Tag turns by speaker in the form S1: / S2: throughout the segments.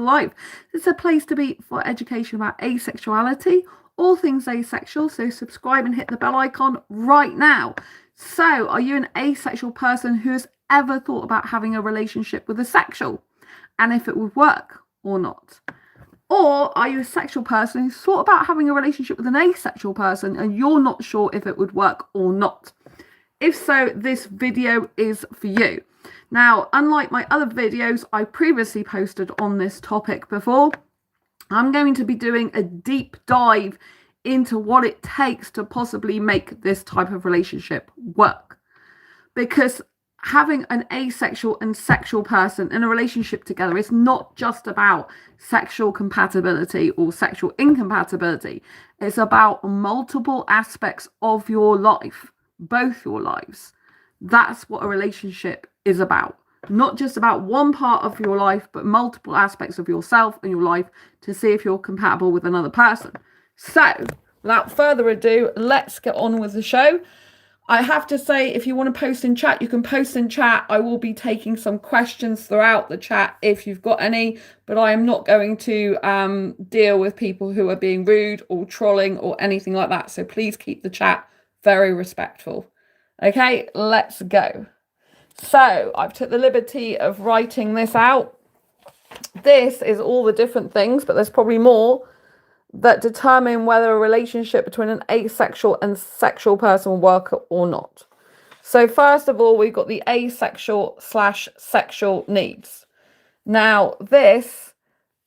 S1: life. It's a place to be for education about asexuality, all things asexual. So subscribe and hit the bell icon right now. So are you an asexual person who has ever thought about having a relationship with a sexual, and if it would work or not? Or are you a sexual person who's thought about having a relationship with an asexual person and you're not sure if it would work or not? If so, this video is for you. Now, unlike my other videos I previously posted on this topic before, I'm going to be doing a deep dive into what it takes to possibly make this type of relationship work. Because having an asexual and sexual person in a relationship together is not just about sexual compatibility or sexual incompatibility. It's about multiple aspects of your life, both your lives. That's what a relationship is about. Not just about one part of your life, but multiple aspects of yourself and your life to see if you're compatible with another person. So, without further ado, let's get on with the show. I have to say, if you want to post in chat, you can post in chat. I will be taking some questions throughout the chat if you've got any, but I am not going to deal with people who are being rude or trolling or anything like that. So please keep the chat very respectful. Okay, let's go. So I've took the liberty of writing this out. This is all the different things, but there's probably more that determine whether a relationship between an asexual and sexual person will work or not. So first of all, we've got the asexual/sexual needs. Now, this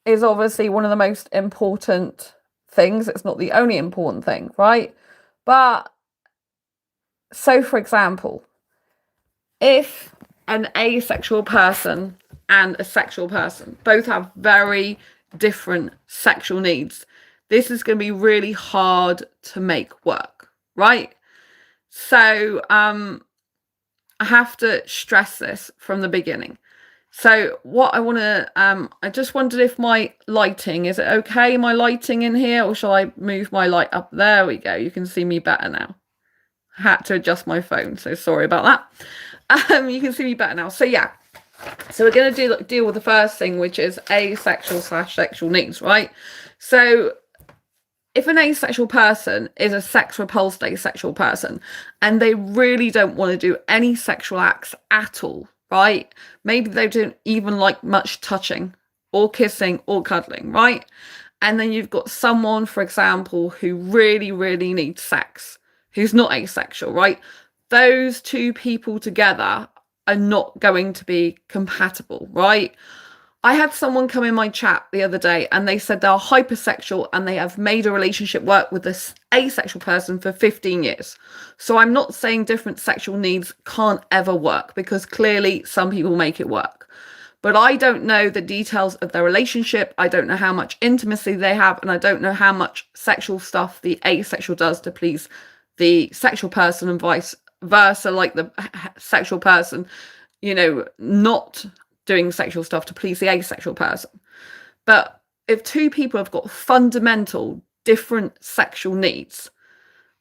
S1: is obviously one of the most important things. It's not the only important thing, right? But so, for example, if an asexual person and a sexual person both have very different sexual needs, this is going to be really hard to make work, right? So I have to stress this from the beginning. So what I want to, I just wondered if my lighting, is it okay, my lighting in here, or shall I move my light up? There we go. You can see me better now. I had to adjust my phone, so sorry about that. You can see me better now. So yeah, so we're going to deal with the first thing, which is asexual/sexual needs, right? So if an asexual person is a sex-repulsed asexual person and they really don't want to do any sexual acts at all, right? Maybe they don't even like much touching or kissing or cuddling, right? And then you've got someone, for example, who really, really needs sex, who's not asexual, right? Those two people together are not going to be compatible, right? I had someone come in my chat the other day and they said they're hypersexual and they have made a relationship work with this asexual person for 15 years. So I'm not saying different sexual needs can't ever work, because clearly some people make it work. But I don't know the details of their relationship. I don't know how much intimacy they have, and I don't know how much sexual stuff the asexual does to please the sexual person and vice versa, like the sexual person, you know, not doing sexual stuff to please the asexual person. But if two people have got fundamental different sexual needs,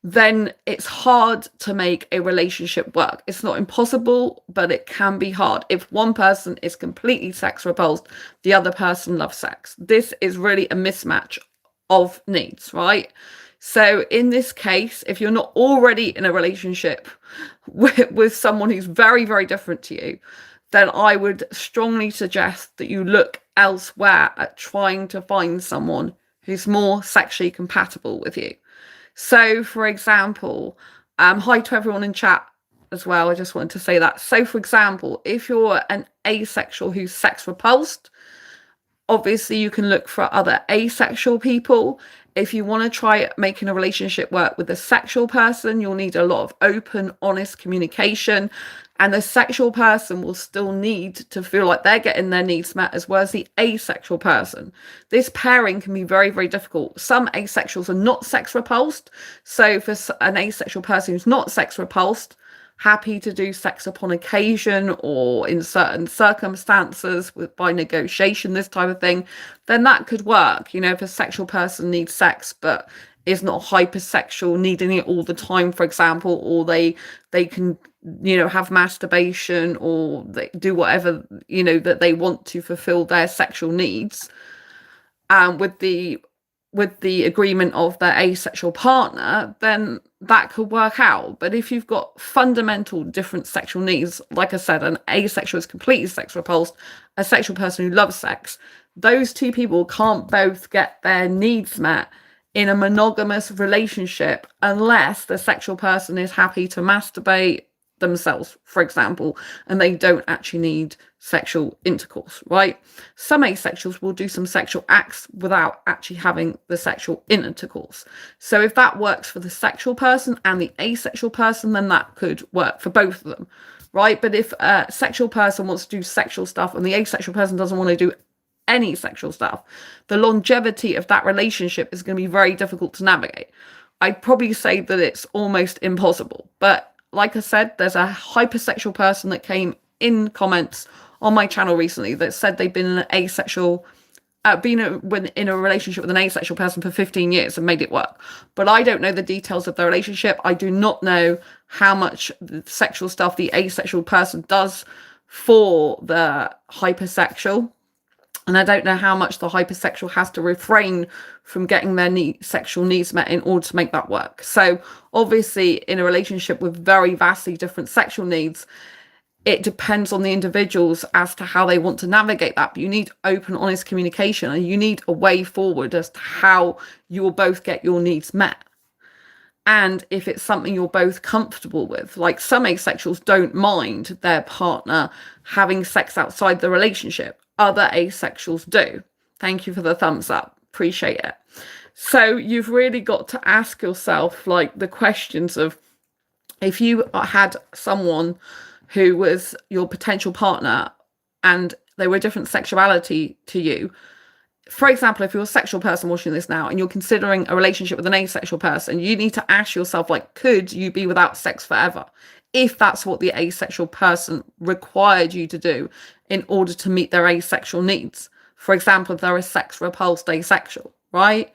S1: then it's hard to make a relationship work. It's not impossible, but it can be hard. If one person is completely sex repulsed, the other person loves sex. This is really a mismatch of needs, right? So in this case, if you're not already in a relationship with someone who's very, very different to you, then I would strongly suggest that you look elsewhere at trying to find someone who's more sexually compatible with you. So, for example, hi to everyone in chat as well. I just wanted to say that. So, for example, if you're an asexual who's sex repulsed, obviously you can look for other asexual people. If you want to try making a relationship work with a sexual person, you'll need a lot of open, honest communication. And the sexual person will still need to feel like they're getting their needs met, as well as the asexual person. This pairing can be very, very difficult. Some asexuals are not sex repulsed. So for an asexual person who's not sex repulsed, happy to do sex upon occasion or in certain circumstances by negotiation, this type of thing, then that could work. You know, if a sexual person needs sex but is not hypersexual, needing it all the time, for example, or they can, have masturbation, or they do whatever, that they want to fulfill their sexual needs, with the agreement of their asexual partner, then that could work out. But if you've got fundamental different sexual needs, like I said, an asexual is completely sex repulsed, a sexual person who loves sex, those two people can't both get their needs met in a monogamous relationship unless the sexual person is happy to masturbate themselves, for example, and they don't actually need sexual intercourse, right? Some asexuals will do some sexual acts without actually having the sexual intercourse. So if that works for the sexual person and the asexual person, then that could work for both of them, right? But if a sexual person wants to do sexual stuff and the asexual person doesn't want to do any sexual stuff, the longevity of that relationship is going to be very difficult to navigate. I'd probably say that it's almost impossible. But like I said, there's a hypersexual person that came in comments on my channel recently that said they've been an asexual, in a relationship with an asexual person for 15 years and made it work. But I don't know the details of the relationship. I do not know how much sexual stuff the asexual person does for the hypersexual. And I don't know how much the hypersexual has to refrain from getting their sexual needs met in order to make that work. So obviously, in a relationship with very vastly different sexual needs, it depends on the individuals as to how they want to navigate that. But you need open, honest communication, and you need a way forward as to how you will both get your needs met. And if it's something you're both comfortable with, like some asexuals don't mind their partner having sex outside the relationship. Other asexuals do. Thank you for the thumbs up. Appreciate it. So you've really got to ask yourself, like, the questions of, if you had someone who was your potential partner and they were a different sexuality to you. For example, if you're a sexual person watching this now and you're considering a relationship with an asexual person, you need to ask yourself, like, could you be without sex forever? If that's what the asexual person required you to do in order to meet their asexual needs. For example, if they're a sex repulsed asexual, right?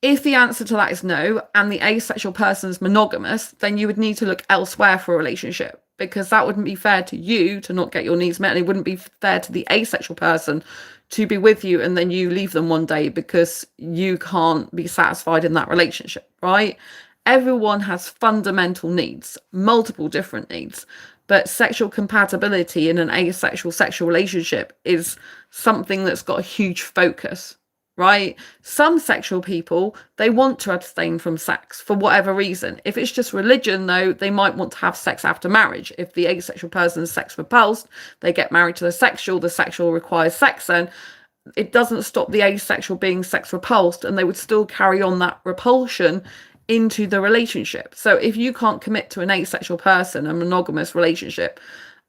S1: If the answer to that is no, and the asexual person is monogamous, then you would need to look elsewhere for a relationship, because that wouldn't be fair to you to not get your needs met, and it wouldn't be fair to the asexual person to be with you and then you leave them one day because you can't be satisfied in that relationship, right? Everyone has fundamental needs, multiple different needs, but sexual compatibility in an asexual sexual relationship is something that's got a huge focus, right? Some sexual people, they want to abstain from sex for whatever reason. If it's just religion, though, they might want to have sex after marriage. If the asexual person is sex repulsed, they get married to the sexual requires sex, then it doesn't stop the asexual being sex repulsed, and they would still carry on that repulsion into the relationship. So if you can't commit to an asexual person, a monogamous relationship,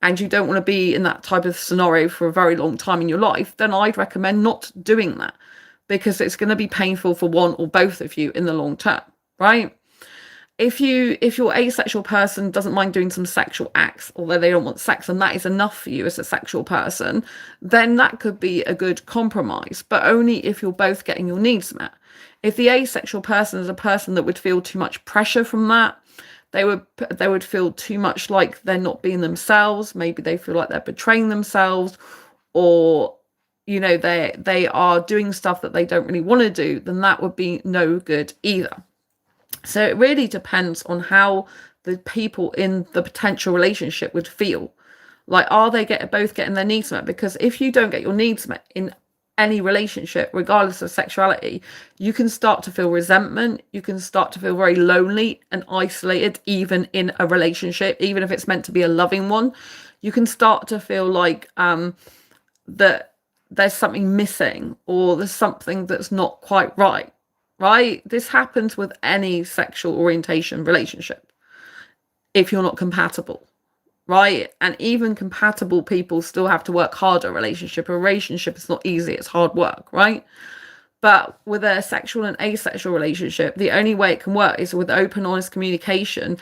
S1: and you don't want to be in that type of scenario for a very long time in your life, then I'd recommend not doing that, because it's going to be painful for one or both of you in the long term, right? If your asexual person doesn't mind doing some sexual acts, although they don't want sex, and that is enough for you as a sexual person, then that could be a good compromise, but only if you're both getting your needs met. If the asexual person is a person that would feel too much pressure from that, they would feel too much like they're not being themselves. Maybe they feel like they're betraying themselves, or they are doing stuff that they don't really want to do, then that would be no good either. So it really depends on how the people in the potential relationship would feel. Like, are they both getting their needs met? Because if you don't get your needs met in any relationship, regardless of sexuality, you can start to feel resentment. You can start to feel very lonely and isolated, even in a relationship, even if it's meant to be a loving one. You can start to feel like that there's something missing, or there's something that's not quite right. This happens with any sexual orientation relationship if you're not compatible, right? And even compatible people still have to work harder. A relationship is not easy, it's hard work, right? But with a sexual and asexual relationship, the only way it can work is with open, honest communication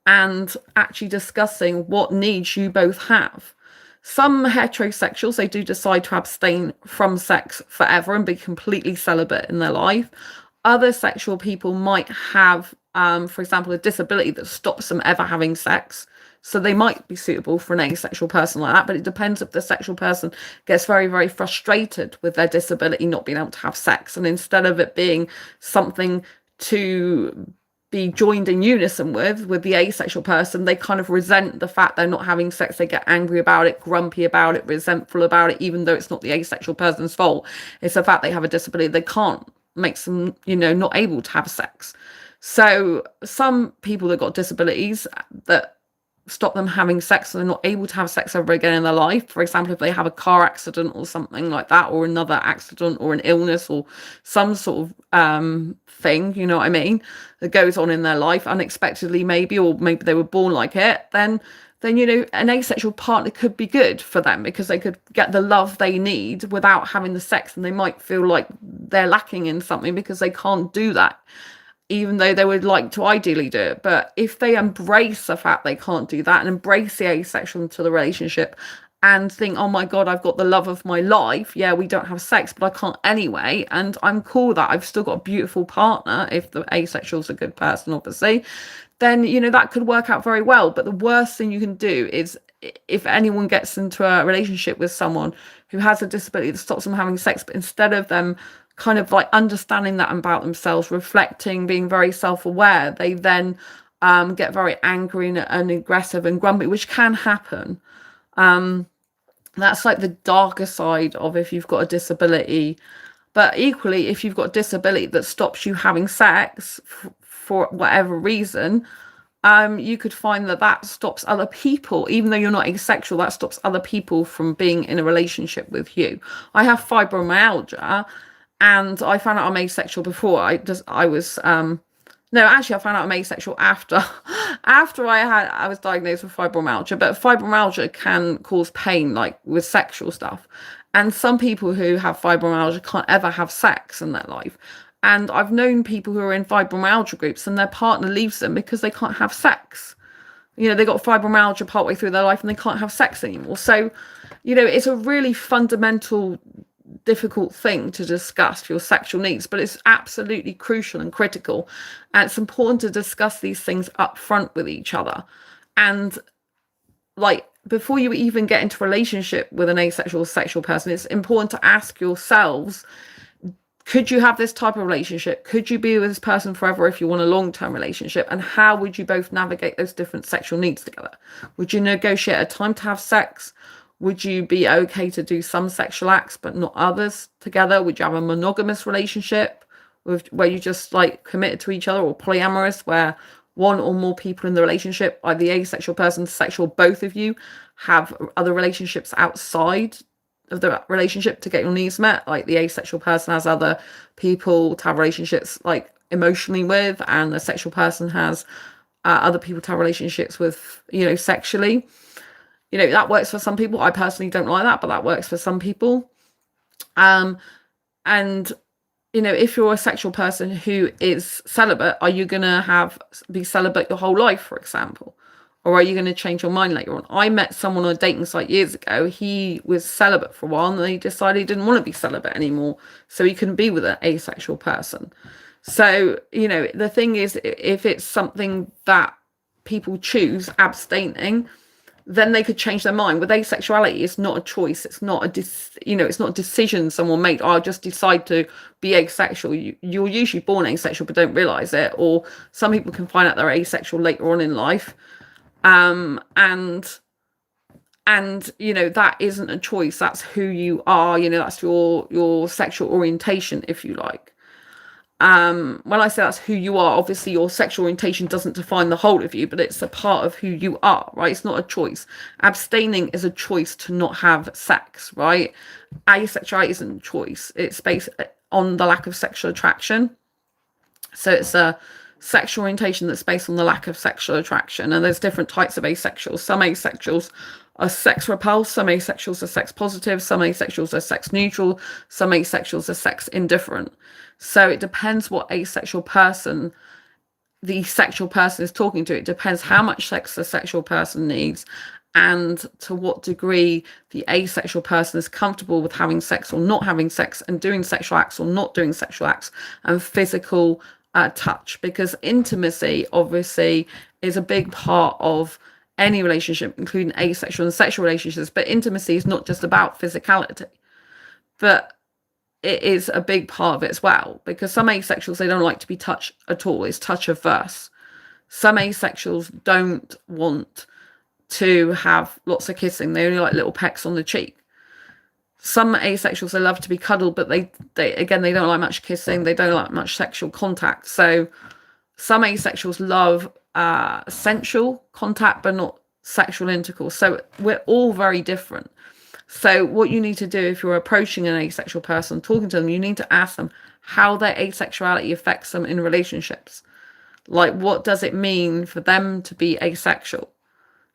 S1: and actually discussing what needs you both have. Some heterosexuals, they do decide to abstain from sex forever and be completely celibate in their life. other sexual people might have, for example, a disability that stops them ever having sex. So they might be suitable for an asexual person like that, but it depends if the sexual person gets very, very frustrated with their disability not being able to have sex. And instead of it being something to be joined in unison with the asexual person, they kind of resent the fact they're not having sex. They get angry about it, grumpy about it, resentful about it, even though it's not the asexual person's fault. It's the fact they have a disability they can't, makes them, not able to have sex. So some people that got disabilities that stop them having sex, so they're not able to have sex ever again in their life. For example, if they have a car accident or something like that, or another accident or an illness or some sort of thing, you know what I mean, that goes on in their life unexpectedly, maybe, or maybe they were born like it, then an asexual partner could be good for them, because they could get the love they need without having the sex, and they might feel like they're lacking in something because they can't do that, even though they would like to ideally do it. But if they embrace the fact they can't do that and embrace the asexual into the relationship and think, oh my God, I've got the love of my life. Yeah, we don't have sex, but I can't anyway. And I'm cool with that. I've still got a beautiful partner, if the asexual's a good person, obviously, then, that could work out very well. But the worst thing you can do is, if anyone gets into a relationship with someone who has a disability that stops them having sex, but instead of them kind of like understanding that about themselves, reflecting, being very self-aware, they then get very angry and aggressive and grumpy, which can happen. That's like the darker side of if you've got a disability. But equally, if you've got a disability that stops you having sex for whatever reason, you could find that stops other people, even though you're not asexual, that stops other people from being in a relationship with you. I have fibromyalgia, and I found out I'm asexual before. I found out I'm asexual after I was diagnosed with fibromyalgia. But fibromyalgia can cause pain, like with sexual stuff. And some people who have fibromyalgia can't ever have sex in their life. And I've known people who are in fibromyalgia groups and their partner leaves them because they can't have sex. They got fibromyalgia partway through their life and they can't have sex anymore. So, it's a really fundamental, difficult thing to discuss your sexual needs, but it's absolutely crucial and critical. And it's important to discuss these things up front with each other. And like, before you even get into a relationship with an asexual sexual person, it's important to ask yourselves, could you have this type of relationship? Could you be with this person forever if you want a long-term relationship? And how would you both navigate those different sexual needs together? Would you negotiate a time to have sex? Would you be okay to do some sexual acts but not others together? Would you have a monogamous relationship where you just like committed to each other, or polyamorous, where one or more people in the relationship, either the asexual person, sexual, both of you, have other relationships outside of the relationship to get your needs met? Like the asexual person has other people to have relationships like emotionally with, and the sexual person has other people to have relationships with, sexually. That works for some people. I personally don't like that, but that works for some people. And if you're a sexual person who is celibate, are you gonna be celibate your whole life, for example? Or are you going to change your mind later on? I met someone on a dating site years ago. He was celibate for a while, and then he decided he didn't want to be celibate anymore, so he couldn't be with an asexual person. So, the thing is, if it's something that people choose, abstaining, then they could change their mind. With asexuality, it's not a choice. It's not it's not a decision someone made. Oh, I'll just decide to be asexual. You're usually born asexual but don't realize it. Or some people can find out they're asexual later on in life. And that isn't a choice. That's who you are. That's your sexual orientation, if you like. When I say that's who you are, obviously your sexual orientation doesn't define the whole of you, but it's a part of who you are, right? It's not a choice. Abstaining is a choice to not have sex, right? Asexuality isn't a choice. It's based on the lack of sexual attraction. So it's a sexual orientation that's based on the lack of sexual attraction. And there's different types of asexuals. Some asexuals are sex repulsed, some asexuals are sex positive, some asexuals are sex neutral, some asexuals are sex indifferent. So it depends what asexual person the sexual person is talking to. It depends how much sex the sexual person needs, and to what degree the asexual person is comfortable with having sex or not having sex, and doing sexual acts or not doing sexual acts, and physical touch, because intimacy obviously is a big part of any relationship, including asexual and sexual relationships. But intimacy is not just about physicality, but it is a big part of it as well, because some asexuals, they don't like to be touched at all. It's touch averse. Some asexuals don't want to have lots of kissing. They only like little pecks on the cheek. Some asexuals, they love to be cuddled, but they don't like much kissing. They don't like much sexual contact. So some asexuals love sensual contact, but not sexual intercourse. So we're all very different. So what you need to do if you're approaching an asexual person, talking to them, you need to ask them how their asexuality affects them in relationships. Like, what does it mean for them to be asexual?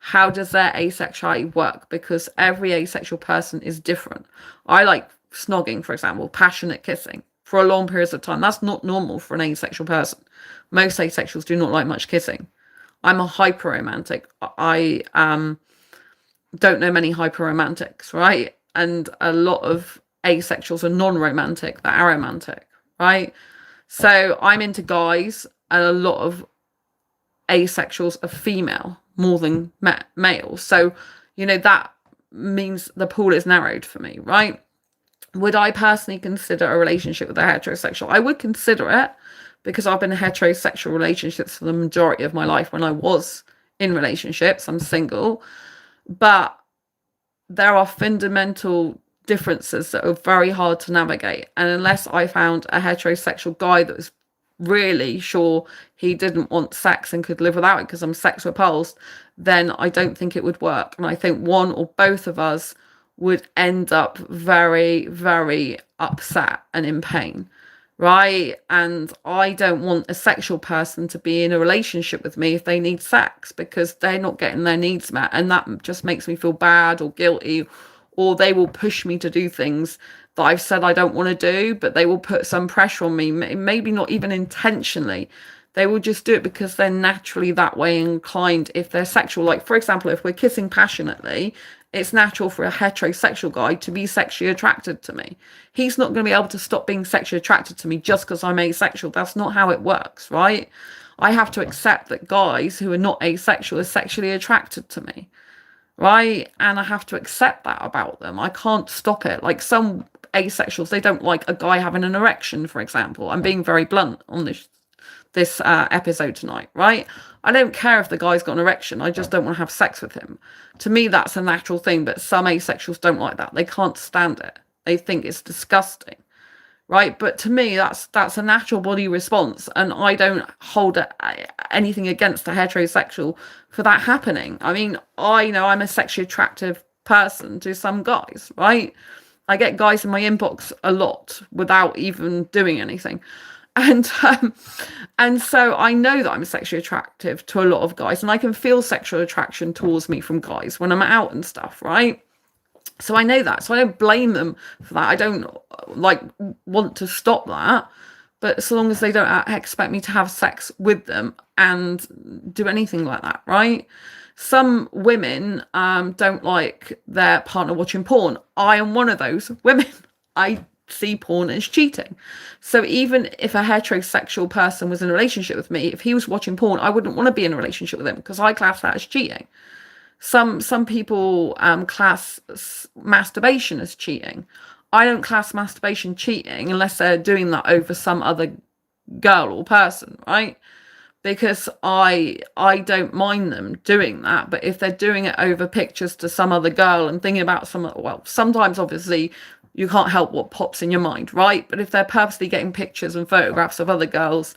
S1: How does their asexuality work? Because every asexual person is different. I like snogging, for example, passionate kissing for a long periods of time. That's not normal for an asexual person. Most asexuals do not like much kissing. I'm a hyper romantic. I don't know many hyper romantics, right? And a lot of asexuals are non-romantic, they're aromantic, right? So I'm into guys, and a lot of asexuals are female more than male. So, you know, that means the pool is narrowed for me, right? Would I personally consider a relationship with a heterosexual? I would consider it, because I've been in heterosexual relationships for the majority of my life. When I was in relationships, I'm single, but there are fundamental differences that are very hard to navigate. And unless I found a heterosexual guy that was really sure he didn't want sex and could live without it because I'm sex repulsed, then I don't think it would work. And I think one or both of us would end up very, very upset and in pain, right? And I don't want a sexual person to be in a relationship with me if they need sex, because they're not getting their needs met, and that just makes me feel bad or guilty, or they will push me to do things that I've said I don't want to do, but they will put some pressure on me, maybe not even intentionally. They will just do it because they're naturally that way inclined if they're sexual. Like, for example, if we're kissing passionately, it's natural for a heterosexual guy to be sexually attracted to me. He's not going to be able to stop being sexually attracted to me just because I'm asexual. That's not how it works, right? I have to accept that guys who are not asexual are sexually attracted to me, right? And I have to accept that about them. I can't stop it. Like, some asexuals, they don't like a guy having an erection, for example. I'm being very blunt on this episode tonight, right? I don't care if the guy's got an erection. I just don't want to have sex with him. To me, that's a natural thing, but some asexuals don't like that. They can't stand it. They think it's disgusting, right? But to me, that's a natural body response, and I don't hold anything against a heterosexual for that happening. I mean, I know I'm a sexually attractive person to some guys, right? I get guys in my inbox a lot without even doing anything. And so I know that I'm sexually attractive to a lot of guys, and I can feel sexual attraction towards me from guys when I'm out and stuff, right? So I know that. So I don't blame them for that. I don't want to stop that. But so long as they don't expect me to have sex with them and do anything like that, right? Some women don't like their partner watching porn. I am one of those women. I see porn as cheating. So even if a heterosexual person was in a relationship with me, if he was watching porn, I wouldn't want to be in a relationship with him, because I class that as cheating. Some people class masturbation as cheating. I don't class masturbation cheating unless they're doing that over some other girl or person, right? Because I don't mind them doing that. But if they're doing it over pictures to some other girl and thinking about sometimes obviously you can't help what pops in your mind, right? But if they're purposely getting pictures and photographs of other girls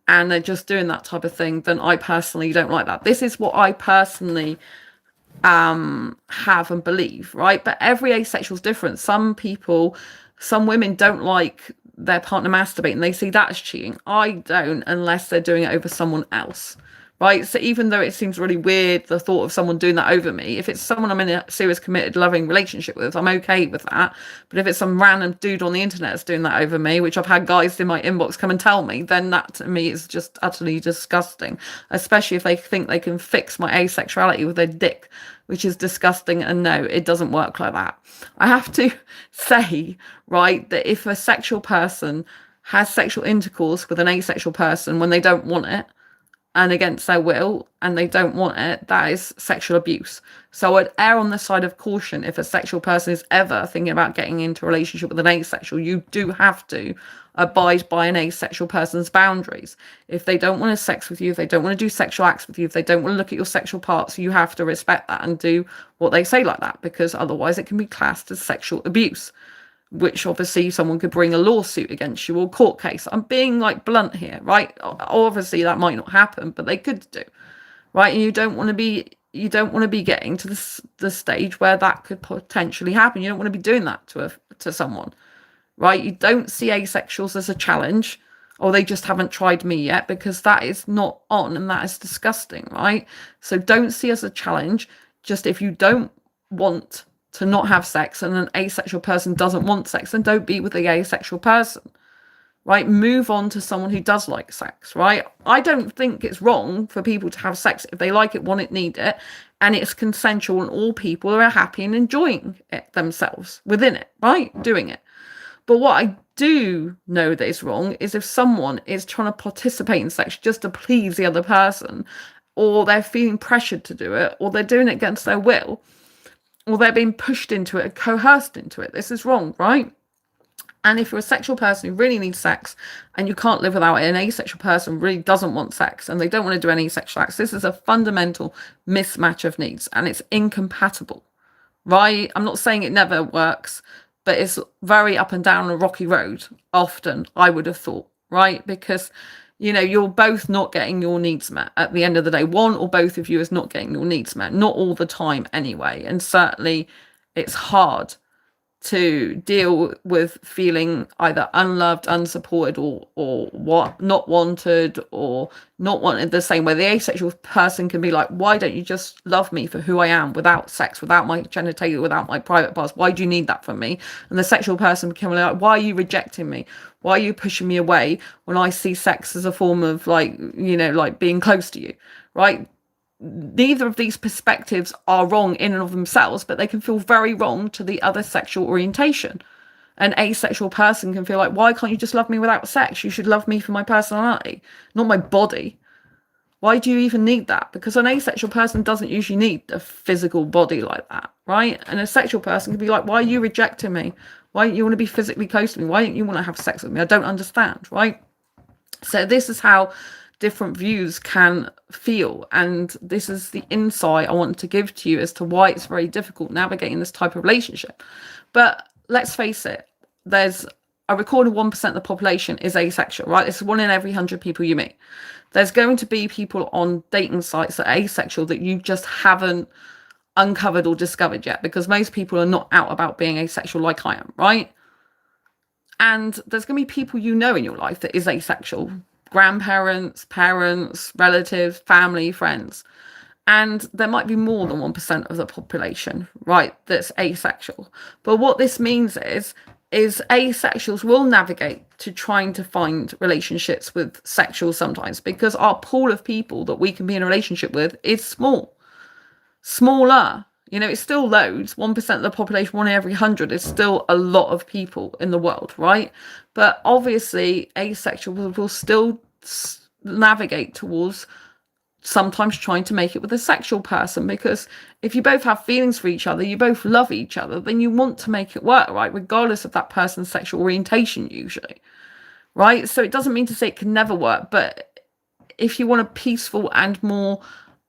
S1: and they're just doing that type of thing, then I personally don't like that. This is what I personally have and believe, right? But every asexual is different. Some women don't like their partner masturbating. They see that as cheating. I don't, unless they're doing it over someone else, right? So even though it seems really weird, the thought of someone doing that over me, if it's someone I'm in a serious, committed, loving relationship with, I'm okay with that. But if it's some random dude on the internet that's doing that over me, which I've had guys in my inbox come and tell me, then that to me is just utterly disgusting, especially if they think they can fix my asexuality with their dick, which is disgusting. And no, it doesn't work like that. I have to say, right, that if a sexual person has sexual intercourse with an asexual person when they don't want it, and against their will, and they don't want it, that is sexual abuse. So I'd err on the side of caution. If a sexual person is ever thinking about getting into a relationship with an asexual, you do have to abide by an asexual person's boundaries. If they don't want to sex with you, if they don't want to do sexual acts with you, if they don't want to look at your sexual parts, you have to respect that and do what they say like that, because otherwise it can be classed as sexual abuse, which obviously someone could bring a lawsuit against you or court case. I'm being like blunt here, right? Obviously that might not happen, but they could do, right? And you don't want to be getting to the stage where that could potentially happen. You don't want to be doing that to someone, right? You don't see asexuals as a challenge, or they just haven't tried me yet, because that is not on, and that is disgusting, right? So don't see us as a challenge. Just if you don't want to not have sex and an asexual person doesn't want sex, then don't be with the asexual person, right? Move on to someone who does like sex, right? I don't think it's wrong for people to have sex if they like it, want it, need it, and it's consensual and all people are happy and enjoying it themselves within it, right? Doing it. But what I do know that is wrong is if someone is trying to participate in sex just to please the other person, or they're feeling pressured to do it, or they're doing it against their will, or they're being pushed into it, coerced into it. This is wrong, right? And if you're a sexual person who really needs sex and you can't live without it, an asexual person really doesn't want sex and they don't want to do any sexual acts, this is a fundamental mismatch of needs and it's incompatible, right? I'm not saying it never works, but it's very up and down a rocky road often, I would have thought, right? Because you're both not getting your needs met at the end of the day. One or both of you is not getting your needs met, not all the time anyway. And certainly it's hard to deal with feeling either unloved, unsupported, or what, not wanted, or not wanted the same way. The asexual person can be like, why don't you just love me for who I am, without sex, without my genitalia, without my private parts? Why do you need that from me? And the sexual person can be like, why are you rejecting me? Why are you pushing me away when I see sex as a form of like being close to you, right? Neither of these perspectives are wrong in and of themselves, but they can feel very wrong to the other sexual orientation. An asexual person can feel like, why can't you just love me without sex? You should love me for my personality, not my body. Why do you even need that? Because an asexual person doesn't usually need a physical body like that, right? And a sexual person can be like, why are you rejecting me? Why don't you want to be physically close to me? Why don't you want to have sex with me? I don't understand, right? So this is how different views can feel, and this is the insight I want to give to you as to why it's very difficult navigating this type of relationship. But let's face it, there's a recorded 1% of the population is asexual, right? It's 1 in every 100 people you meet. There's going to be people on dating sites that are asexual that you just haven't uncovered or discovered yet, because most people are not out about being asexual like I am, right? And there's going to be people in your life that is asexual, grandparents, parents, relatives, family, friends. And there might be more than 1% of the population, right, that's asexual. But what this means is asexuals will navigate to trying to find relationships with sexuals sometimes, because our pool of people that we can be in a relationship with is smaller. It's still loads. 1% of the population, 1 in every 100 is still a lot of people in the world, right? But obviously, asexual will still navigate towards sometimes trying to make it with a sexual person, because if you both have feelings for each other, you both love each other, then you want to make it work, right? Regardless of that person's sexual orientation, usually, right? So it doesn't mean to say it can never work, but if you want a peaceful and more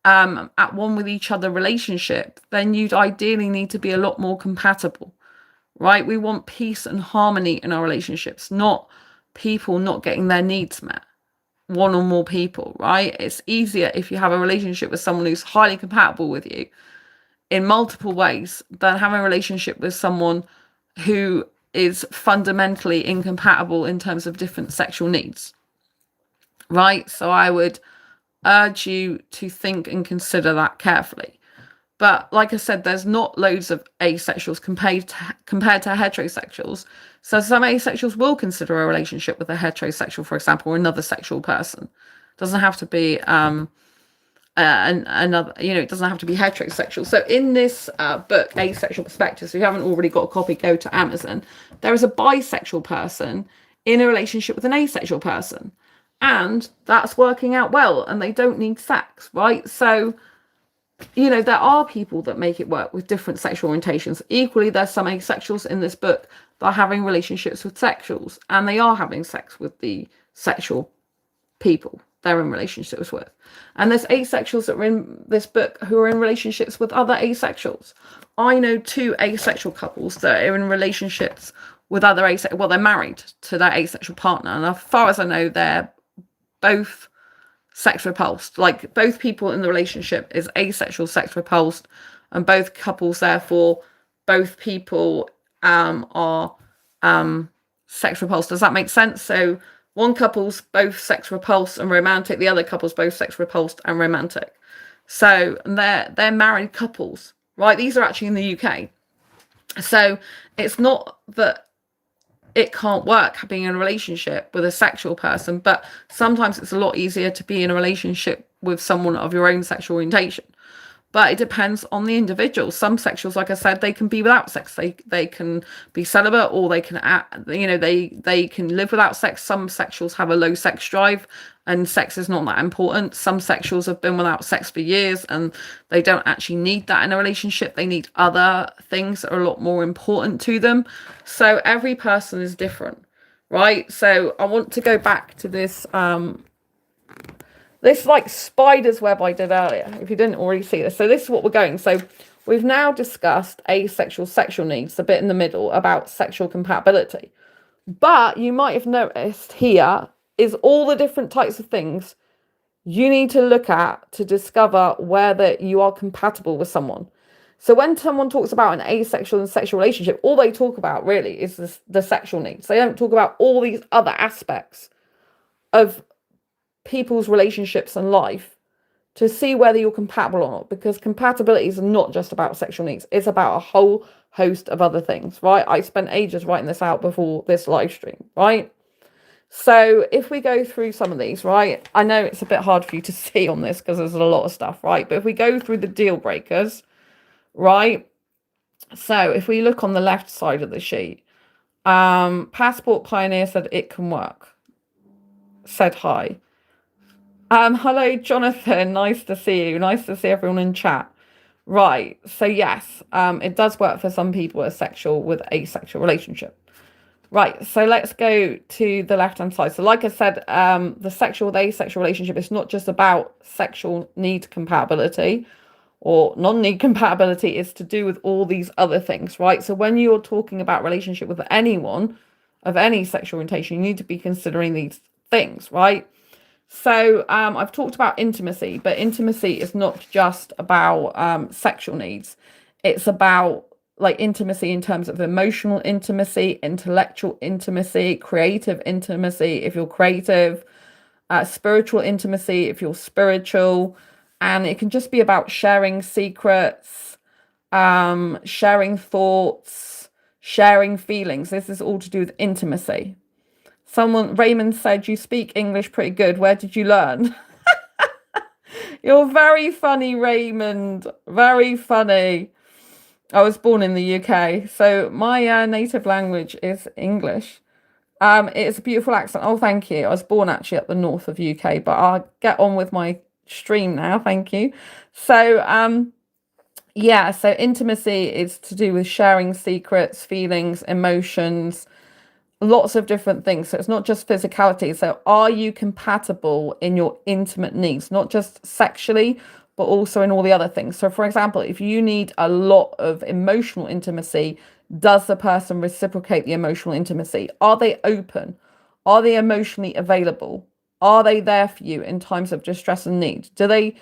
S1: at one with each other relationship, then you'd ideally need to be a lot more compatible, right? We want peace and harmony in our relationships, not people not getting their needs met. One or more people, right? It's easier if you have a relationship with someone who's highly compatible with you in multiple ways than having a relationship with someone who is fundamentally incompatible in terms of different sexual needs, right? So I would urge you to think and consider that carefully. But like I said, there's not loads of asexuals compared to heterosexuals. So some asexuals will consider a relationship with a heterosexual, for example, or another sexual person. It doesn't have to be another, it doesn't have to be heterosexual. So in this book, Asexual Perspectives, if you haven't already got a copy, go to Amazon. There is a bisexual person in a relationship with an asexual person, and that's working out well, and they don't need sex, right? So there are people that make it work with different sexual orientations. Equally, there's some asexuals in this book that are having relationships with sexuals, and they are having sex with the sexual people they're in relationships with. And there's asexuals that are in this book who are in relationships with other asexuals. I know 2 asexual couples that are in relationships with other asexual. Well, they're married to their asexual partner, and as far as I know, they're both sex repulsed. Like, both people in the relationship is asexual, sex repulsed, and both couples, therefore, both people are sex repulsed. Does that make sense? So one couple's both sex repulsed and romantic, the other couple's both sex repulsed and romantic. So they're married couples, right? These are actually in the UK. So it's not that it can't work being in a relationship with a sexual person, but sometimes it's a lot easier to be in a relationship with someone of your own sexual orientation. But it depends on the individual. Some sexuals, like I said, they can be without sex. They can be celibate, or they can, they can live without sex. Some sexuals have a low sex drive, and sex is not that important. Some sexuals have been without sex for years, and they don't actually need that in a relationship. They need other things that are a lot more important to them. So every person is different, right? So I want to go back to this this like spider's web I did earlier, if you didn't already see this. So this is what we're going. So we've now discussed asexual sexual needs, a bit in the middle, about sexual compatibility. But you might have noticed here is all the different types of things you need to look at to discover whether you are compatible with someone. So when someone talks about an asexual and sexual relationship, all they talk about really is the sexual needs. They don't talk about all these other aspects of people's relationships and life to see whether you're compatible or not, because compatibility is not just about sexual needs. It's about a whole host of other things, right? I spent ages writing this out before this live stream, right? So if we go through some of these, right, I know it's a bit hard for you to see on this because there's a lot of stuff, right? But if we go through the deal breakers, right, so if we look on the left side of the sheet, Passport Pioneer said it can work, said hi. Hello, Jonathan. Nice to see you. Nice to see everyone in chat. Right. So yes, it does work for some people as sexual with asexual relationship. Right. So let's go to the left-hand side. So like I said, the sexual with asexual relationship is not just about sexual need compatibility or non-need compatibility. It's to do with all these other things, right? So when you're talking about relationship with anyone of any sexual orientation, you need to be considering these things, right? So I've talked about intimacy, but intimacy is not just about sexual needs. It's about like intimacy in terms of emotional intimacy, intellectual intimacy, creative intimacy, if you're creative, spiritual intimacy, if you're spiritual. And it can just be about sharing secrets, sharing thoughts, sharing feelings. This is all to do with intimacy. Raymond said, you speak English pretty good. Where did you learn? You're very funny, Raymond. Very funny. I was born in the UK, so my native language is English. It's a beautiful accent. Oh, thank you. I was born actually at the north of UK, but I'll get on with my stream now. Thank you. So, yeah, so intimacy is to do with sharing secrets, feelings, emotions, lots of different things. So it's not just physicality. So are you compatible in your intimate needs, not just sexually, but also in all the other things? So for example, if you need a lot of emotional intimacy, does the person reciprocate the emotional intimacy? Are they open? Are they emotionally available? Are they there for you in times of distress and need? Do they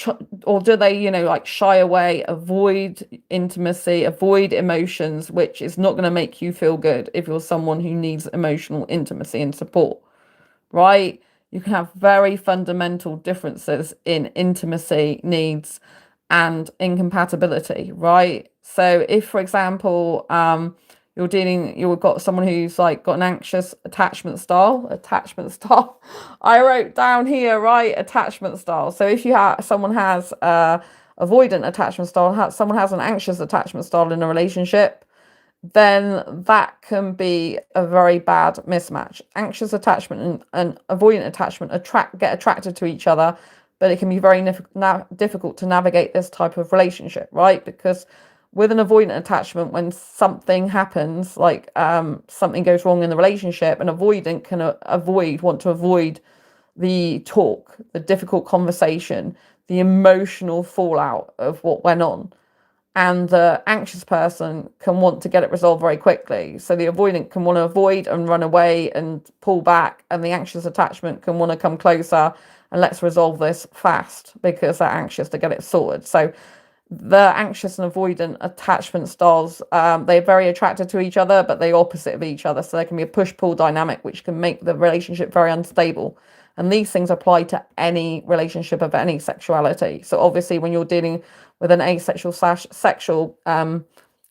S1: like shy away, avoid intimacy, avoid emotions, which is not going to make you feel good if you're someone who needs emotional intimacy and support, right? you can have very fundamental differences in intimacy needs and incompatibility, right? So if, for example, you've got someone who's like got an anxious attachment style. I wrote down here, right, attachment style. So if you have someone has avoidant attachment style, someone has an anxious attachment style in a relationship, then that can be a very bad mismatch. Anxious attachment and avoidant attachment get attracted to each other, but it can be very difficult to navigate this type of relationship, right? Because with an avoidant attachment, when something happens, like something goes wrong in the relationship, an avoidant can want to avoid the talk, the difficult conversation, the emotional fallout of what went on. And the anxious person can want to get it resolved very quickly. So the avoidant can want to avoid and run away and pull back, and the anxious attachment can want to come closer and let's resolve this fast because they're anxious to get it sorted. So the anxious and avoidant attachment styles, they're very attracted to each other, but they're opposite of each other. So there can be a push-pull dynamic, which can make the relationship very unstable. And these things apply to any relationship of any sexuality. So obviously, when you're dealing with an asexual / sexual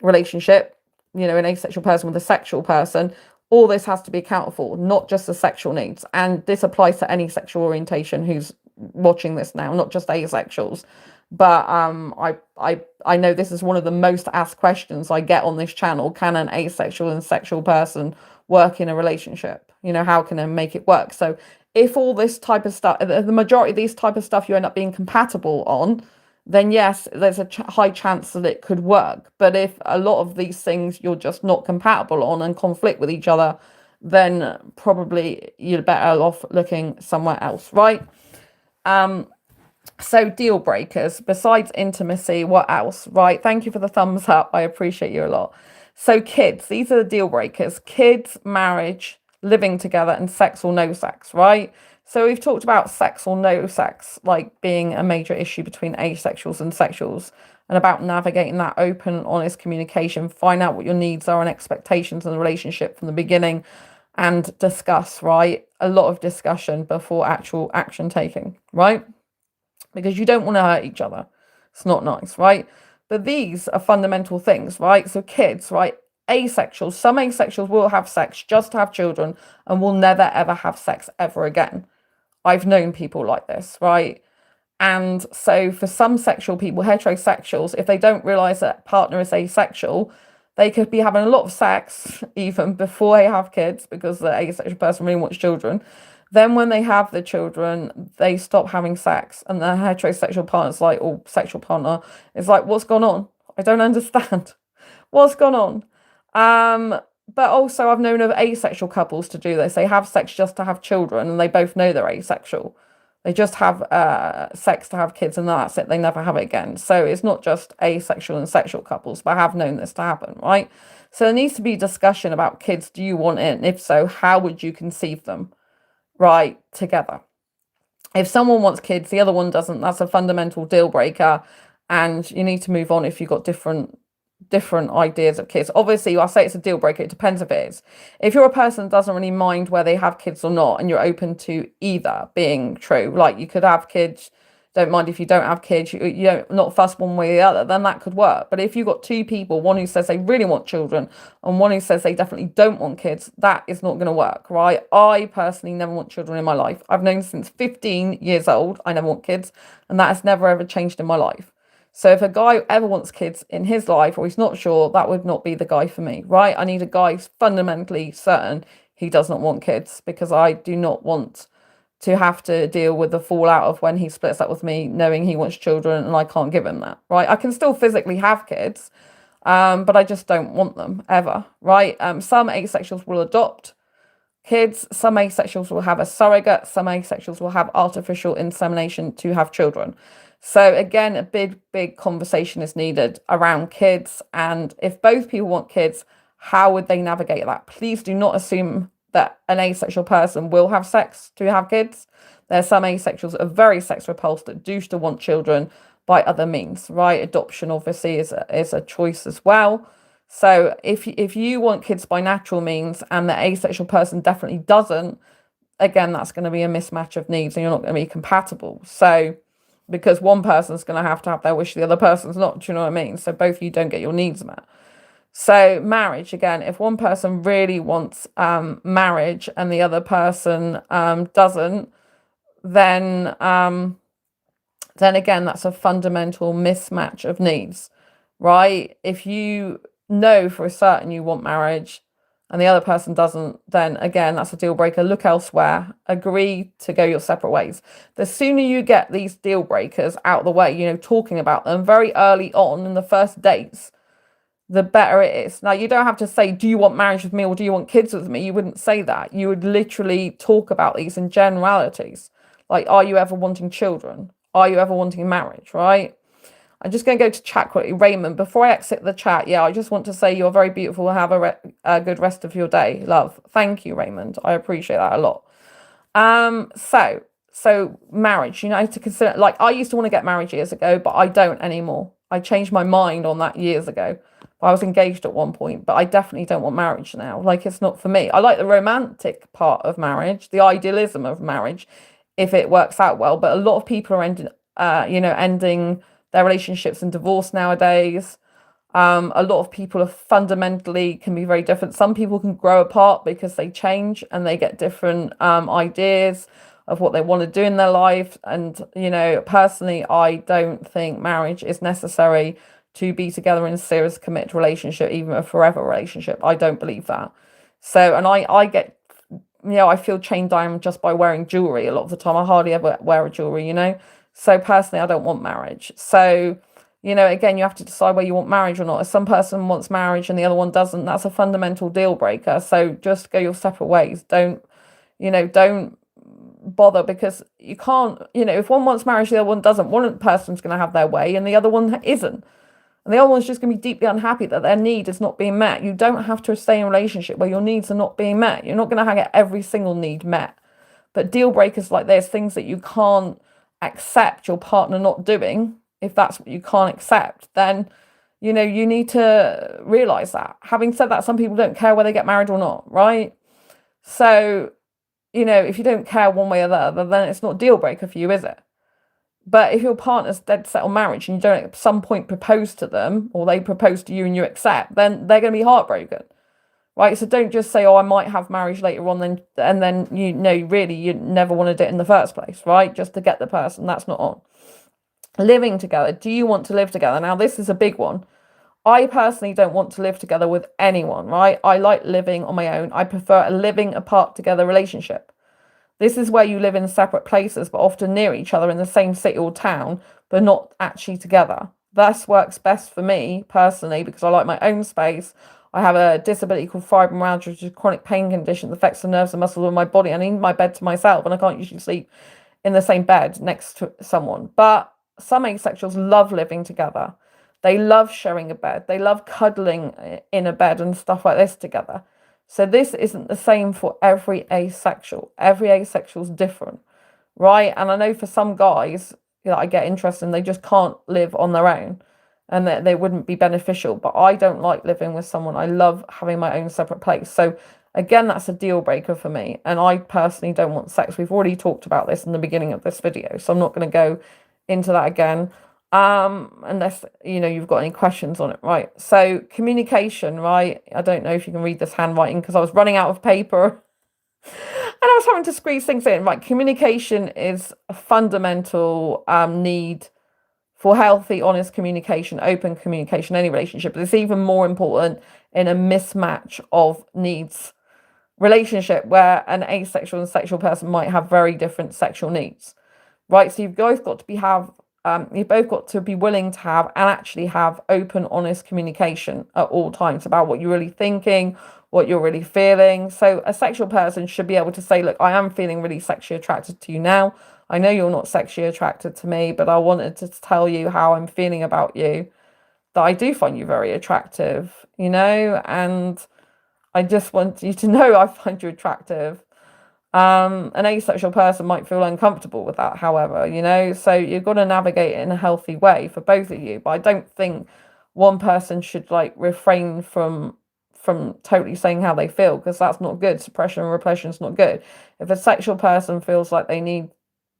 S1: relationship, an asexual person with a sexual person, all this has to be accounted for, not just the sexual needs. And this applies to any sexual orientation who's watching this now, not just asexuals. But I know this is one of the most asked questions I get on this channel. Can an asexual and sexual person work in a relationship? How can I make it work? So if all this type of stuff, the majority of these type of stuff you end up being compatible on, then yes, there's a high chance that it could work. But if a lot of these things you're just not compatible on and conflict with each other, then probably you're better off looking somewhere else, right? So deal breakers, besides intimacy, what else, right? Thank you for the thumbs up. I appreciate you a lot. So kids, these are the deal breakers. Kids, marriage, living together, and sex or no sex, right? So we've talked about sex or no sex, like being a major issue between asexuals and sexuals, and about navigating that open, honest communication, find out what your needs are and expectations in the relationship from the beginning, and discuss, right? A lot of discussion before actual action taking, right? Because you don't want to hurt each other. It's not nice, right? But these are fundamental things, right? So kids, right? Asexuals, some asexuals will have sex just to have children and will never ever have sex ever again. I've known people like this, right? And so for some sexual people, heterosexuals, if they don't realize that partner is asexual, they could be having a lot of sex even before they have kids because the asexual person really wants children. Then when they have the children, they stop having sex, and the heterosexual partner's like, or sexual partner is like, what's gone on? I don't understand. What's gone on? But also I've known of asexual couples to do this. They have sex just to have children, and they both know they're asexual. They just have sex to have kids, and that's it. They never have it again. So it's not just asexual and sexual couples, but I have known this to happen, right? So there needs to be discussion about kids. Do you want it? And if so, how would you conceive them, right, together? If someone wants kids, the other one doesn't, that's a fundamental deal breaker. And you need to move on if you've got different ideas of kids. Obviously, I'll say it's a deal breaker. It depends if it is. If you're a person that doesn't really mind where they have kids or not, and you're open to either being true, like you could have kids, don't mind if you don't have kids, you don't not fuss one way or the other, then that could work. But if you've got two people, one who says they really want children and one who says they definitely don't want kids, that is not going to work, right? I personally never want children in my life. I've known since 15 years old I never want kids, and that has never ever changed in my life. So if a guy ever wants kids in his life or he's not sure, that would not be the guy for me, right? I need a guy who's fundamentally certain he does not want kids, because I do not want to have to deal with the fallout of when he splits up with me knowing he wants children and I can't give him that, right? I can still physically have kids, but I just don't want them ever, right? Some asexuals will adopt kids, some asexuals will have a surrogate, some asexuals will have artificial insemination to have children. So again, a big conversation is needed around kids. And if both people want kids, how would they navigate that? Please do not assume that an asexual person will have sex to have kids. There's some asexuals that are very sex repulsed that do still want children by other means, right? Adoption obviously is a choice as well. So if you want kids by natural means and the asexual person definitely doesn't, again, that's going to be a mismatch of needs and you're not going to be compatible. So, because one person's going to have their wish, the other person's not. Do you know what I mean? So both of you don't get your needs met. So marriage, again, if one person really wants marriage and the other person doesn't, then again, that's a fundamental mismatch of needs, right? If you know for a certain you want marriage and the other person doesn't, then again, that's a deal breaker. Look elsewhere. Agree to go your separate ways. The sooner you get these deal breakers out of the way, you know, talking about them very early on in the first dates, the better it is. Now, you don't have to say, do you want marriage with me or do you want kids with me? You wouldn't say that. You would literally talk about these in generalities. Like, are you ever wanting children? Are you ever wanting marriage, right? I'm just going to go to chat quickly. Raymond, before I exit the chat, yeah, I just want to say you're very beautiful. Have a good rest of your day, love. Thank you, Raymond. I appreciate that a lot. So marriage, you know, to consider, like, I used to want to get married years ago, but I don't anymore. I changed my mind on that years ago. I was engaged at one point, but I definitely don't want marriage now. Like, it's not for me. I like the romantic part of marriage, the idealism of marriage, if it works out well. But a lot of people are ending their relationships in divorce nowadays. A lot of people are fundamentally can be very different. Some people can grow apart because they change and they get different ideas of what they want to do in their life. And, you know, personally, I don't think marriage is necessary to be together in a serious committed relationship, even a forever relationship. I don't believe that. So, and I get, you know, I feel chained down just by wearing jewelry a lot of the time. I hardly ever wear a jewelry, you know. So personally, I don't want marriage. So, you know, again, you have to decide whether you want marriage or not. If some person wants marriage and the other one doesn't, that's a fundamental deal breaker. So just go your separate ways. Don't bother, because you can't, you know, if one wants marriage, the other one doesn't. One person's going to have their way and the other one isn't. And the other one's just going to be deeply unhappy that their need is not being met. You don't have to stay in a relationship where your needs are not being met. You're not going to get every single need met. But deal breakers like this, things that you can't accept your partner not doing, if that's what you can't accept, then, you know, you need to realize that. Having said that, some people don't care whether they get married or not, right? So, you know, if you don't care one way or the other, then it's not a deal breaker for you, is it? But if your partner's dead set on marriage and you don't at some point propose to them, or they propose to you and you accept, then they're going to be heartbroken, right? So don't just say, oh, I might have marriage later on, and then, you know, really you never wanted it in the first place, right? Just to get the person. That's not on. Living together. Do you want to live together? Now, this is a big one. I personally don't want to live together with anyone, right? I like living on my own. I prefer a living apart together relationship. This is where you live in separate places, but often near each other in the same city or town, but not actually together. This works best for me personally because I like my own space. I have a disability called fibromyalgia, which is a chronic pain condition that affects the nerves and muscles of my body. I need my bed to myself, and I can't usually sleep in the same bed next to someone. But some asexuals love living together. They love sharing a bed. They love cuddling in a bed and stuff like this together. So this isn't the same for every asexual. Every asexual is different, right? And I know for some guys that I get interested in, they just can't live on their own and that they wouldn't be beneficial. But I don't like living with someone. I love having my own separate place. So again, that's a deal breaker for me. And I personally don't want sex. We've already talked about this in the beginning of this video, so I'm not going to go into that again. Unless, you know, you've got any questions on it, right? So communication, right? I don't know if you can read this handwriting because I was running out of paper and I was having to squeeze things in, right? Communication is a fundamental need for healthy, honest communication, open communication, any relationship. But it's even more important in a mismatch of needs relationship where an asexual and sexual person might have very different sexual needs, right? So you've both got to be willing to have and actually have open, honest communication at all times about what you're really thinking, what you're really feeling. So a sexual person should be able to say, look, I am feeling really sexually attracted to you now. I know you're not sexually attracted to me, but I wanted to tell you how I'm feeling about you, that I do find you very attractive, you know, and I just want you to know I find you attractive. An asexual person might feel uncomfortable with that, however, you know, so you've got to navigate it in a healthy way for both of you. But I don't think one person should like refrain from from totally saying how they feel, because that's not good. Suppression and repression is not good. If a sexual person feels like they need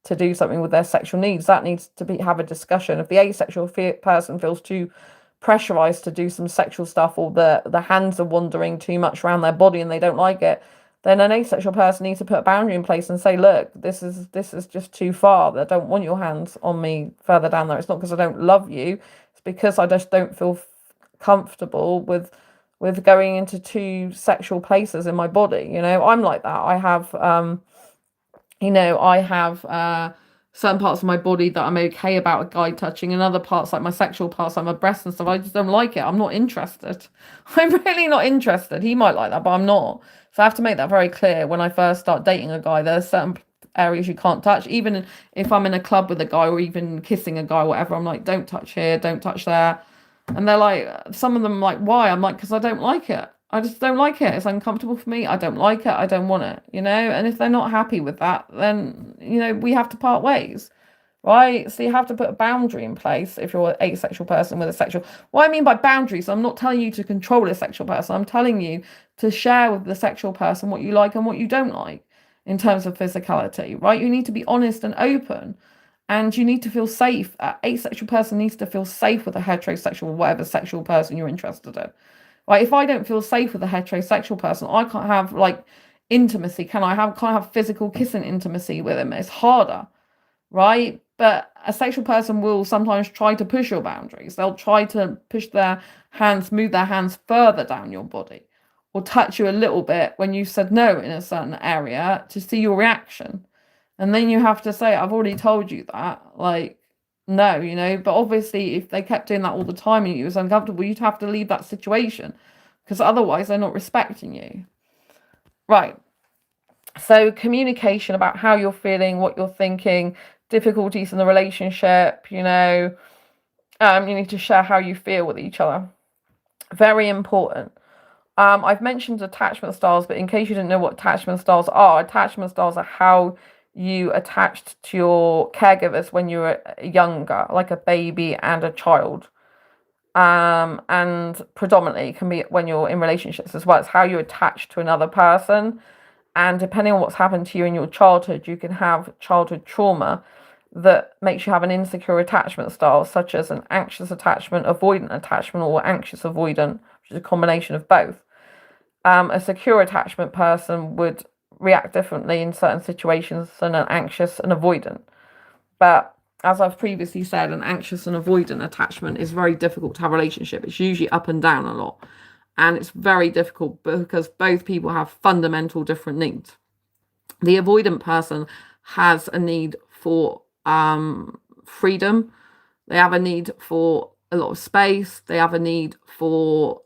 S1: to do something with their sexual needs, that needs to be have a discussion. If the asexual person feels too pressurized to do some sexual stuff, or the hands are wandering too much around their body and they don't like it, then an asexual person needs to put a boundary in place and say, look, this is just too far. I don't want your hands on me further down there. It's not because I don't love you, it's because I just don't feel comfortable with going into two sexual places in my body. I'm like that. I have certain parts of my body that I'm okay about a guy touching, and other parts, like my sexual parts, like my breasts and stuff, I just don't like it. I'm not interested. I'm really not interested. He might like that, but I'm not. So I have to make that very clear when I first start dating a guy. There's certain areas you can't touch. Even if I'm in a club with a guy, or even kissing a guy or whatever, I'm like, don't touch here, don't touch there. And they're like, some of them are like, why? I'm like, because I don't like it. I just don't like it. It's uncomfortable for me. I don't like it. I don't want it, And if they're not happy with that, then, we have to part ways, right? So you have to put a boundary in place if you're an asexual person with a sexual. What I mean by boundaries, I'm not telling you to control a sexual person. I'm telling you to share with the sexual person what you like and what you don't like in terms of physicality, right? You need to be honest and open. And you need to feel safe. An asexual person needs to feel safe with a heterosexual, whatever sexual person you're interested in. Like, if I don't feel safe with a heterosexual person, I can't have intimacy. Can't have physical kissing intimacy with him. It's harder, right? But a sexual person will sometimes try to push your boundaries. They'll try to move their hands further down your body, or touch you a little bit when you said no in a certain area, to see your reaction. And then you have to say, I've already told you that, no, but obviously if they kept doing that all the time and you was uncomfortable, you'd have to leave that situation, because otherwise they're not respecting you. Right. So communication about how you're feeling, what you're thinking, difficulties in the relationship, you need to share how you feel with each other. Very important. I've mentioned attachment styles, but in case you didn't know what attachment styles are how you attached to your caregivers when you were younger, like a baby and a child. And predominantly it can be when you're in relationships as well. It's how you attach to another person. And depending on what's happened to you in your childhood, you can have childhood trauma that makes you have an insecure attachment style, such as an anxious attachment, avoidant attachment, or anxious avoidant, which is a combination of both. A secure attachment person would react differently in certain situations than an anxious and avoidant. But as I've previously said, an anxious and avoidant attachment is very difficult to have a relationship. It's usually up and down a lot. And it's very difficult because both people have fundamental different needs. The avoidant person has a need for freedom. They have a need for a lot of space. They have a need for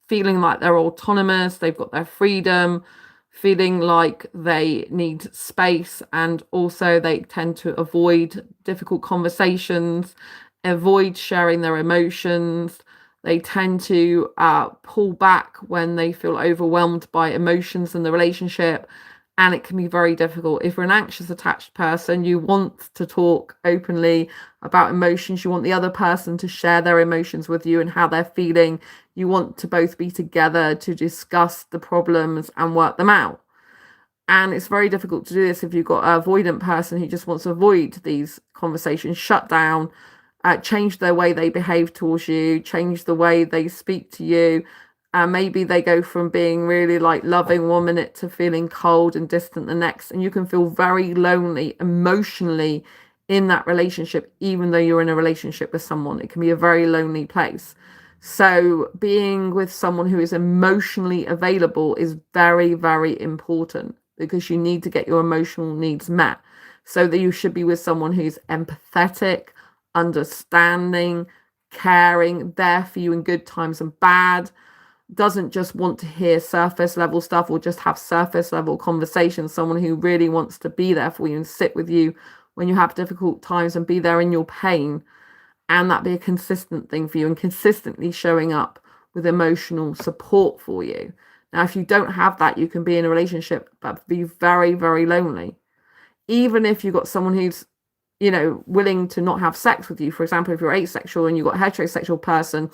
S1: feeling like they're autonomous. They've got their freedom, feeling like they need space, and also they tend to avoid difficult conversations, avoid sharing their emotions. They tend to pull back when they feel overwhelmed by emotions in the relationship, and it can be very difficult. If you're an anxious attached person, you want to talk openly about emotions. You want the other person to share their emotions with you and how they're feeling. You want to both be together to discuss the problems and work them out. And it's very difficult to do this if you've got an avoidant person who just wants to avoid these conversations, shut down, change their way they behave towards you, change the way they speak to you. Maybe they go from being really loving 1 minute to feeling cold and distant the next. And you can feel very lonely emotionally in that relationship, even though you're in a relationship with someone. It can be a very lonely place. So being with someone who is emotionally available is very, very important, because you need to get your emotional needs met. So that you should be with someone who's empathetic, understanding, caring, there for you in good times and bad, doesn't just want to hear surface level stuff or just have surface level conversations. Someone who really wants to be there for you and sit with you when you have difficult times and be there in your pain, and that be a consistent thing for you, and consistently showing up with emotional support for you. Now, if you don't have that, you can be in a relationship but be very, very lonely. Even if you've got someone who's willing to not have sex with you. For example, if you're asexual and you've got a heterosexual person,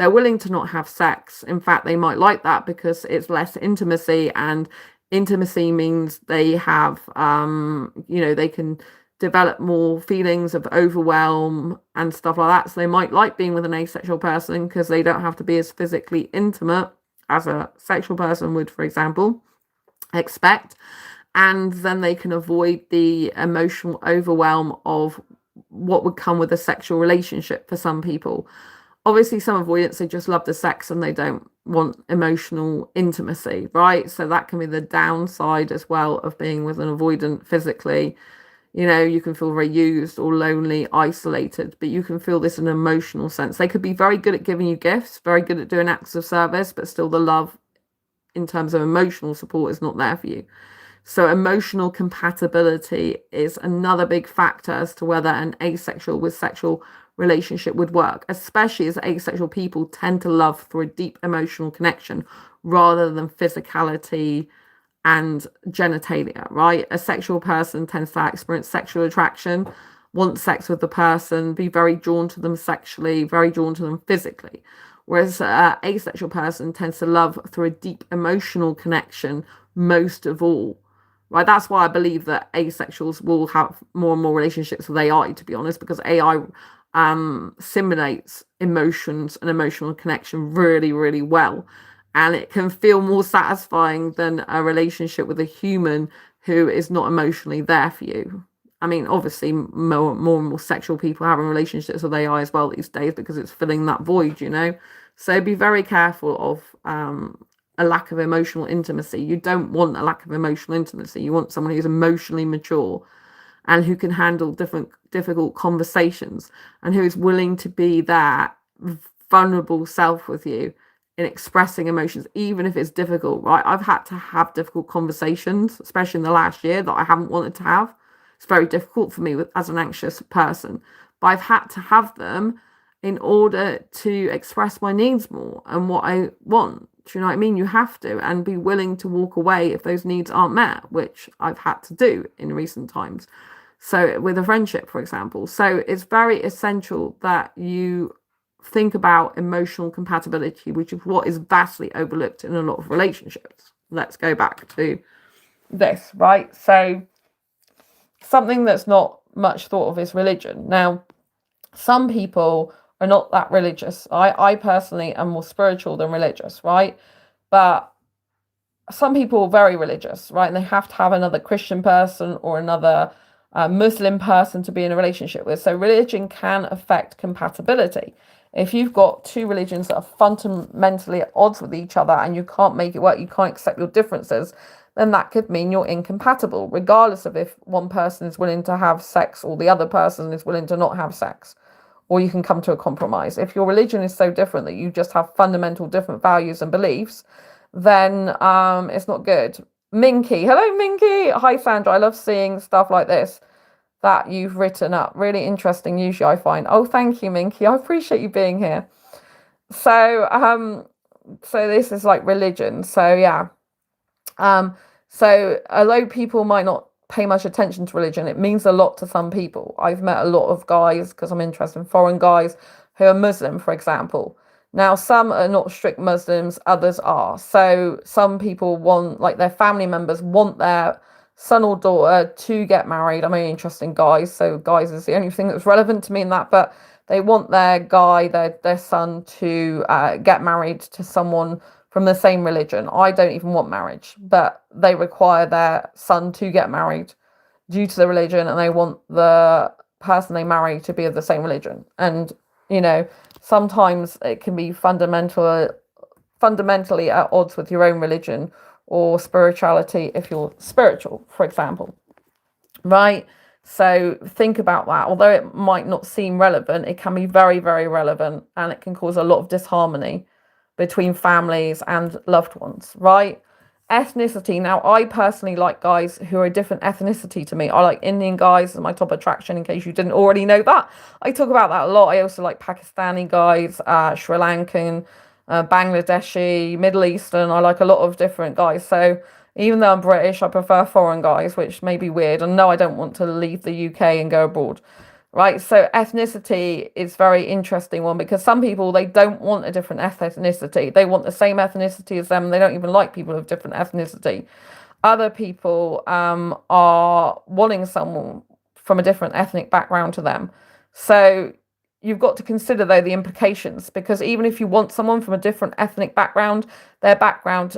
S1: they're willing to not have sex. In fact, they might like that because it's less intimacy, and intimacy means they have, they can develop more feelings of overwhelm and stuff like that. So they might like being with an asexual person because they don't have to be as physically intimate as a sexual person would, for example, expect. And then they can avoid the emotional overwhelm of what would come with a sexual relationship for some people. Obviously, some avoidants, they just love the sex and they don't want emotional intimacy, right? So that can be the downside as well of being with an avoidant physically. You can feel very used or lonely, isolated, but you can feel this in an emotional sense. They could be very good at giving you gifts, very good at doing acts of service, but still the love in terms of emotional support is not there for you. So emotional compatibility is another big factor as to whether an asexual with sexual relationship would work, especially as asexual people tend to love through a deep emotional connection rather than physicality and genitalia, right? A sexual person tends to experience sexual attraction, want sex with the person, be very drawn to them sexually, very drawn to them physically. Whereas an asexual person tends to love through a deep emotional connection most of all. Right, that's why I believe that asexuals will have more and more relationships with AI, to be honest, because AI simulates emotions and emotional connection really, really well. And it can feel more satisfying than a relationship with a human who is not emotionally there for you. I mean, obviously, more and more sexual people having relationships with AI as well these days because it's filling that void, So be very careful of a lack of emotional intimacy. You don't want a lack of emotional intimacy. You want someone who's emotionally mature and who can handle difficult conversations and who is willing to be that vulnerable self with you in expressing emotions, even if it's difficult, right? I've had to have difficult conversations, especially in the last year, that I haven't wanted to have. It's very difficult for me as an anxious person, but I've had to have them in order to express my needs more and what I want. Do you know what I mean? You have to, and be willing to walk away if those needs aren't met, which I've had to do in recent times. So with a friendship, for example. So it's very essential that you think about emotional compatibility, which is what is vastly overlooked in a lot of relationships. Let's go back to this, right? So something that's not much thought of is religion. Now, some people are not that religious. I personally am more spiritual than religious, right? But some people are very religious, right? And they have to have another Christian person or another Muslim person to be in a relationship with. So religion can affect compatibility. If you've got two religions that are fundamentally at odds with each other and you can't make it work, you can't accept your differences, then that could mean you're incompatible, regardless of if one person is willing to have sex or the other person is willing to not have sex. Or you can come to a compromise. If your religion is so different that you just have fundamental different values and beliefs, then it's not good. Minky, hello Minky. Hi Sandra, I love seeing stuff like this that you've written up. Really interesting usually, I find. Oh, thank you Minky, I appreciate you being here. So this is like religion. So yeah. So although people might not pay much attention to religion, it means a lot to some people. I've met a lot of guys, because I'm interested in foreign guys, who are Muslim, for example. Now, some are not strict Muslims, others are. So some people want, like their family members want their son or daughter to get married. I'm only interested in guys, so guys is the only thing that's relevant to me in that, but they want their guy, their son to get married to someone from the same religion. I don't even want marriage, but they require their son to get married due to the religion, and they want the person they marry to be of the same religion. And sometimes it can be fundamentally at odds with your own religion or spirituality if you're spiritual, for example, right? So think about that. Although it might not seem relevant, it can be very, very relevant, and it can cause a lot of disharmony between families and loved ones, right? Ethnicity. Now, I personally like guys who are a different ethnicity to me. I like Indian guys as my top attraction, in case you didn't already know that. I talk about that a lot. I also like Pakistani guys, Sri Lankan, Bangladeshi, Middle Eastern. I like a lot of different guys. So even though I'm British, I prefer foreign guys, which may be weird. And no, I don't want to leave the UK and go abroad. right? So ethnicity is very interesting one, because some people, they don't want a different ethnicity. They want the same ethnicity as them. They don't even like people of different ethnicity. Other people are wanting someone from a different ethnic background to them. So you've got to consider, though, the implications, because even if you want someone from a different ethnic background, their background,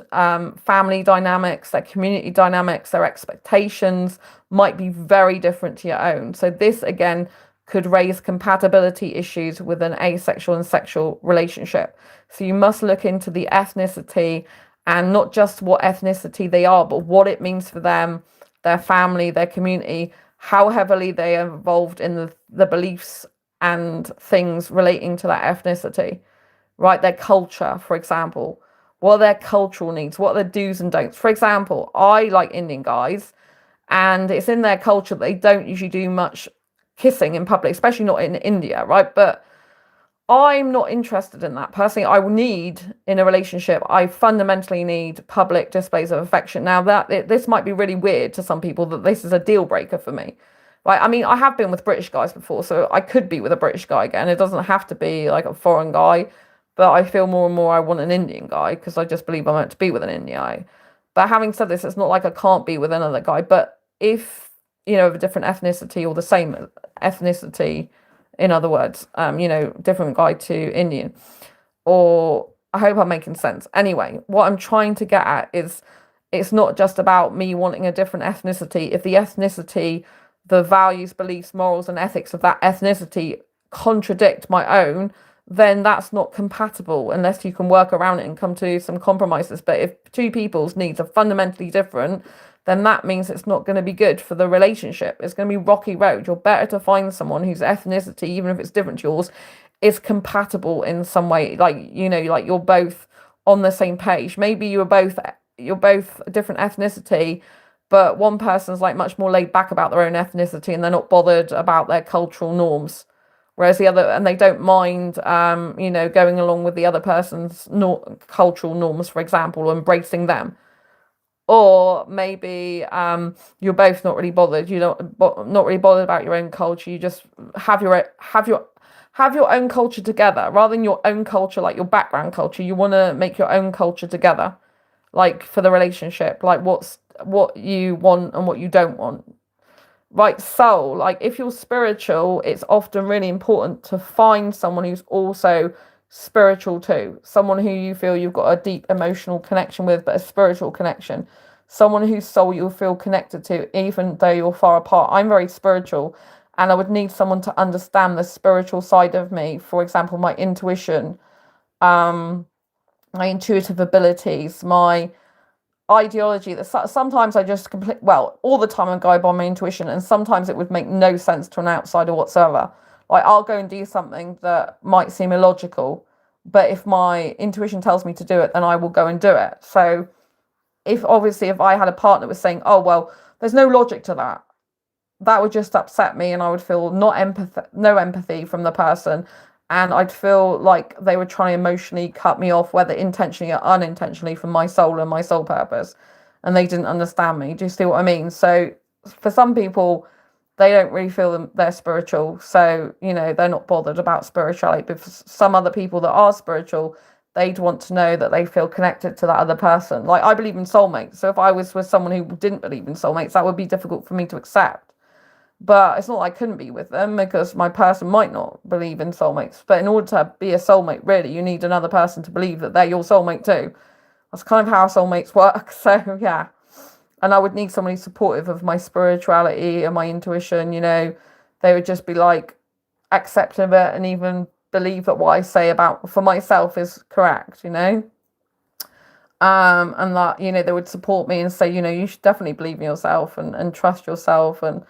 S1: family dynamics, their community dynamics, their expectations might be very different to your own. So this, again, could raise compatibility issues with an asexual and sexual relationship. So you must look into the ethnicity, and not just what ethnicity they are, but what it means for them, their family, their community, how heavily they are involved in the beliefs and things relating to that ethnicity, right? Their culture, for example. What are their cultural needs? What are their do's and don'ts? For example, I like Indian guys, and it's in their culture that they don't usually do much kissing in public, especially not in India, right? But I'm not interested in that. Personally, I will need, in a relationship, I fundamentally need public displays of affection. Now, this might be really weird to some people, that this is a deal breaker for me. Right? I mean, I have been with British guys before, so I could be with a British guy again. It doesn't have to be like a foreign guy, but I feel more and more I want an Indian guy, because I just believe I'm meant to be with an Indian guy. But having said this, it's not like I can't be with another guy. But if, of a different ethnicity, or the same ethnicity, in other words, different guy to Indian, or I hope I'm making sense. Anyway, what I'm trying to get at is, it's not just about me wanting a different ethnicity. If the ethnicity, the values, beliefs, morals, and ethics of that ethnicity contradict my own, then that's not compatible, unless you can work around it and come to some compromises. But if two people's needs are fundamentally different, then that means it's not going to be good for the relationship. It's going to be rocky road. You're better to find someone whose ethnicity, even if it's different to yours, is compatible in some way. Like, like you're both on the same page. Maybe you're both a different ethnicity, but one person's like much more laid back about their own ethnicity, and they're not bothered about their cultural norms. Whereas the other, and they don't mind, going along with the other person's cultural norms, for example, or embracing them. Or maybe you're both not really bothered. You're not really bothered about your own culture. You just have your own culture together, rather than your own culture, like your background culture. You want to make your own culture together, like for the relationship, like what you want and what you don't want. Right, soul, like if you're spiritual, it's often really important to find someone who's also spiritual too. Someone who you feel you've got a deep emotional connection with, but a spiritual connection. Someone whose soul you'll feel connected to, even though you're far apart. I'm very spiritual, and I would need someone to understand the spiritual side of me. For example, my intuition, my intuitive abilities, my ideology. That sometimes I just all the time I go by my intuition, and sometimes it would make no sense to an outsider whatsoever. Like, I'll go and do something that might seem illogical, but if my intuition tells me to do it, then I will go and do it. So if I had a partner was saying, oh well, there's no logic to that, that would just upset me, and I would feel no empathy from the person, and I'd feel like they were trying to emotionally cut me off, whether intentionally or unintentionally, from my soul and my soul purpose, and they didn't understand me. Do you see what I mean? So for some people, they don't really feel they're spiritual, so they're not bothered about spirituality. But for some other people that are spiritual, they'd want to know that they feel connected to that other person. Like, I believe in soulmates, so if I was with someone who didn't believe in soulmates, that would be difficult for me to accept. But it's not like I couldn't be with them, because my person might not believe in soulmates. But in order to be a soulmate, really, you need another person to believe that they're your soulmate too. That's kind of how soulmates work. So yeah. And I would need somebody supportive of my spirituality and my intuition. They would just be like accepting of it, and even believe that what I say for myself is correct, and that, they would support me and say, you should definitely believe in yourself, and trust yourself, and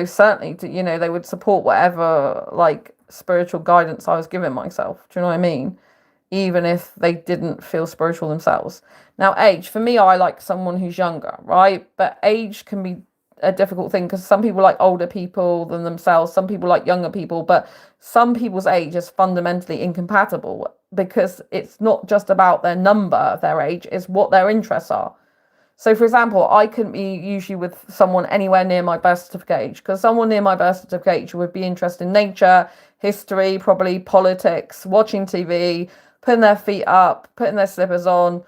S1: certainly they would support whatever like spiritual guidance I was giving myself. Do you know what I mean? Even if they didn't feel spiritual themselves. Now, age, for me, I like someone who's younger, right? But age can be a difficult thing, because some people like older people than themselves, some people like younger people, but some people's age is fundamentally incompatible, because it's not just about their number, their age, it's what their interests are. So, for example, I couldn't be usually with someone anywhere near my birth certificate age, because someone near my birth certificate age would be interested in nature, history, probably politics, watching TV, putting their feet up, putting their slippers on,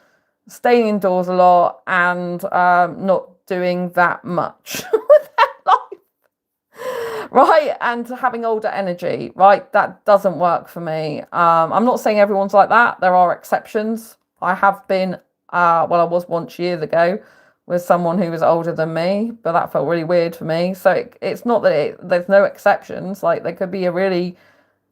S1: staying indoors a lot, and not doing that much with their life, right? And having older energy, right? That doesn't work for me. I'm not saying everyone's like that. There are exceptions. I have been, well, I was once years ago with someone who was older than me, but that felt really weird for me. So it's not that there's no exceptions. Like, there could be a really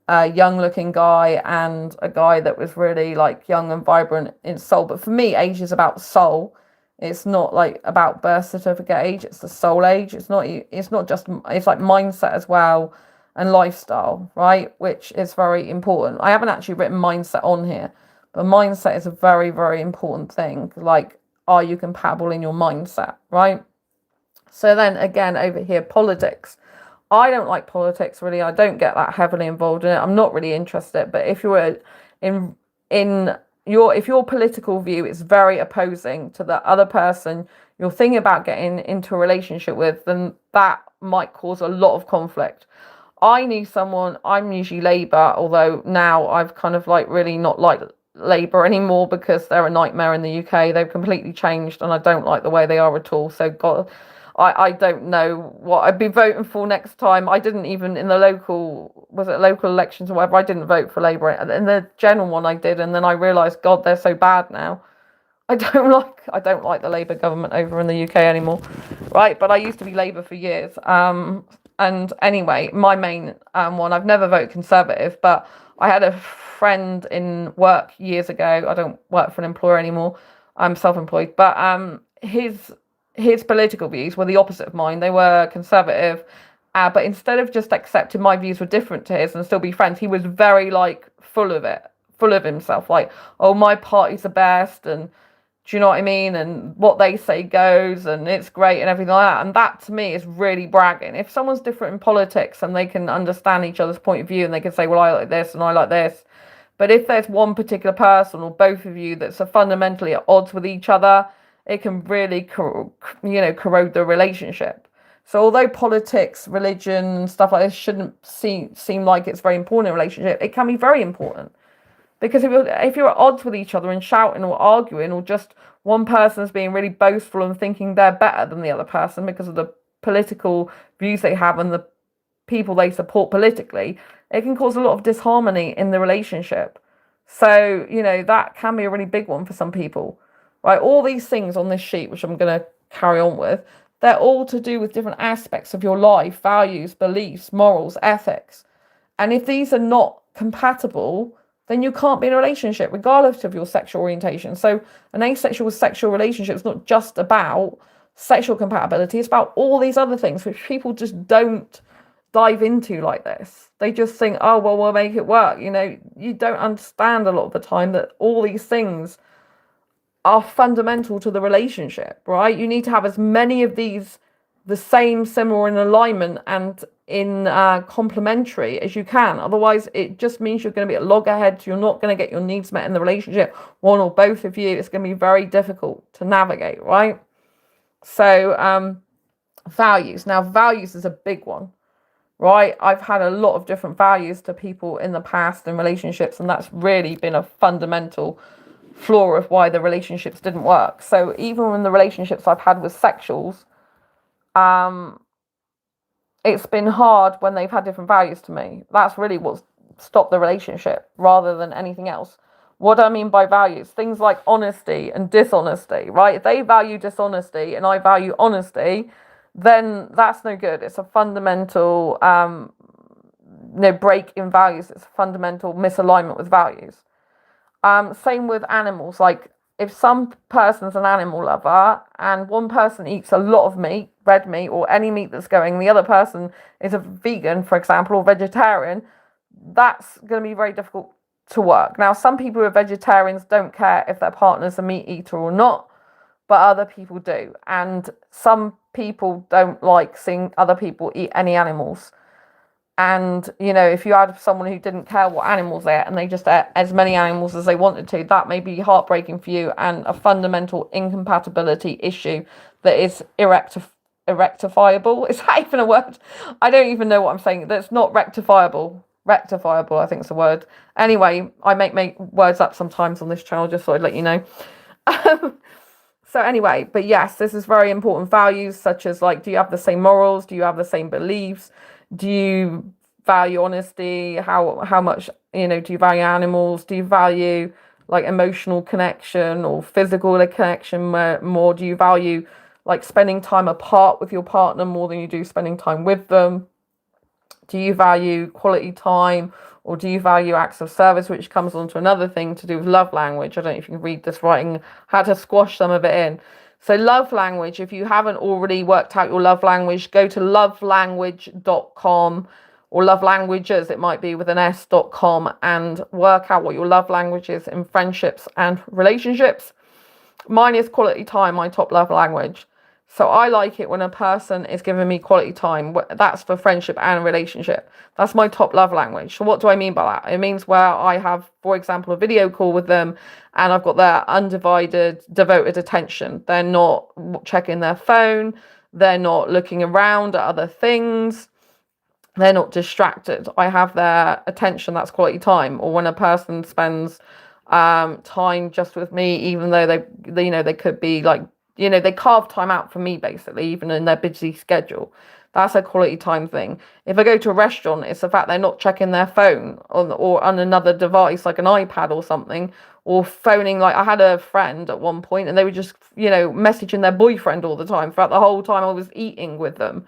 S1: young looking guy and a guy that was really like young and vibrant in soul. But for me, age is about soul. It's not like about birth certificate age. It's the soul age. It's not just, it's like mindset as well, and lifestyle, right? Which is very important. I haven't actually written mindset on here, but mindset is a very, very important thing. Like, are you compatible in your mindset, right? So then again, over here, politics. I don't like politics, really. I don't get that heavily involved in it. I'm not really interested. But if you're in if your political view is very opposing to the other person you're thinking about getting into a relationship with, then that might cause a lot of conflict. I need someone, I'm usually Labour, although now I've kind of like really not liked Labour anymore because they're a nightmare in the UK. They've completely changed and I don't like the way they are at all. So God, I don't know what I'd be voting for next time. I didn't even in the local elections or whatever, I didn't vote for Labour. In the general one I did, and then I realised, God, they're so bad now. I don't like the Labour government over in the UK anymore, right? But I used to be Labour for years. And anyway, my main one, I've never voted Conservative, but I had a friend in work years ago. I don't work for an employer anymore. I'm self-employed, but his political views were the opposite of mine. They were Conservative, but instead of just accepting my views were different to his and still be friends, he was very like full of himself. Like, oh, my party's the best, and do you know what I mean? And what they say goes, and it's great and everything like that. And that to me is really bragging. If someone's different in politics and they can understand each other's point of view and they can say, well, I like this and I like this. But if there's one particular person or both of you that's fundamentally at odds with each other, it can really, corrode the relationship. So although politics, religion, and stuff like this shouldn't seem like it's very important in a relationship, it can be very important. Because if you're at odds with each other and shouting or arguing, or just one person's being really boastful and thinking they're better than the other person because of the political views they have and the people they support politically, it can cause a lot of disharmony in the relationship. So, that can be a really big one for some people, right? All these things on this sheet, which I'm going to carry on with, they're all to do with different aspects of your life, values, beliefs, morals, ethics. And if these are not compatible, then you can't be in a relationship, regardless of your sexual orientation. So an asexual sexual relationship is not just about sexual compatibility. It's about all these other things, which people just don't dive into like this. They just think, oh, well, we'll make it work. You don't understand a lot of the time that all these things are fundamental to the relationship, right? You need to have as many of these the same, similar, in alignment and in complementary as you can. Otherwise, it just means you're going to be at loggerheads. You're not going to get your needs met in the relationship, one or both of you. It's going to be very difficult to navigate, right? So values. Now, values is a big one, right? I've had a lot of different values to people in the past in relationships, and that's really been a fundamental flaw of why the relationships didn't work. So even in the relationships I've had with sexuals, it's been hard when they've had different values to me. That's really what's stopped the relationship rather than anything else. What do I mean by values? Things like honesty and dishonesty, right? If they value dishonesty and I value honesty, then that's no good. It's a fundamental break in values. It's a fundamental misalignment with values. Same with animals. Like, if some person's an animal lover and one person eats a lot of meat, red meat, or any meat that's going, the other person is a vegan, for example, or vegetarian, that's going to be very difficult to work. Now, some people who are vegetarians don't care if their partner's a meat eater or not, but other people do. And some people don't like seeing other people eat any animals. And, you know, if you had someone who didn't care what animals they ate and they just ate as many animals as they wanted to, that may be heartbreaking for you and a fundamental incompatibility issue that is rectifiable. Is that even a word? I don't even know what I'm saying. That's not rectifiable. Rectifiable, I think it's a word. Anyway, I make words up sometimes on this channel, just so I'd let you know. So anyway, but yes, this is very important. Values such as, like, do you have the same morals? Do you have the same beliefs? Do you value honesty? How much, you know, do you value animals? Do you value like emotional connection or physical connection more? Do you value like spending time apart with your partner more than you do spending time with them? Do you value quality time, or do you value acts of service, which comes on to another thing to do with love language? I don't know if you can read this writing, how to squash some of it in. So love language, if you haven't already worked out your love language, go to lovelanguage.com, or love languages, it might be with an s.com, and work out what your love language is in friendships and relationships. Mine is quality time, my top love language. So I like it when a person is giving me quality time. That's for friendship and relationship. That's my top love language. So what do I mean by that? It means where I have, for example, a video call with them and I've got their undivided, devoted attention. They're not checking their phone. They're not looking around at other things. They're not distracted. I have their attention. That's quality time. Or when a person spends time just with me, even though they, you know, they could be like, you know, they carve time out for me, basically, even in their busy schedule. That's a quality time thing. If I go to a restaurant, it's the fact they're not checking their phone or on another device like an iPad or something, or phoning. Like, I had a friend at one point and they were just, you know, messaging their boyfriend all the time throughout the whole time I was eating with them.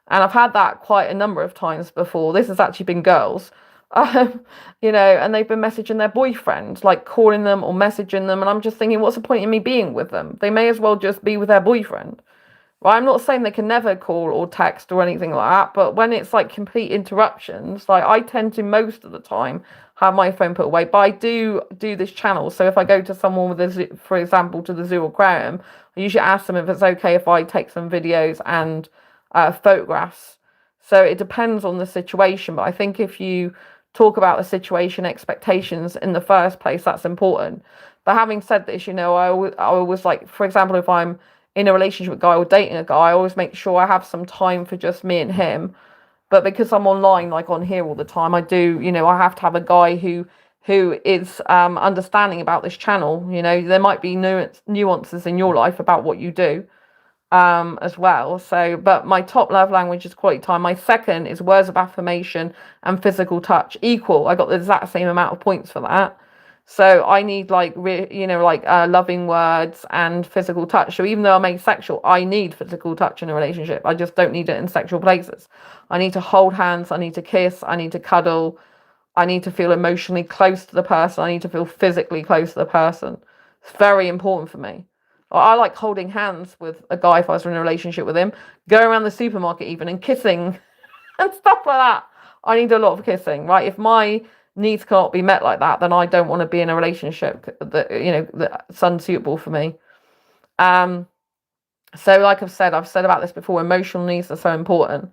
S1: And I've had that quite a number of times before. This has actually been girls, you know, and they've been messaging their boyfriend, like calling them or messaging them. And I'm just thinking, what's the point in me being with them? They may as well just be with their boyfriend. Well, I'm not saying they can never call or text or anything like that, but when it's like complete interruptions, like I tend to most of the time have my phone put away. But I do this channel. So if I go to someone with a, for example, to the zoo or aquarium, I usually ask them if it's okay if I take some videos and photographs. So it depends on the situation, but I think if you talk about the situation expectations in the first place, that's important. But having said this, you know, I always like, for example, if I'm in a relationship with a guy or dating a guy, I always make sure I have some time for just me and him. But because I'm online, like on here all the time, I do, you know, I have to have a guy who is understanding about this channel. You know, there might be nuances in your life about what you do as well. So, but my top love language is quality time. My second is words of affirmation and physical touch. Equal. I got the exact same amount of points for that. So I need like you know, like loving words and physical touch. So even though I'm asexual, I need physical touch in a relationship. I just don't need it in sexual places. I need to hold hands. I need to kiss. I need to cuddle. I need to feel emotionally close to the person. I need to feel physically close to the person. It's very important for me. I like holding hands with a guy if I was in a relationship with him, going around the supermarket even and kissing and stuff like that. I need a lot of kissing, right? If my needs cannot be met like that, then I don't want to be in a relationship that, you know, that's unsuitable for me. So like I've said about this before, emotional needs are so important.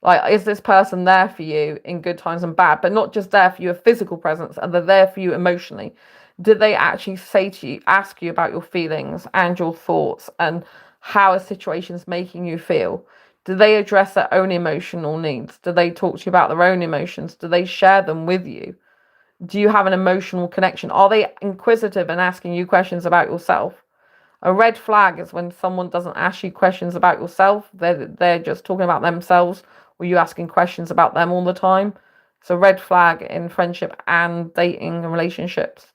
S1: Like, is this person there for you in good times and bad, but not just there for you, a physical presence, and they're there for you emotionally? Did they actually say to you, ask you about your feelings and your thoughts and how a situation's making you feel? Do they address their own emotional needs? Do they talk to you about their own emotions? Do they share them with you? Do you have an emotional connection? Are they inquisitive and asking you questions about yourself? A red flag is when someone doesn't ask you questions about yourself. They're just talking about themselves, or you asking questions about them all the time. It's a red flag in friendship and dating and relationships.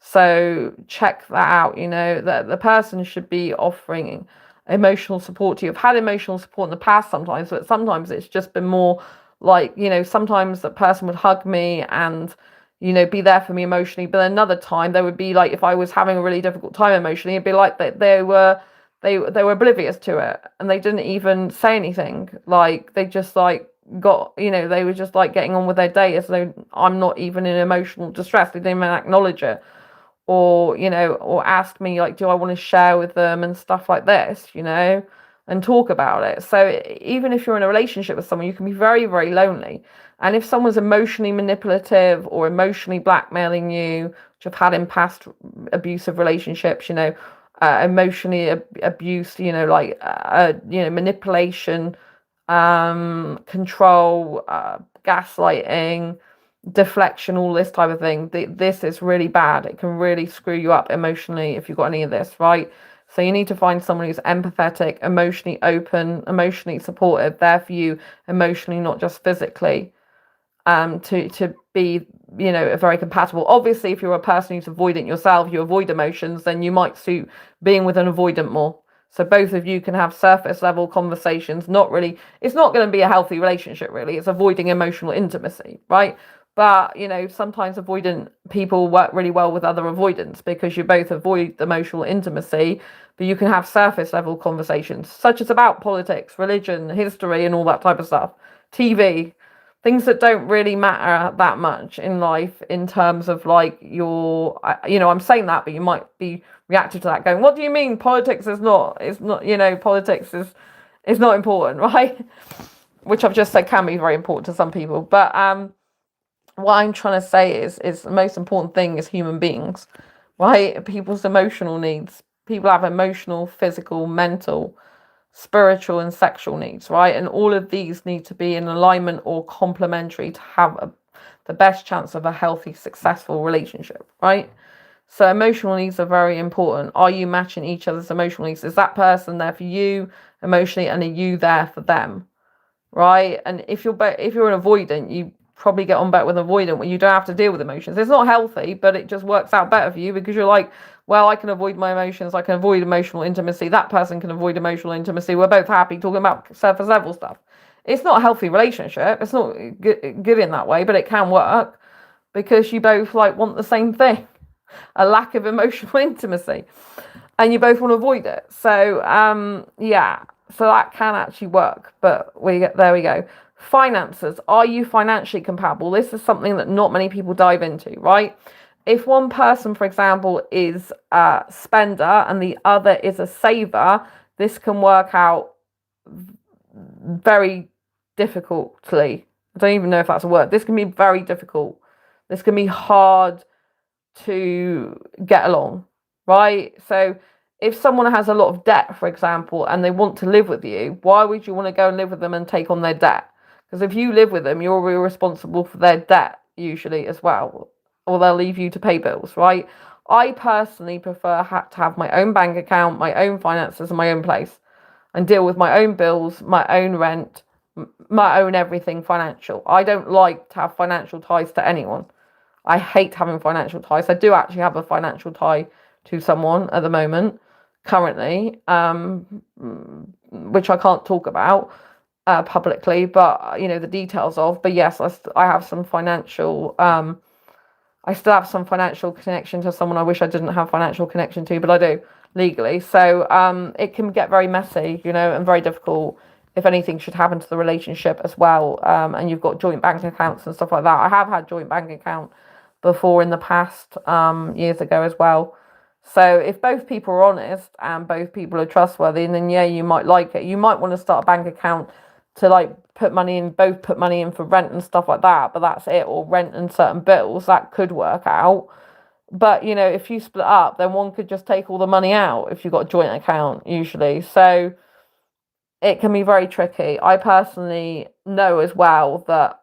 S1: So check that out. You know, that the person should be offering emotional support to you. I've had emotional support in the past sometimes, but sometimes it's just been more like, you know, sometimes the person would hug me and, you know, be there for me emotionally. But another time there would be like, if I was having a really difficult time emotionally, it'd be like that they were oblivious to it and they didn't even say anything. Like, they just like got, you know, they were just like getting on with their day as though I'm not even in emotional distress. They didn't even acknowledge it, or, you know, or ask me like, do I want to share with them and stuff like this, you know. and talk about it. So even if you're in a relationship with someone, you can be very, very lonely. And if someone's emotionally manipulative or emotionally blackmailing you, which I've had in past abusive relationships, emotionally abused, manipulation, control, gaslighting, deflection, all this type of thing. This is really bad. It can really screw you up emotionally if you've got any of this, right? So you need to find someone who's empathetic, emotionally open, emotionally supportive, there for you emotionally, not just physically, to be, very compatible. Obviously, if you're a person who's avoidant yourself, you avoid emotions, then you might suit being with an avoidant more. So both of you can have surface level conversations. It's not going to be a healthy relationship, really. It's avoiding emotional intimacy, right? But, sometimes avoidant people work really well with other avoidants because you both avoid emotional intimacy, but you can have surface level conversations, such as about politics, religion, history, and all that type of stuff. TV, things that don't really matter that much in life in terms of like I'm saying that, but you might be reactive to that going, what do you mean politics is not, politics is not important, right? Which I've just said can be very important to some people. But what I'm trying to say is the most important thing is human beings, right? People's emotional needs. People have emotional, physical, mental, spiritual, and sexual needs, right? And all of these need to be in alignment or complementary to have the best chance of a healthy, successful relationship, right? So emotional needs are very important. Are you matching each other's emotional needs? Is that person there for you emotionally, and are you there for them? Right? And if you're an avoidant, you probably get on better with avoidant when you don't have to deal with emotions. It's not healthy, but it just works out better for you because you're like, well, I can avoid my emotions, I can avoid emotional intimacy, that person can avoid emotional intimacy, we're both happy talking about surface level stuff. It's not a healthy relationship, it's not good in that way, but it can work because you both like want the same thing, a lack of emotional intimacy, and you both want to avoid it. So so that can actually work, but there we go. Finances. Are you financially compatible? This is something that not many people dive into, right? If one person, for example, is a spender and the other is a saver, this can work out very difficultly. I don't even know if that's a word. This can be very difficult. This can be hard to get along, right? So if someone has a lot of debt, for example, and they want to live with you, why would you want to go and live with them and take on their debt? Because if you live with them, you're responsible for their debt usually as well, or they'll leave you to pay bills, right? I personally prefer to have my own bank account, my own finances, and my own place, and deal with my own bills, my own rent, my own everything financial. I don't like to have financial ties to anyone. I hate having financial ties. I do actually have a financial tie to someone at the moment, currently, which I can't talk about publicly, but the details of. But yes, I have some financial. I still have some financial connection to someone I wish I didn't have financial connection to, but I do legally. So it can get very messy, and very difficult if anything should happen to the relationship as well. And you've got joint bank accounts and stuff like that. I have had joint bank account before in the past, years ago as well. So if both people are honest and both people are trustworthy, then yeah, you might like it. You might want to start a bank account to like both put money in for rent and stuff like that, but that's it, or rent and certain bills. That could work out. But if you split up, then one could just take all the money out if you've got a joint account usually. So it can be very tricky. I personally know as well that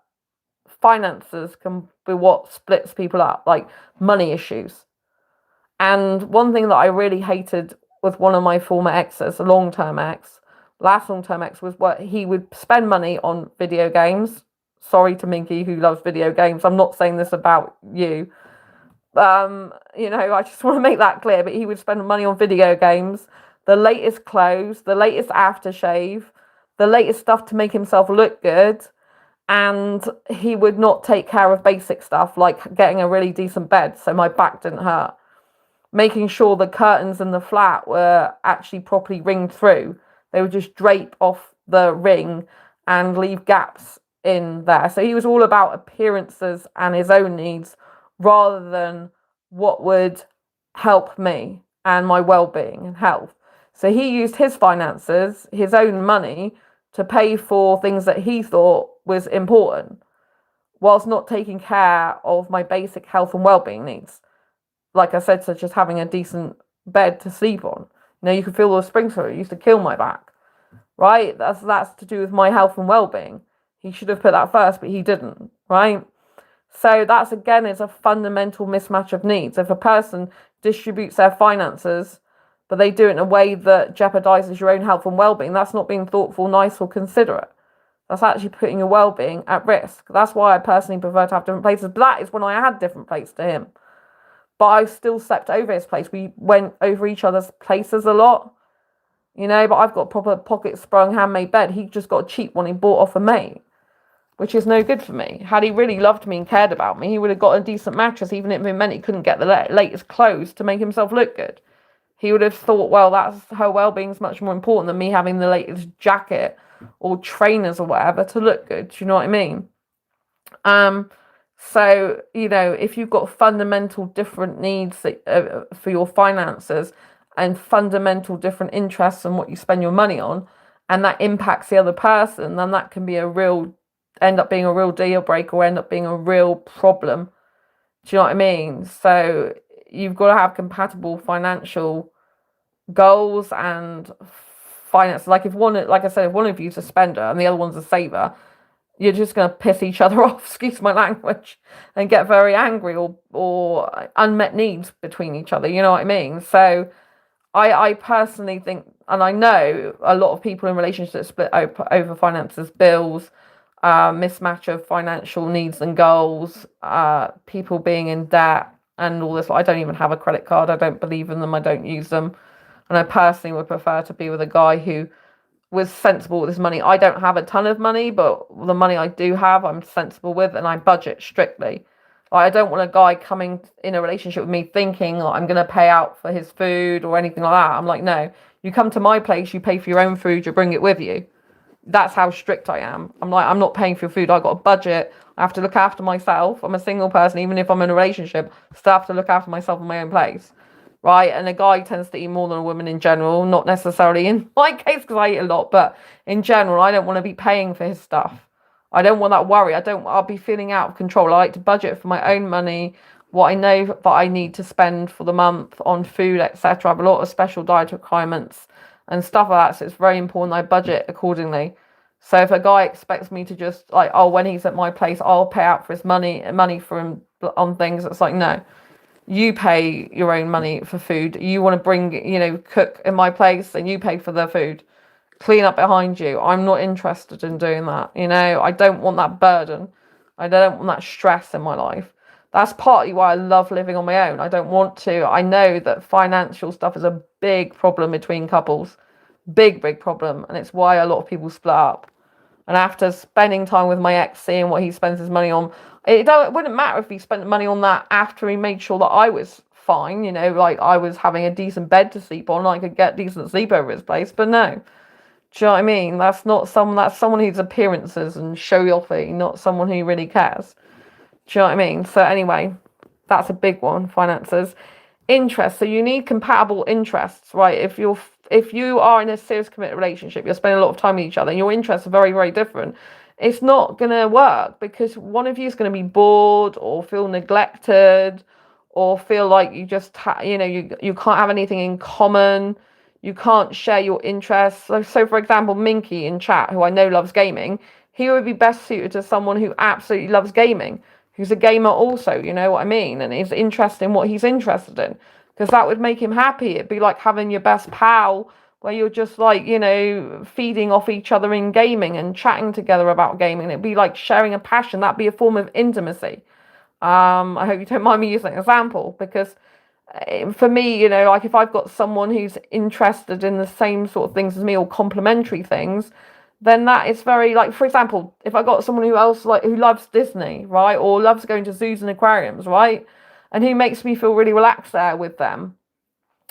S1: finances can be what splits people up, like money issues. And one thing that I really hated with one of my former exes, a last long-term ex, was what he would spend money on video games. Sorry to Minky, who loves video games. I'm not saying this about you. I just want to make that clear, but he would spend money on video games, the latest clothes, the latest aftershave, the latest stuff to make himself look good, and he would not take care of basic stuff like getting a really decent bed so my back didn't hurt, making sure the curtains in the flat were actually properly ringed through. They would just drape off the ring and leave gaps in there. So he was all about appearances and his own needs rather than what would help me and my well-being and health. So he used his finances, his own money, to pay for things that he thought was important, whilst not taking care of my basic health and well-being needs. Like I said, such as having a decent bed to sleep on. You could feel the sprinkler. It used to kill my back, right? That's to do with my health and well-being. He should have put that first, but he didn't, right? So that's, again, is a fundamental mismatch of needs. If a person distributes their finances, but they do it in a way that jeopardizes your own health and well-being, that's not being thoughtful, nice, or considerate. That's actually putting your well-being at risk. That's why I personally prefer to have different places. But that is when I had different places to him. But I still slept over his place. We went over each other's places a lot, but I've got a proper pocket-sprung handmade bed. He just got a cheap one he bought off a mate, which is no good for me. Had he really loved me and cared about me, he would have got a decent mattress, even if it meant he couldn't get the latest clothes to make himself look good. He would have thought, well, that's her well-being is much more important than me having the latest jacket or trainers or whatever to look good. Do you know what I mean? So, if you've got fundamental different needs for your finances and fundamental different interests in what you spend your money on, and that impacts the other person, then that can be end up being a real deal breaker, or end up being a real problem. Do you know what I mean? So you've got to have compatible financial goals and finance. Like if one of you's a spender and the other one's a saver, you're just going to piss each other off, excuse my language, and get very angry, or unmet needs between each other. You know what I mean? So I personally think, and I know a lot of people in relationships split over finances, bills, mismatch of financial needs and goals, people being in debt, and all this. I don't even have a credit card. I don't believe in them. I don't use them. And I personally would prefer to be with a guy who was sensible with his money. I don't have a ton of money, but the money I do have, I'm sensible with, and I budget strictly. I don't want a guy coming in a relationship with me thinking I'm going to pay out for his food or anything like that. I'm like, no, you come to my place, you pay for your own food, you bring it with you. That's how strict I am. I'm like, I'm not paying for your food. I've got a budget. I have to look after myself. I'm a single person. Even if I'm in a relationship, I still have to look after myself in my own place. Right? And a guy tends to eat more than a woman in general. Not necessarily in my case, because I eat a lot. But in general, I don't want to be paying for his stuff. I don't want that worry. I'll be feeling out of control. I like to budget for my own money, what I know that I need to spend for the month on food, etc. I have a lot of special diet requirements and stuff like that, so it's very important I budget accordingly. So if a guy expects me to just when he's at my place, I'll pay out for his money for him on things, it's like, no, you pay your own money for food. You want to bring, cook in my place, and you pay for the food, clean up behind you. I'm not interested in doing that. I don't want that burden. I don't want that stress in my life. That's partly why I love living on my own. I don't want to. I know that financial stuff is a big problem between couples. Big, big problem. And it's why a lot of people split up. And after spending time with my ex, seeing what he spends his money on, it wouldn't matter if he spent money on that after he made sure that I was fine, I was having a decent bed to sleep on, and I could get decent sleep over his place. But no. Do you know what I mean? That's someone whose appearances and show-offy, not someone who really cares. Do you know what I mean? So anyway, that's a big one, finances. Interests. So you need compatible interests, right? If you are in a serious committed relationship, you're spending a lot of time with each other, and your interests are very, very different, it's not going to work, because one of you is going to be bored or feel neglected or feel like you just, you can't have anything in common. You can't share your interests. So for example, Minky in chat, who I know loves gaming, he would be best suited to someone who absolutely loves gaming, who's a gamer also, you know what I mean? And is interested in what he's interested in, because that would make him happy. It'd be like having your best pal where you're just feeding off each other in gaming and chatting together about gaming. It'd be like sharing a passion. That'd be a form of intimacy. I hope you don't mind me using an example, because for me, if I've got someone who's interested in the same sort of things as me, or complementary things, then that is very, for example, if I got someone who loves Disney, right, or loves going to zoos and aquariums, right, and who makes me feel really relaxed there with them,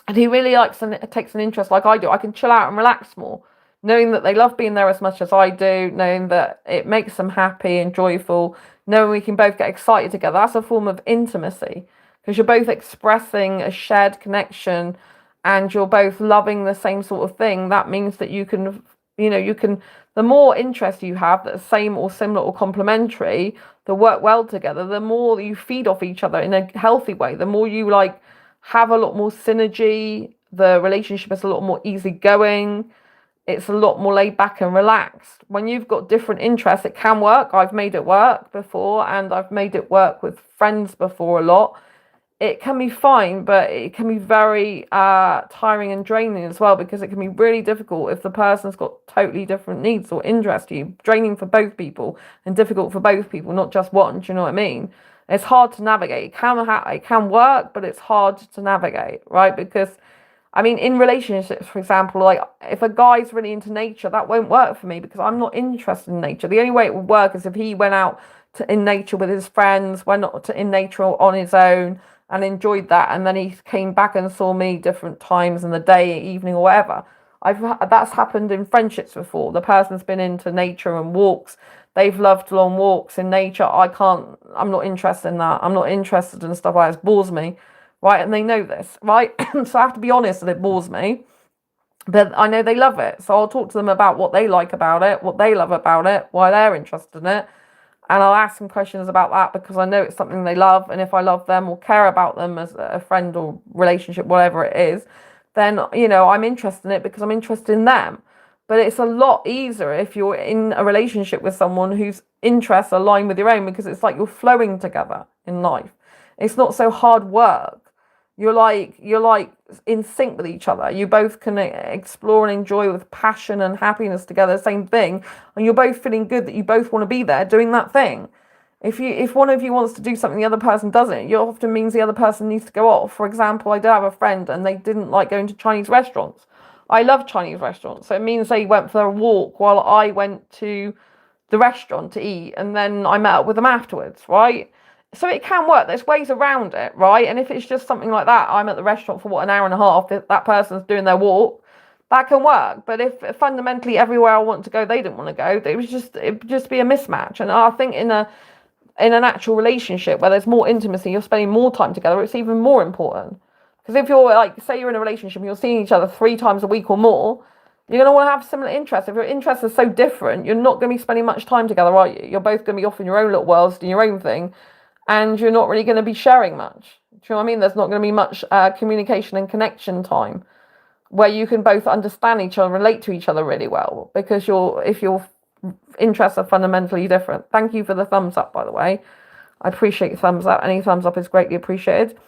S1: and he really likes and takes an interest like I do, I can chill out and relax more, knowing that they love being there as much as I do, knowing that it makes them happy and joyful, knowing we can both get excited together. That's a form of intimacy, because you're both expressing a shared connection and you're both loving the same sort of thing, that means that you can, the more interest you have that's same or similar or complementary, that work well together, the more you feed off each other in a healthy way, the more you like have a lot more synergy, the relationship is a lot more easygoing, it's a lot more laid back and relaxed. When you've got different interests, it can work. I've made it work before, and I've made it work with friends before a lot. It can be fine, but it can be very tiring and draining as well, because it can be really difficult if the person's got totally different needs or interests to you. Draining for both people and difficult for both people, not just one. Do you know what I mean? It's hard to navigate. It can work, but it's hard to navigate, right? Because I mean, in relationships, for example, like if a guy's really into nature, that won't work for me because I'm not interested in nature. The only way it would work is if he went out in nature with his friends, went in nature on his own and enjoyed that, and then he came back and saw me different times in the day, evening, or whatever. That's happened in friendships before. The person's been into nature and walks. They've loved long walks in nature. I'm not interested in that. I'm not interested in stuff like this. It bores me. Right, and they know this, right? So I have to be honest that it bores me, but I know they love it. So I'll talk to them about what they like about it, what they love about it, why they're interested in it, and I'll ask them questions about that because I know it's something they love, and if I love them or care about them as a friend or relationship, whatever it is, then, I'm interested in it because I'm interested in them. But it's a lot easier if you're in a relationship with someone whose interests align with your own, because it's like you're flowing together in life. It's not so hard work. You're like in sync with each other. You both can explore and enjoy with passion and happiness together, same thing, and you're both feeling good that you both want to be there doing that thing. If one of you wants to do something the other person doesn't, it often means the other person needs to go off. For example, I did have a friend and they didn't like going to Chinese restaurants. I love Chinese restaurants, so it means they went for a walk while I went to the restaurant to eat, and then I met up with them afterwards, right? So it can work. There's ways around it, right? And if it's just something like that, I'm at the restaurant for an hour and a half, if that person's doing their walk, that can work. But if fundamentally everywhere I want to go, they didn't want to go, it would just be a mismatch. And I think in an actual relationship where there's more intimacy, you're spending more time together, it's even more important. Because if you're like, say you're in a relationship and you're seeing each other 3 times a week or more, you're going to want to have similar interests. If your interests are so different, you're not going to be spending much time together, are you? You're both going to be off in your own little worlds, doing your own thing, and you're not really going to be sharing much. Do you know what I mean? There's not going to be much communication and connection time where you can both understand each other, relate to each other really well, because if your interests are fundamentally different. Thank you for the thumbs up, by the way. I appreciate your thumbs up. Any thumbs up is greatly appreciated.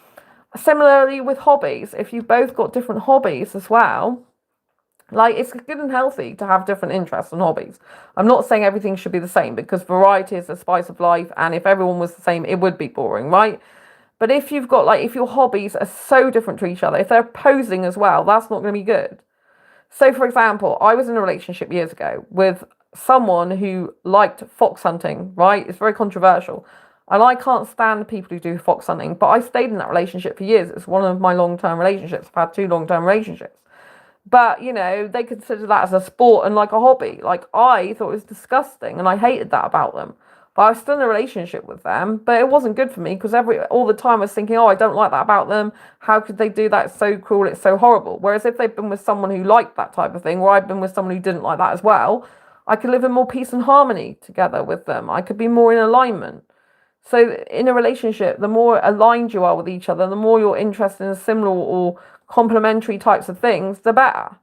S1: Similarly with hobbies, if you've both got different hobbies as well, like it's good and healthy to have different interests and hobbies. I'm not saying everything should be the same, because variety is the spice of life, and if everyone was the same, it would be boring, right? But if you've got if your hobbies are so different to each other, if they're opposing as well, that's not going to be good. So for example, I was in a relationship years ago with someone who liked fox hunting, right? It's very controversial. And I can't stand people who do fox hunting, but I stayed in that relationship for years. It's one of my long-term relationships. I've had 2 long-term relationships. But, they consider that as a sport and like a hobby. Like, I thought it was disgusting and I hated that about them. But I was still in a relationship with them, but it wasn't good for me because all the time I was thinking, oh, I don't like that about them. How could they do that? It's so cruel. It's so horrible. Whereas if they've been with someone who liked that type of thing, or I've been with someone who didn't like that as well, I could live in more peace and harmony together with them. I could be more in alignment. So in a relationship, the more aligned you are with each other, the more you're interested in similar or complementary types of things, the better,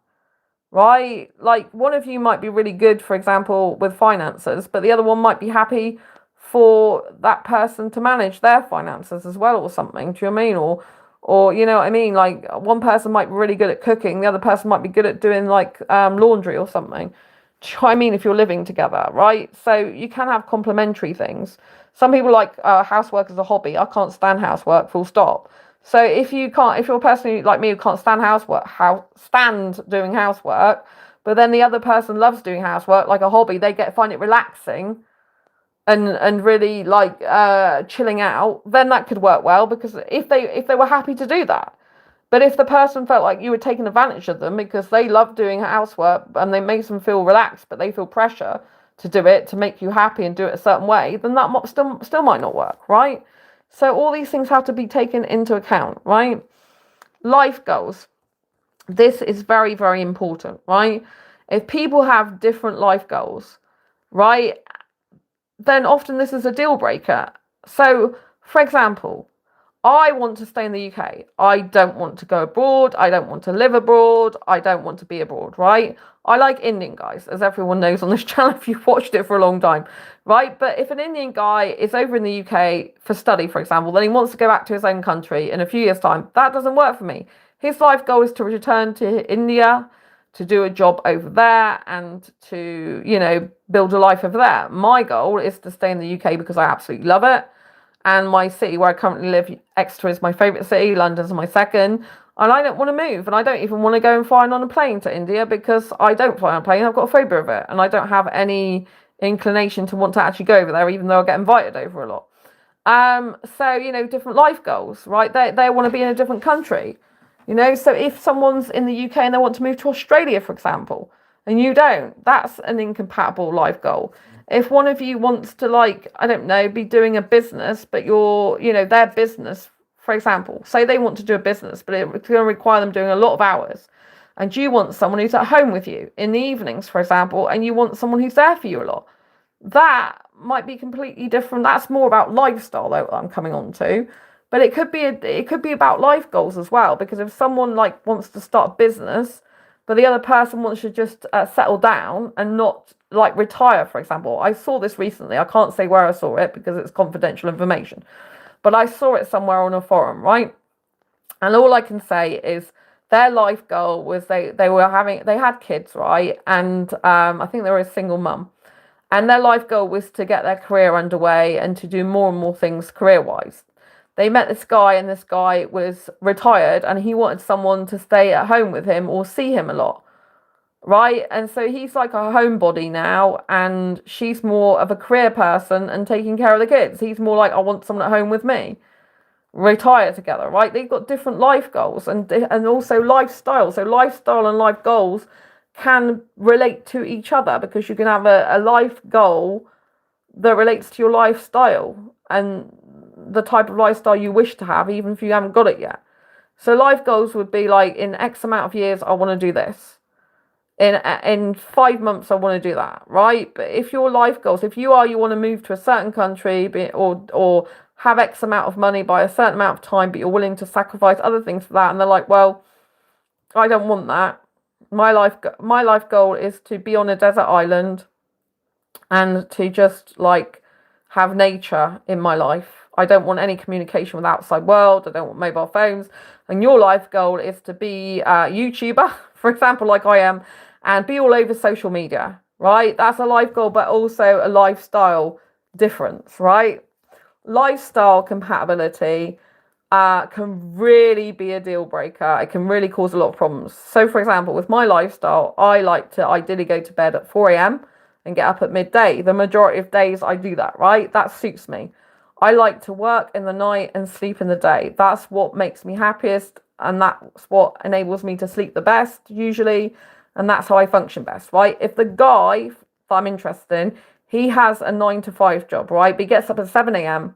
S1: right? Like one of you might be really good, for example, with finances, but the other one might be happy for that person to manage their finances as well, or something. Do you know what I mean? Or you know what I mean? Like one person might be really good at cooking, the other person might be good at doing laundry or something. Do you know what I mean? If you're living together, right? So you can have complementary things. Some people like housework as a hobby. I can't stand housework, full stop. So if you're a person like me who can't stand stand doing housework, but then the other person loves doing housework like a hobby, they find it relaxing and really chilling out, then that could work well, because if they were happy to do that. But if the person felt like you were taking advantage of them because they love doing housework and they makes them feel relaxed, but they feel pressure to do it to make you happy and do it a certain way, then that still might not work, right? So all these things have to be taken into account, right? Life goals. This is very, very important, right? If people have different life goals, right, then often this is a deal breaker. So, for example, I want to stay in the UK. I don't want to go abroad. I don't want to live abroad. I don't want to be abroad, right? I like Indian guys, as everyone knows on this channel if you've watched it for a long time, right? But if an Indian guy is over in the UK for study, for example, then he wants to go back to his own country in a few years' time, that doesn't work for me. His life goal is to return to India, to do a job over there and to, build a life over there. My goal is to stay in the UK because I absolutely love it. And my city where I currently live, Exeter, is my favourite city. London's my second. And I don't want to move. And I don't even want to go and fly on a plane to India because I don't fly on a plane. I've got a phobia of it. And I don't have any inclination to want to actually go over there, even though I get invited over a lot. So, different life goals, right? They want to be in a different country. So if someone's in the UK and they want to move to Australia, for example, and you don't, that's an incompatible life goal. If one of you wants to, I don't know, be doing a business, but their business, for example, say they want to do a business, but it's going to require them doing a lot of hours. And you want someone who's at home with you in the evenings, for example, and you want someone who's there for you a lot. That might be completely different. That's more about lifestyle, though, that I'm coming on to. But it could be about life goals as well, because if someone wants to start a business, but the other person wants to just settle down and not retire, for example. I saw this recently. I can't say where I saw it because it's confidential information, but I saw it somewhere on a forum, right? And all I can say is their life goal was they had kids, right? And I think they were a single mum. And their life goal was to get their career underway and to do more and more things career-wise. They met this guy, and this guy was retired, and he wanted someone to stay at home with him or see him a lot, right? And so he's like a homebody now, and she's more of a career person and taking care of the kids. He's more like, I want someone at home with me. Retire together, right? They've got different life goals and also lifestyle. So lifestyle and life goals can relate to each other, because you can have a life goal that relates to your lifestyle and the type of lifestyle you wish to have, even if you haven't got it yet. So life goals would be in X amount of years, I want to do this. In 5 months, I want to do that, right? But if your life goals, if you want to move to a certain country, or have X amount of money by a certain amount of time, but you're willing to sacrifice other things for that, and they're like, well, I don't want that. My life goal is to be on a desert island and to just have nature in my life. I don't want any communication with the outside world. I don't want mobile phones. And your life goal is to be a YouTuber, for example, like I am, and be all over social media, right? That's a life goal, but also a lifestyle difference, right? Lifestyle compatibility can really be a deal breaker. It can really cause a lot of problems. So, for example, with my lifestyle, I like to ideally go to bed at 4 a.m. and get up at midday. The majority of days I do that, right? That suits me. I like to work in the night and sleep in the day. That's what makes me happiest, and that's what enables me to sleep the best, usually, and that's how I function best, right? If the guy that I'm interested in, he has a 9 to 5 job, right? But he gets up at 7 a.m.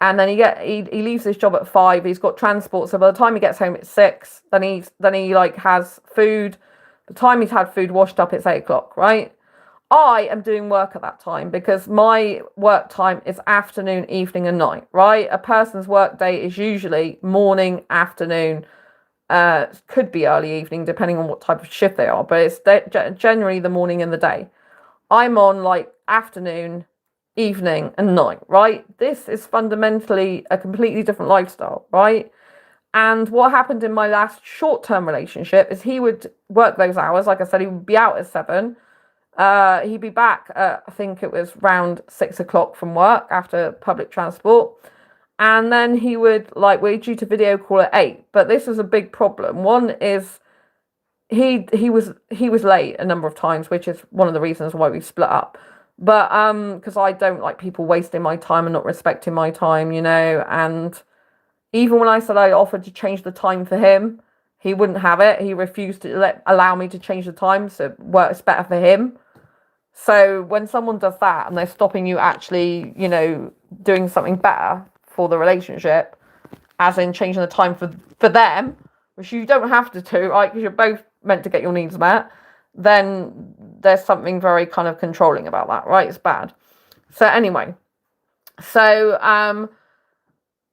S1: and then he leaves his job at 5. He's got transport, so by the time he gets home it's 6. Then he has food. The time he's had food washed up, it's 8 o'clock, right? I am doing work at that time because my work time is afternoon, evening, and night, right? A person's work day is usually morning, afternoon, could be early evening, depending on what type of shift they are, but it's generally the morning and the day. I'm on afternoon, evening, and night, right? This is fundamentally a completely different lifestyle, right? And what happened in my last short-term relationship is he would work those hours. Like I said, he would be out at 7. He'd be back at, I think it was around 6 o'clock from work after public transport. And then he would, we're due to video call at 8. But this was a big problem. One is he was late a number of times, which is one of the reasons why we split up. But because I don't like people wasting my time and not respecting my time, and even when I said I offered to change the time for him, he wouldn't have it. He refused to allow me to change the time, so it works better for him. So when someone does that and they're stopping you actually, doing something better for the relationship, as in changing the time for them, which you don't have to do, right? Because you're both meant to get your needs met, then there's something very kind of controlling about that, right? It's bad. So anyway, so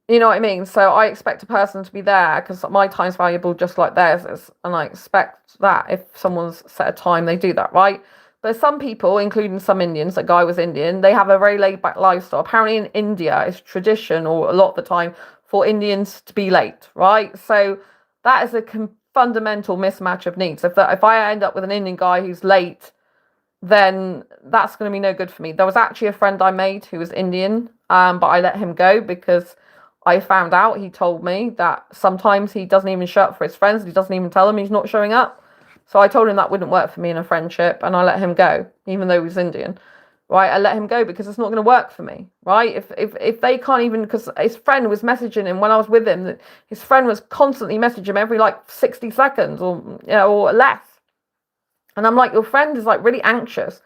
S1: you know what I mean? So I expect a person to be there because my time's valuable just like theirs is. And I expect that if someone's set a time, they do that, right? But some people, including some Indians, that guy was Indian, they have a very laid-back lifestyle. Apparently in India, it's tradition, or a lot of the time, for Indians to be late, right? So that is a fundamental mismatch of needs. If I end up with an Indian guy who's late, then that's going to be no good for me. There was actually a friend I made who was Indian, but I let him go because I found out, he told me, that sometimes he doesn't even show up for his friends. He doesn't even tell them he's not showing up. So I told him that wouldn't work for me in a friendship, and I let him go, even though he was Indian. Right, I let him go because it's not going to work for me, right? If they can't even, because his friend was messaging him when I was with him, that his friend was constantly messaging him every like 60 seconds or less. And I'm like, your friend is like really anxious.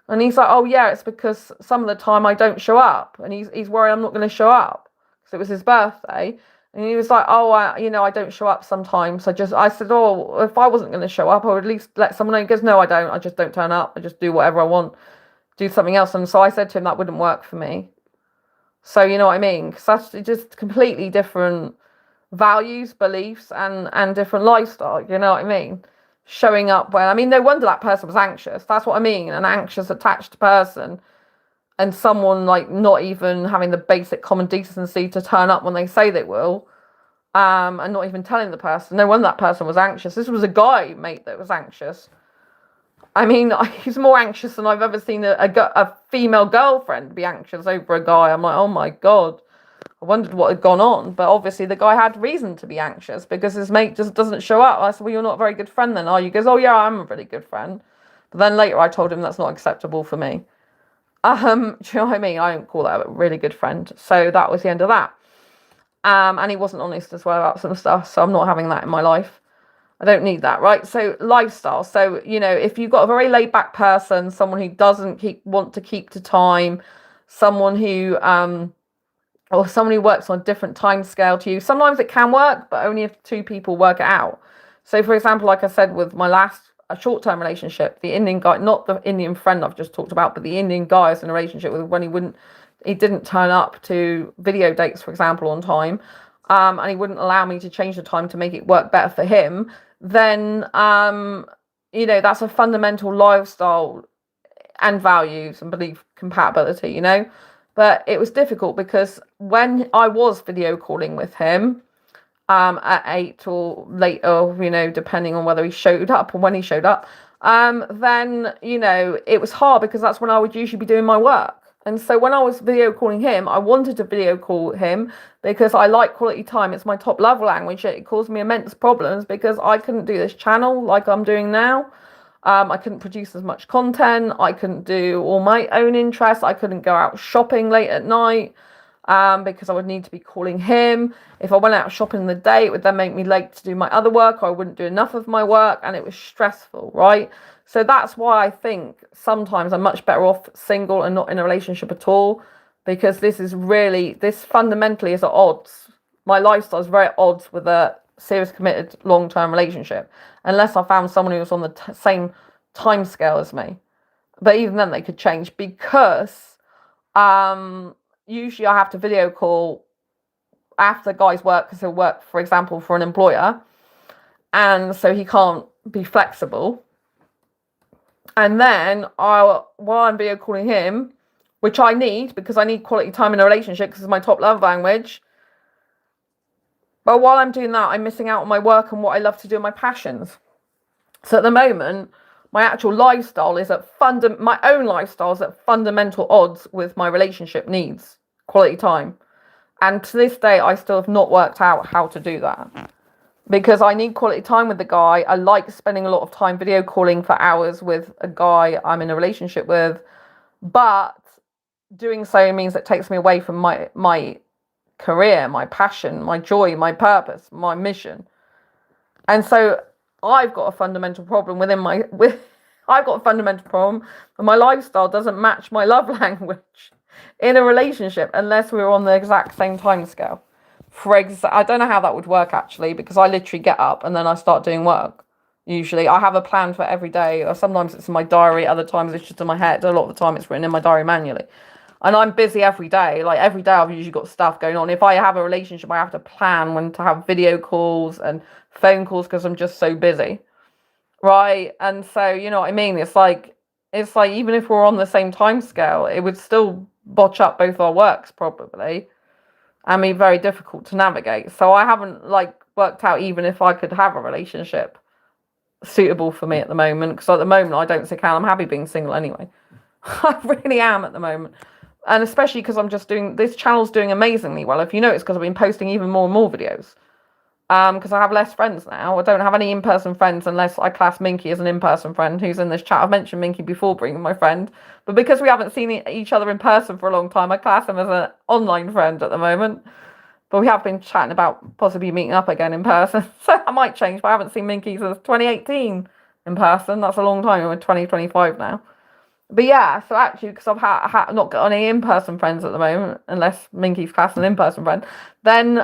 S1: And he's like, oh yeah, it's because some of the time I don't show up. And he's worried I'm not going to show up. So it was his birthday. And he was like, oh, I don't show up sometimes. I said, oh, if I wasn't going to show up, I would at least let someone know. He goes, no, I don't. I just don't turn up. I just do whatever I want. Do something else. And so I said to him, that wouldn't work for me. So you know what I mean? Because that's just completely different values, beliefs, and different lifestyle. You know what I mean? Showing up no wonder that person was anxious. That's what I mean. An anxious, attached person. And someone like not even having the basic common decency to turn up when they say they will, and not even telling the person. No wonder that person was anxious. This was a guy, mate, that was anxious. I mean, he's more anxious than I've ever seen a female girlfriend be anxious over a guy. I'm like, oh my God. I wondered what had gone on. But obviously the guy had reason to be anxious because his mate just doesn't show up. I said, well, you're not a very good friend then, are you? He goes, oh yeah, I'm a really good friend. But then later I told him that's not acceptable for me. Do you know what I mean? I don't call that a really good friend. So that was the end of that. And he wasn't honest as well about some stuff. So I'm not having that in my life. I don't need that, right? So lifestyle. So, if you've got a very laid back person, someone who doesn't want to keep to time, someone who, or someone who works on a different time scale to you, sometimes it can work, but only if two people work it out. So for example, like I said, with my last short-term relationship, the Indian guy, not the Indian friend I've just talked about, but the Indian guy I was in a relationship with, when he didn't turn up to video dates, for example, on time, and he wouldn't allow me to change the time to make it work better for him, then that's a fundamental lifestyle and values and belief compatibility, but it was difficult because when I was video calling with him at 8 or later, depending on whether he showed up or when he showed up, then it was hard because that's when I would usually be doing my work. And so when I was video calling him, I wanted to video call him because I like quality time. It's my top love language. It caused me immense problems because I couldn't do this channel like I'm doing now. I couldn't produce as much content. I couldn't do all my own interests. I couldn't go out shopping late at night because I would need to be calling him. If I went out shopping in the day, it would then make me late to do my other work, or I wouldn't do enough of my work, and it was stressful, right? So that's why I think sometimes I'm much better off single and not in a relationship at all, because this fundamentally is at odds. My lifestyle is very at odds with a serious, committed, long-term relationship, unless I found someone who was on the same time scale as me. But even then they could change because usually I have to video call after the guy's work because he'll work, for example, for an employer, and so he can't be flexible. And then while I'm video calling him, which I need because I need quality time in a relationship because it's my top love language, but while I'm doing that, I'm missing out on my work and what I love to do, my passions. So at the moment, my actual lifestyle is my own lifestyle is at fundamental odds with my relationship needs, quality time. And to this day, I still have not worked out how to do that. Because I need quality time with the guy. I like spending a lot of time video calling for hours with a guy I'm in a relationship with. But doing so means it takes me away from my career, my passion, my joy, my purpose, my mission. And so I've got a fundamental problem I've got a fundamental problem, and my lifestyle doesn't match my love language in a relationship unless we're on the exact same time scale. I don't know how that would work actually, because I literally get up and then I start doing work. Usually I have a plan for every day, or sometimes it's in my diary, other times it's just in my head. A lot of the time it's written in my diary manually. And I'm busy every day. Like every day I've usually got stuff going on. If I have a relationship, I have to plan when to have video calls and phone calls because I'm just so busy. Right. And so, you know what I mean? It's like even if we're on the same time scale, it would still botch up both our works probably and be very difficult to navigate. So I haven't like worked out even if I could have a relationship suitable for me at the moment, because at the moment I don't see how I'm happy being single anyway. I really am at the moment. And especially because I'm just doing this channel's doing amazingly well. If you notice, because I've been posting even more and more videos. Because I have less friends now. I don't have any in-person friends unless I class Minky as an in-person friend who's in this chat. I've mentioned Minky before, bringing my friend. But because we haven't seen each other in person for a long time, I class him as an online friend at the moment. But we have been chatting about possibly meeting up again in person. So I might change, but I haven't seen Minky since 2018 in person. That's a long time. We're 2025 now. But yeah, so actually, because I've not got any in-person friends at the moment, unless Minky's class an in-person friend, then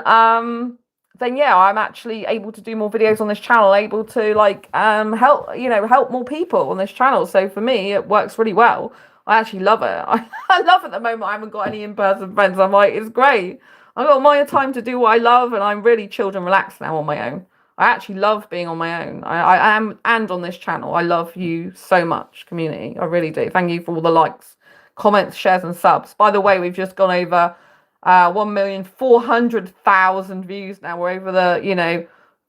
S1: yeah, I'm actually able to do more videos on this channel, able to like help more people on this channel. So for me, it works really well. I actually love it. I love at the moment I haven't got any in-person friends. I'm like, it's great. I've got my time to do what I love, and I'm really chilled and relaxed now on my own. I actually love being on my own. I am, and on this channel. I love you so much, community. I really do. Thank you for all the likes, comments, shares, and subs. By the way, we've just gone over 1,400,000 views now. We're over the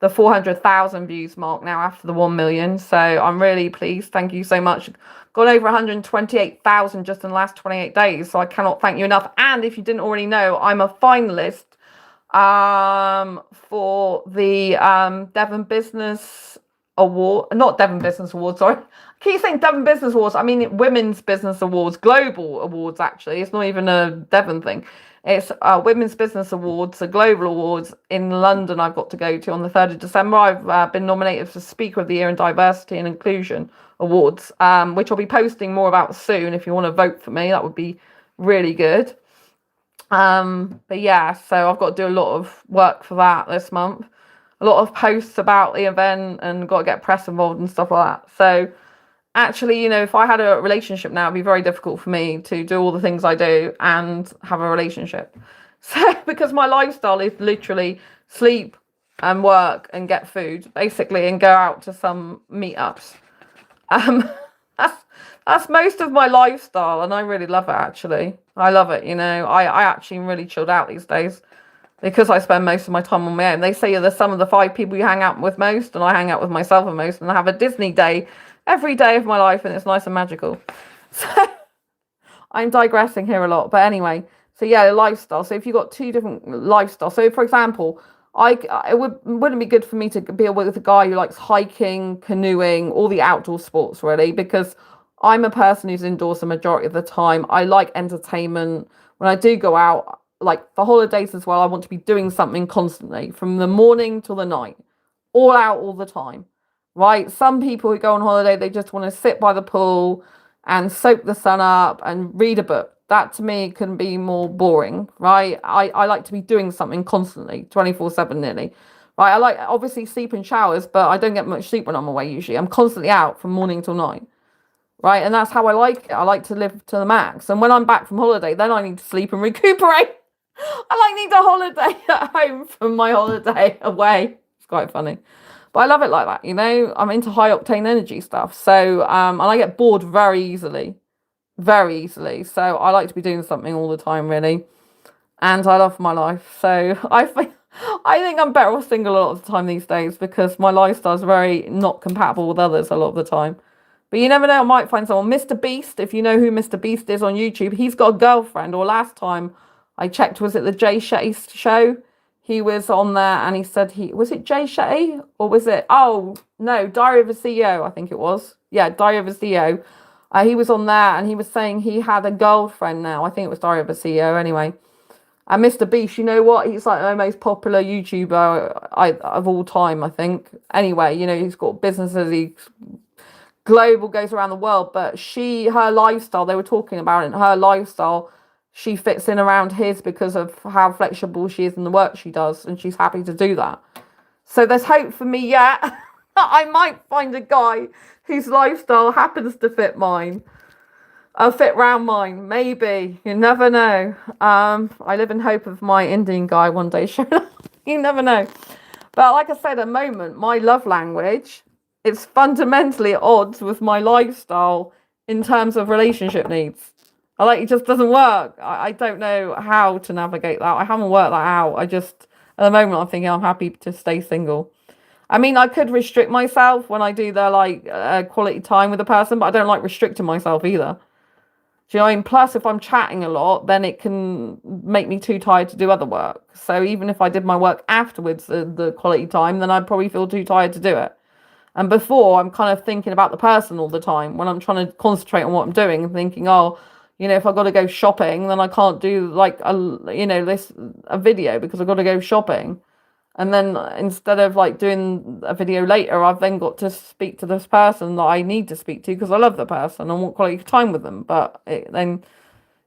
S1: 400,000 views mark now after the 1 million. So I'm really pleased. Thank you so much. Got over 128,000 just in the last 28 days. So I cannot thank you enough. And if you didn't already know, I'm a finalist for the Devon Business Award, not Devon Business Awards, sorry. I keep saying Devon Business Awards. I mean Women's Business Awards, global awards actually. It's not even a Devon thing. It's Women's Business Awards, the global awards in London. I've got to go to on the 3rd of December. I've been nominated for Speaker of the Year in Diversity and Inclusion Awards, which I'll be posting more about soon. If you want to vote for me, that would be really good. But yeah, so I've got to do a lot of work for that this month. A lot of posts about the event and got to get press involved and stuff like that. So actually, if I had a relationship now, it'd be very difficult for me to do all the things I do and have a relationship. So because my lifestyle is literally sleep and work and get food, basically, and go out to some meetups. That's most of my lifestyle, and I really love it, actually. I love it, I actually am really chilled out these days because I spend most of my time on my own. They say you're the sum of the 5 people you hang out with most, and I hang out with myself the most, and I have a Disney day every day of my life, and it's nice and magical. So I'm digressing here a lot, but anyway, so yeah, lifestyle. So if you've got 2 different lifestyles, so for example, it wouldn't be good for me to be with a guy who likes hiking, canoeing, all the outdoor sports really, because I'm a person who's indoors the majority of the time. I like entertainment. When I do go out, like for holidays as well, I want to be doing something constantly from the morning till the night, all out all the time, right? Some people who go on holiday, they just want to sit by the pool and soak the sun up and read a book. That to me can be more boring, right? I like to be doing something constantly, 24/7 nearly. Right? I like obviously sleep in showers, but I don't get much sleep when I'm away usually. I'm constantly out from morning till night. Right, and that's how I like it. I like to live to the max. And when I'm back from holiday, then I need to sleep and recuperate. I need a holiday at home from my holiday away. It's quite funny. But I love it like that, I'm into high octane energy stuff. So, and I get bored very easily. Very easily. So I like to be doing something all the time, really. And I love my life. So I think I'm better off single a lot of the time these days because my lifestyle is very not compatible with others a lot of the time. But you never know, I might find someone. Mr. Beast, if you know who Mr. Beast is on YouTube, he's got a girlfriend. Or last time I checked, was it the Jay Shetty show? He was on there and he said was it Jay Shetty? Or was it, oh, no, Diary of a CEO, I think it was. Yeah, Diary of a CEO. He was on there and he was saying he had a girlfriend now. I think it was Diary of a CEO anyway. And Mr. Beast, you know what? He's like the most popular YouTuber of all time, I think. Anyway, he's got businesses, he's global, goes around the world, but her lifestyle, they were talking about it, her lifestyle she fits in around his because of how flexible she is in the work she does, and she's happy to do that. So there's hope for me yet. I might find a guy whose lifestyle happens to fit mine. I'll fit round mine, maybe. You never know. I live in hope of my Indian guy one day showing up. You never know. But like I said, at the moment, my love language, it's fundamentally at odds with my lifestyle in terms of relationship needs. It just doesn't work. I don't know how to navigate that. I haven't worked that out. At the moment, I'm thinking I'm happy to stay single. I mean, I could restrict myself when I do the quality time with a person, but I don't like restricting myself either. Do you know what I mean? Plus, if I'm chatting a lot, then it can make me too tired to do other work. So even if I did my work afterwards, the quality time, then I'd probably feel too tired to do it. And before, I'm kind of thinking about the person all the time when I'm trying to concentrate on what I'm doing and thinking, oh, if I've got to go shopping, then I can't do a video because I've got to go shopping. And then instead of doing a video later, I've then got to speak to this person that I need to speak to because I love the person and want quality time with them. But it then,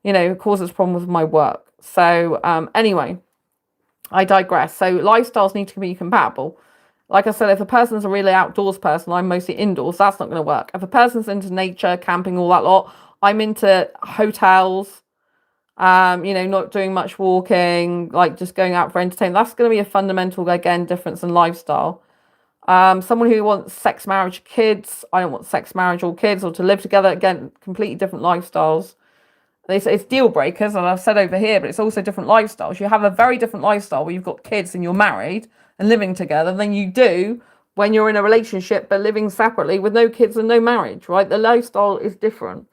S1: it causes problems with my work. So anyway, I digress. So lifestyles need to be compatible. Like I said, if a person's a really outdoors person, I'm mostly indoors. That's not going to work. If a person's into nature, camping, all that lot, I'm into hotels. Not doing much walking, just going out for entertainment. That's going to be a fundamental, again, difference in lifestyle. Someone who wants sex, marriage, kids. I don't want sex, marriage, or kids, or to live together. Again, completely different lifestyles. They say it's deal breakers, and I've said over here, but it's also different lifestyles. You have a very different lifestyle where you've got kids and you're married and living together than you do when you're in a relationship but living separately with no kids and no marriage, right? The lifestyle is different.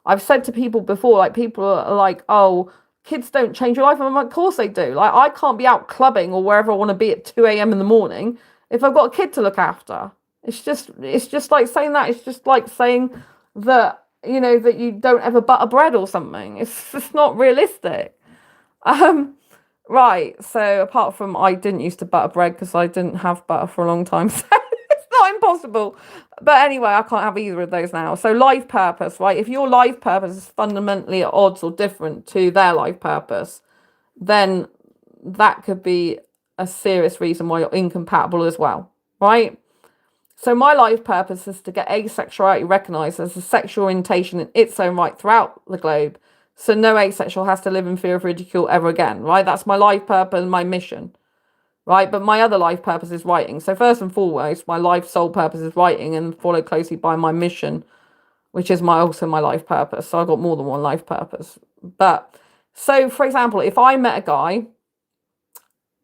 S1: I've said to people before, people are like, oh, kids don't change your life. And I'm like, of course they do. I can't be out clubbing or wherever I want to be at 2 a.m. in the morning if I've got a kid to look after. It's just like saying that. It's just like saying that, that you don't ever butter bread or something. It's just not realistic. Right. So apart from I didn't used to butter bread because I didn't have butter for a long time. So it's not impossible. But anyway, I can't have either of those now. So life purpose, right? If your life purpose is fundamentally at odds or different to their life purpose, then that could be a serious reason why you're incompatible as well, right? So my life purpose is to get asexuality recognized as a sexual orientation in its own right throughout the globe. So no asexual has to live in fear of ridicule ever again, right? That's my life purpose and my mission. Right, but my other life purpose is writing. So first and foremost, my life sole purpose is writing, and followed closely by my mission, which is also my life purpose. So I've got more than one life purpose. But so, for example, if I met a guy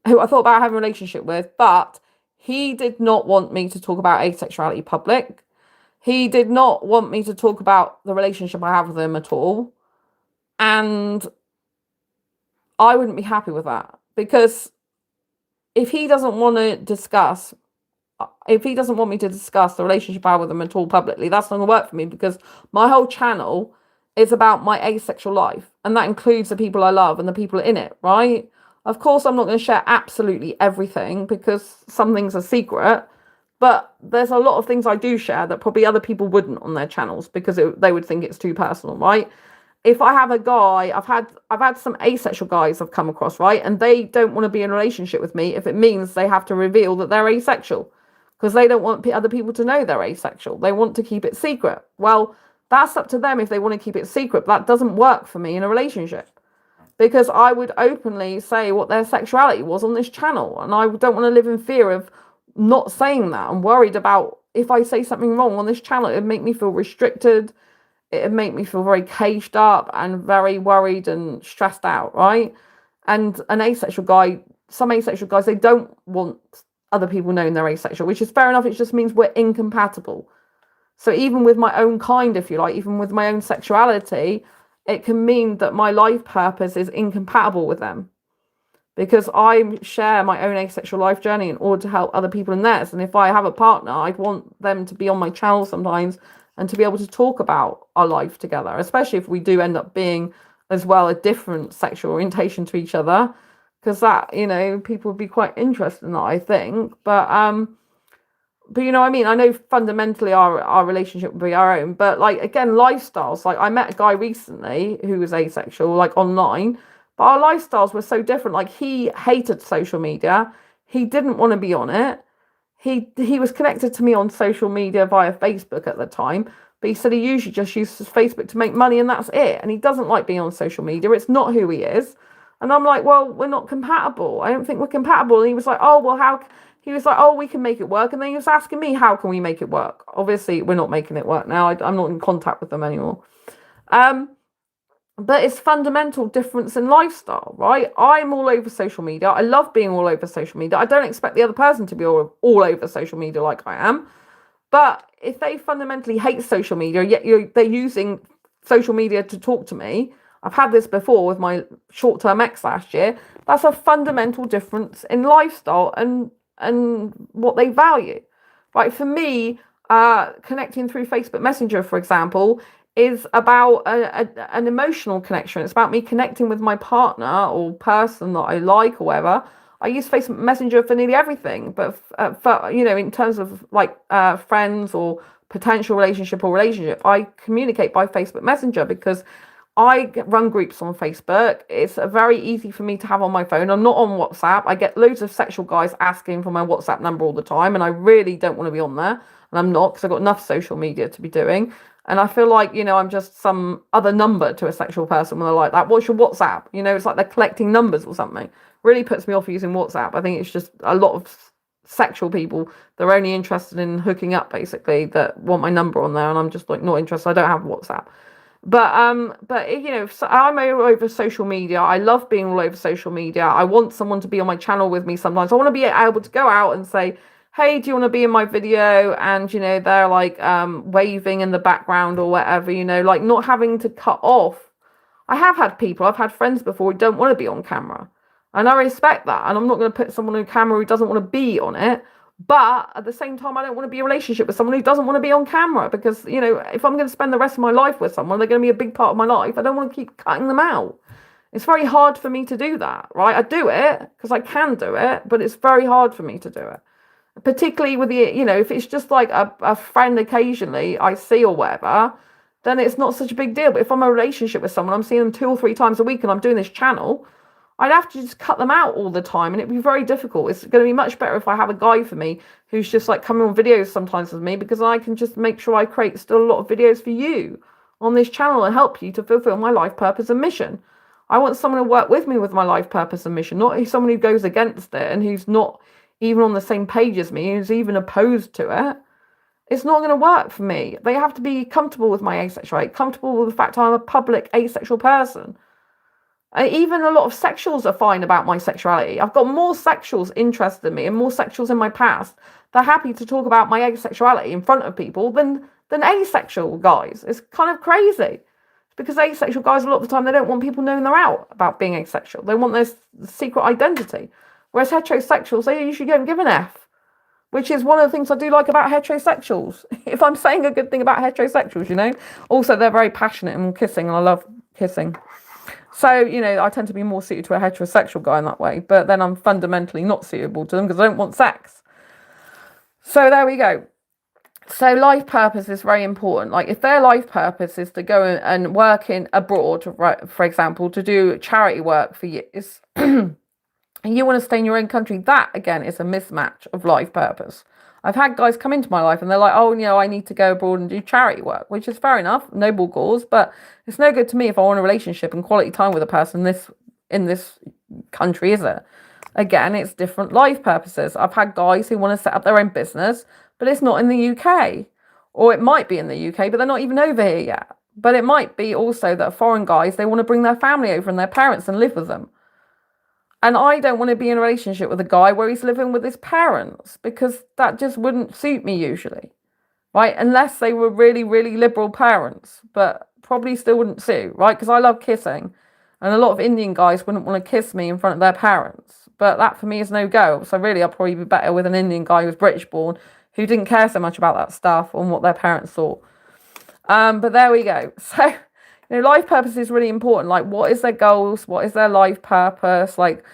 S1: who I thought about having a relationship with, but he did not want me to talk about asexuality public. He did not want me to talk about the relationship I have with him at all. And I wouldn't be happy with that because if he doesn't want me to discuss the relationship I have with him at all publicly, that's not going to work for me because my whole channel is about my asexual life. And that includes the people I love and the people in it, right? Of course, I'm not going to share absolutely everything because some things are secret. But there's a lot of things I do share that probably other people wouldn't on their channels because they would think it's too personal, right? If I have a guy, I've had some asexual guys I've come across, right? And they don't want to be in a relationship with me if it means they have to reveal that they're asexual because they don't want other people to know they're asexual. They want to keep it secret. Well, that's up to them if they want to keep it secret. But that doesn't work for me in a relationship because I would openly say what their sexuality was on this channel. And I don't want to live in fear of not saying that. I'm worried about if I say something wrong on this channel, it would make me feel restricted. It would make me feel very caged up and very worried and stressed out, right? And an asexual guy, some asexual guys, they don't want other people knowing they're asexual, which is fair enough. It just means we're incompatible. So even with my own kind, if you like, even with my own sexuality, it can mean that my life purpose is incompatible with them. Because I share my own asexual life journey in order to help other people in theirs. And if I have a partner, I'd want them to be on my channel sometimes and to be able to talk about our life together, especially if we do end up being as well a different sexual orientation to each other, because that, people would be quite interested in that, I think. But but you know what I mean? I know fundamentally our relationship would be our own, but like again, lifestyles. Like I met a guy recently who was asexual, like online, but our lifestyles were so different. Like he hated social media. He didn't want to be on it. He was connected to me on social media via Facebook at the time, but he said he usually just uses Facebook to make money and that's it. And he doesn't like being on social media. It's not who he is. And I'm like, well, we're not compatible. I don't think we're compatible. And he was like, oh, well, how? He was like, oh, we can make it work. And then he was asking me, how can we make it work? Obviously, we're not making it work now. I'm not in contact with them anymore. But it's fundamental difference in lifestyle, right? I'm all over social media. I love being all over social media. I don't expect the other person to be all over social media like I am. But if they fundamentally hate social media, yet they're using social media to talk to me, I've had this before with my short-term ex last year, that's a fundamental difference in lifestyle and what they value. Right? For me, connecting through Facebook Messenger, for example, is about an emotional connection. It's about me connecting with my partner or person that I like or whatever. I use Facebook Messenger for nearly everything, but for, you know, in terms of like friends or potential relationship, I communicate by Facebook Messenger because I run groups on Facebook. It's very easy for me to have on my phone. I'm not on WhatsApp. I get loads of sexual guys asking for my WhatsApp number all the time, and I really don't want to be on there. And I'm not, because I've got enough social media to be doing. And I feel like, you know, I'm just some other number to a sexual person when they're like that. What's your WhatsApp? You know, it's like they're collecting numbers or something. Really puts me off using WhatsApp. I think it's just a lot of sexual people, they're only interested in hooking up, basically, that want my number on there. And I'm just like not interested. I don't have WhatsApp. But you know, so I'm all over social media. I love being all over social media. I want someone to be on my channel with me sometimes. I want to be able to go out and say, hey, do you want to be in my video? And you know, they're like waving in the background or whatever, you know, like not having to cut off. I've had friends before who don't want to be on camera. And I respect that. And I'm not going to put someone on camera who doesn't want to be on it. But at the same time, I don't want to be in a relationship with someone who doesn't want to be on camera because, you know, if I'm going to spend the rest of my life with someone, they're going to be a big part of my life. I don't want to keep cutting them out. It's very hard for me to do that, right? I do it because I can do it, but it's very hard for me to do it. Particularly with the, you know, if it's just like a friend occasionally I see or whatever, then it's not such a big deal. But if I'm in a relationship with someone, I'm seeing them 2 or 3 times a week and I'm doing this channel, I'd have to just cut them out all the time and it'd be very difficult. It's going to be much better if I have a guy for me who's just like coming on videos sometimes with me because I can just make sure I create still a lot of videos for you on this channel and help you to fulfill my life purpose and mission. I want someone to work with me with my life purpose and mission, not someone who goes against it and who's not even on the same page as me, who's even opposed to it. It's not going to work for me. They have to be comfortable with my asexuality, comfortable with the fact I'm a public asexual person. Even a lot of sexuals are fine about my sexuality. I've got more sexuals interested in me and more sexuals in my past. They're happy to talk about my asexuality in front of people than asexual guys. It's kind of crazy. Because asexual guys, a lot of the time, they don't want people knowing they're out about being asexual. They want their secret identity. Whereas heterosexuals, they usually don't give an F. Which is one of the things I do like about heterosexuals. If I'm saying a good thing about heterosexuals, you know. Also, they're very passionate and kissing, and I love kissing. So, you know, I tend to be more suited to a heterosexual guy in that way. But then I'm fundamentally not suitable to them because I don't want sex. So there we go. So life purpose is very important. Like if their life purpose is to go and work in abroad, right, for example, to do charity work for years, and you want to stay in your own country, that again is a mismatch of life purpose. I've had guys come into my life and they're like, oh, you know, I need to go abroad and do charity work, which is fair enough, noble cause, but it's no good to me if I want a relationship and quality time with a person in this country, is it? Again, it's different life purposes. I've had guys who want to set up their own business, but it's not in the UK. Or it might be in the UK, but they're not even over here yet. But it might be also that foreign guys, they want to bring their family over and their parents and live with them. And I don't want to be in a relationship with a guy where he's living with his parents because that just wouldn't suit me usually, right? Unless they were really, really liberal parents, but probably still wouldn't suit, right? Because I love kissing and a lot of Indian guys wouldn't want to kiss me in front of their parents. But that for me is no go. So really, I'll probably be better with an Indian guy who was British born who didn't care so much about that stuff and what their parents thought. But there we go. So, you know, life purpose is really important. Like, what is their goals? What is their life purpose? Like,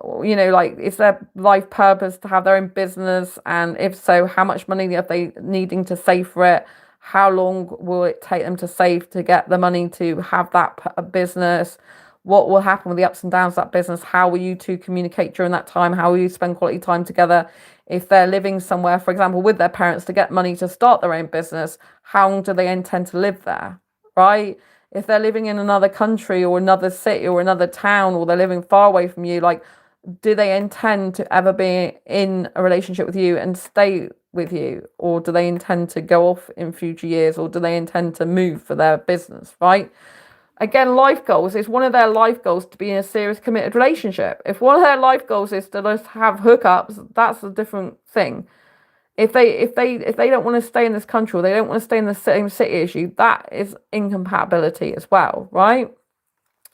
S1: Like, is their life purpose to have their own business? And if so, how much money are they needing to save for it? How long will it take them to save to get the money to have that business? What will happen with the ups and downs of that business? How will you two communicate during that time? How will you spend quality time together? If they're living somewhere, for example, with their parents to get money to start their own business, how long do they intend to live there, right? If they're living in another country or another city or another town, or they're living far away from you, like, do they intend to ever be in a relationship with you and stay with you? Or do they intend to go off in future years? Or do they intend to move for their business, right? Again, life goals is one of their life goals to be in a serious committed relationship. If one of their life goals is to just have hookups, that's a different thing. If they don't want to stay in this country, or they don't want to stay in the same city as you, that is incompatibility as well, right?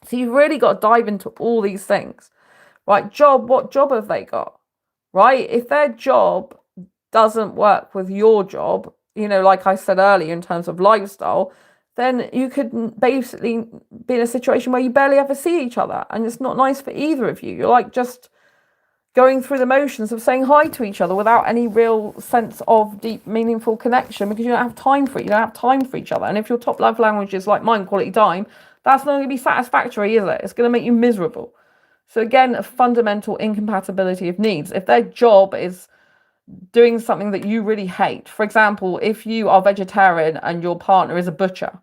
S1: So you've really got to dive into all these things. Right, what job have they got? Right, if their job doesn't work with your job, like I said earlier, in terms of lifestyle, then you could basically be in a situation where you barely ever see each other, and it's not nice for either of you. You're like just going through the motions of saying hi to each other without any real sense of deep, meaningful connection, because you don't have time for it. You don't have time for each other. And if your top love language is like mine, quality time, that's not going to be satisfactory, is it? It's going to make you miserable. So again, a fundamental incompatibility of needs. If their job is doing something that you really hate, for example, if you are vegetarian and your partner is a butcher,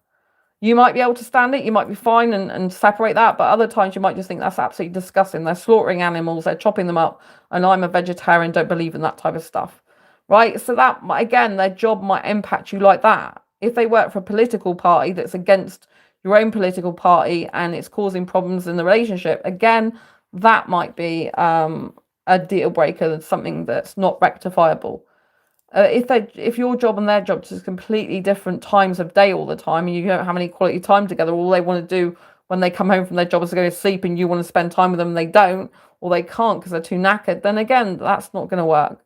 S1: you might be able to stand it, you might be fine and separate that, but other times you might just think that's absolutely disgusting. They're slaughtering animals, they're chopping them up, and I'm a vegetarian, don't believe in that type of stuff, right? So that, again, their job might impact you like that. If they work for a political party that's against your own political party and it's causing problems in the relationship, again, that might be a deal breaker, something that's not rectifiable. If your job and their job is completely different times of day all the time, and you don't have any quality time together, all they want to do when they come home from their job is to go to sleep, and you want to spend time with them and they don't, or they can't because they're too knackered, then again, that's not going to work.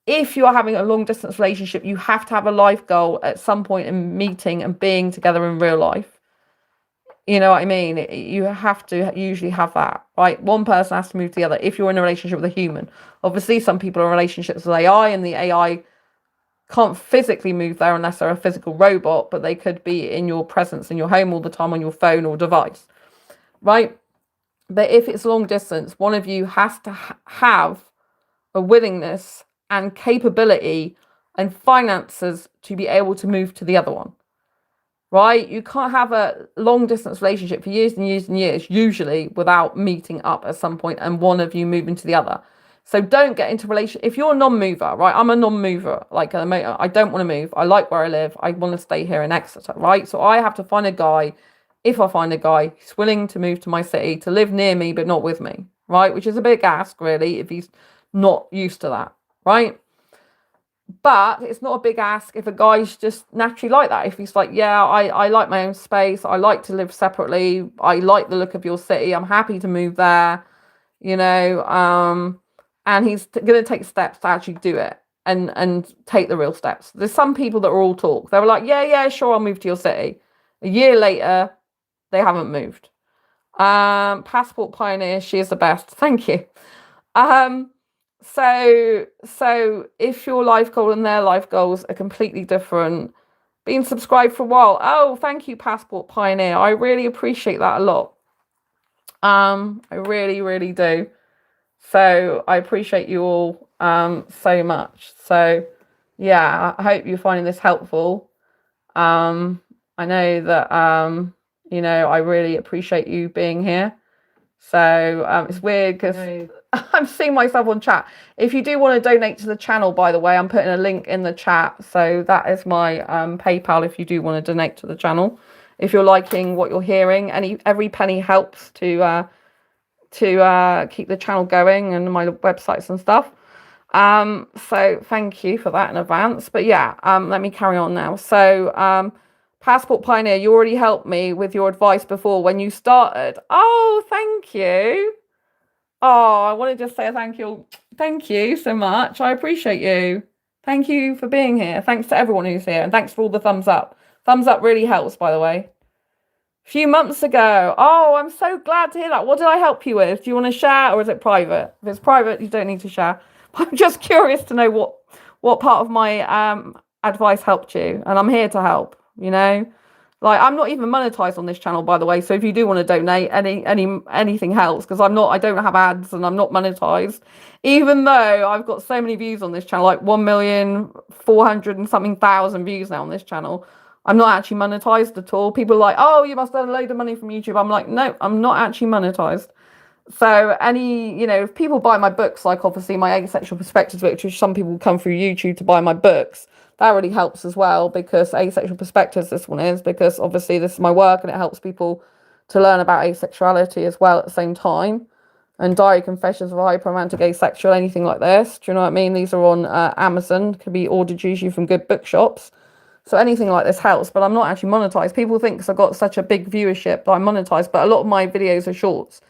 S1: If you are having a long distance relationship, you have to have a life goal at some point in meeting and being together in real life. You know what I mean? You have to usually have that, right? One person has to move to the other if you're in a relationship with a human. Obviously, some people are in relationships with AI, and the AI can't physically move there unless they're a physical robot, but they could be in your presence in your home all the time on your phone or device, right? But if it's long distance, one of you has to have a willingness and capability and finances to be able to move to the other one, right? You can't have a long distance relationship for years and years and years, usually, without meeting up at some point and one of you moving to the other. So don't get into relation. If you're a non-mover, right? I'm a non-mover. Like, I don't want to move. I like where I live. I want to stay here in Exeter, right? So I have to find a guy. If I find a guy who's willing to move to my city, to live near me but not with me, right? Which is a big ask, really, if he's not used to that, right? But it's not a big ask if a guy's just naturally like that. If he's like, yeah, I like my own space. I like to live separately. I like the look of your city. I'm happy to move there, you know. And he's going to take steps to actually do it and take the real steps. There's some people that are all talk. They were like, yeah, sure, I'll move to your city. A year later, they haven't moved. Passport Pioneer, she is the best. Thank you. So if your life goal and their life goals are completely different, been subscribed for a while. Oh, thank you, Passport Pioneer. I really appreciate that a lot. I really, really do. So I appreciate you all so much. So yeah, I hope you're finding this helpful. I know that I really appreciate you being here. So it's weird because I'm seeing myself on chat. If you do want to donate to the channel, by the way, I'm putting a link in the chat. So that is my PayPal if you do want to donate to the channel. If you're liking what you're hearing, every penny helps to keep the channel going and my websites and stuff. So thank you for that in advance. But yeah, let me carry on now. So Passport Pioneer, you already helped me with your advice before when you started. Oh, thank you. Oh, I want to just say thank you. Thank you so much. I appreciate you. Thank you for being here. Thanks to everyone who's here. And thanks for all the thumbs up. Thumbs up really helps, by the way. few months ago. Oh, I'm so glad to hear that. What did I help you with? Do you want to share, or is it private? If it's private, you don't need to share. I'm just curious to know what part of my advice helped you, and I'm here to help. Like, I'm not even monetized on this channel, by the way. So if you do want to donate, anything helps, because I don't have ads and I'm not monetized. Even though I've got so many views on this channel, like 1,400,000 and something thousand views now on this channel. I'm not actually monetized at all. People are like, oh, you must earn a load of money from YouTube. I'm like, no, I'm not actually monetized. So if people buy my books, like obviously my Asexual Perspectives, which some people come through YouTube to buy my books, that really helps as well, because Asexual Perspectives, this one is, because obviously this is my work and it helps people to learn about asexuality as well at the same time. And Diary Confessions of a Hyperromantic Asexual, anything like this. Do you know what I mean? These are on Amazon, can be ordered usually from good bookshops. So anything like this helps, but I'm not actually monetized. People think because I've got such a big viewership that I'm monetized, but a lot of my videos are shorts.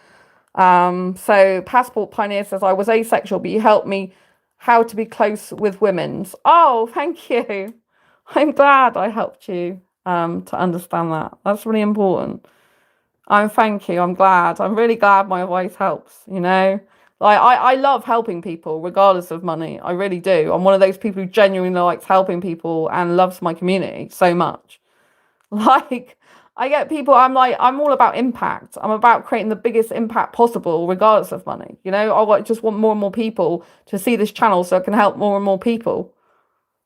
S1: So Passport Pioneer says, I was asexual, but you helped me how to be close with women's. Oh, thank you. I'm glad I helped you to understand that. That's really important. Thank you. I'm glad. I'm really glad my advice helps, Like, I love helping people regardless of money. I really do. I'm one of those people who genuinely likes helping people and loves my community so much. Like, I get people, I'm all about impact. I'm about creating the biggest impact possible, regardless of money. I just want more and more people to see this channel so it can help more and more people.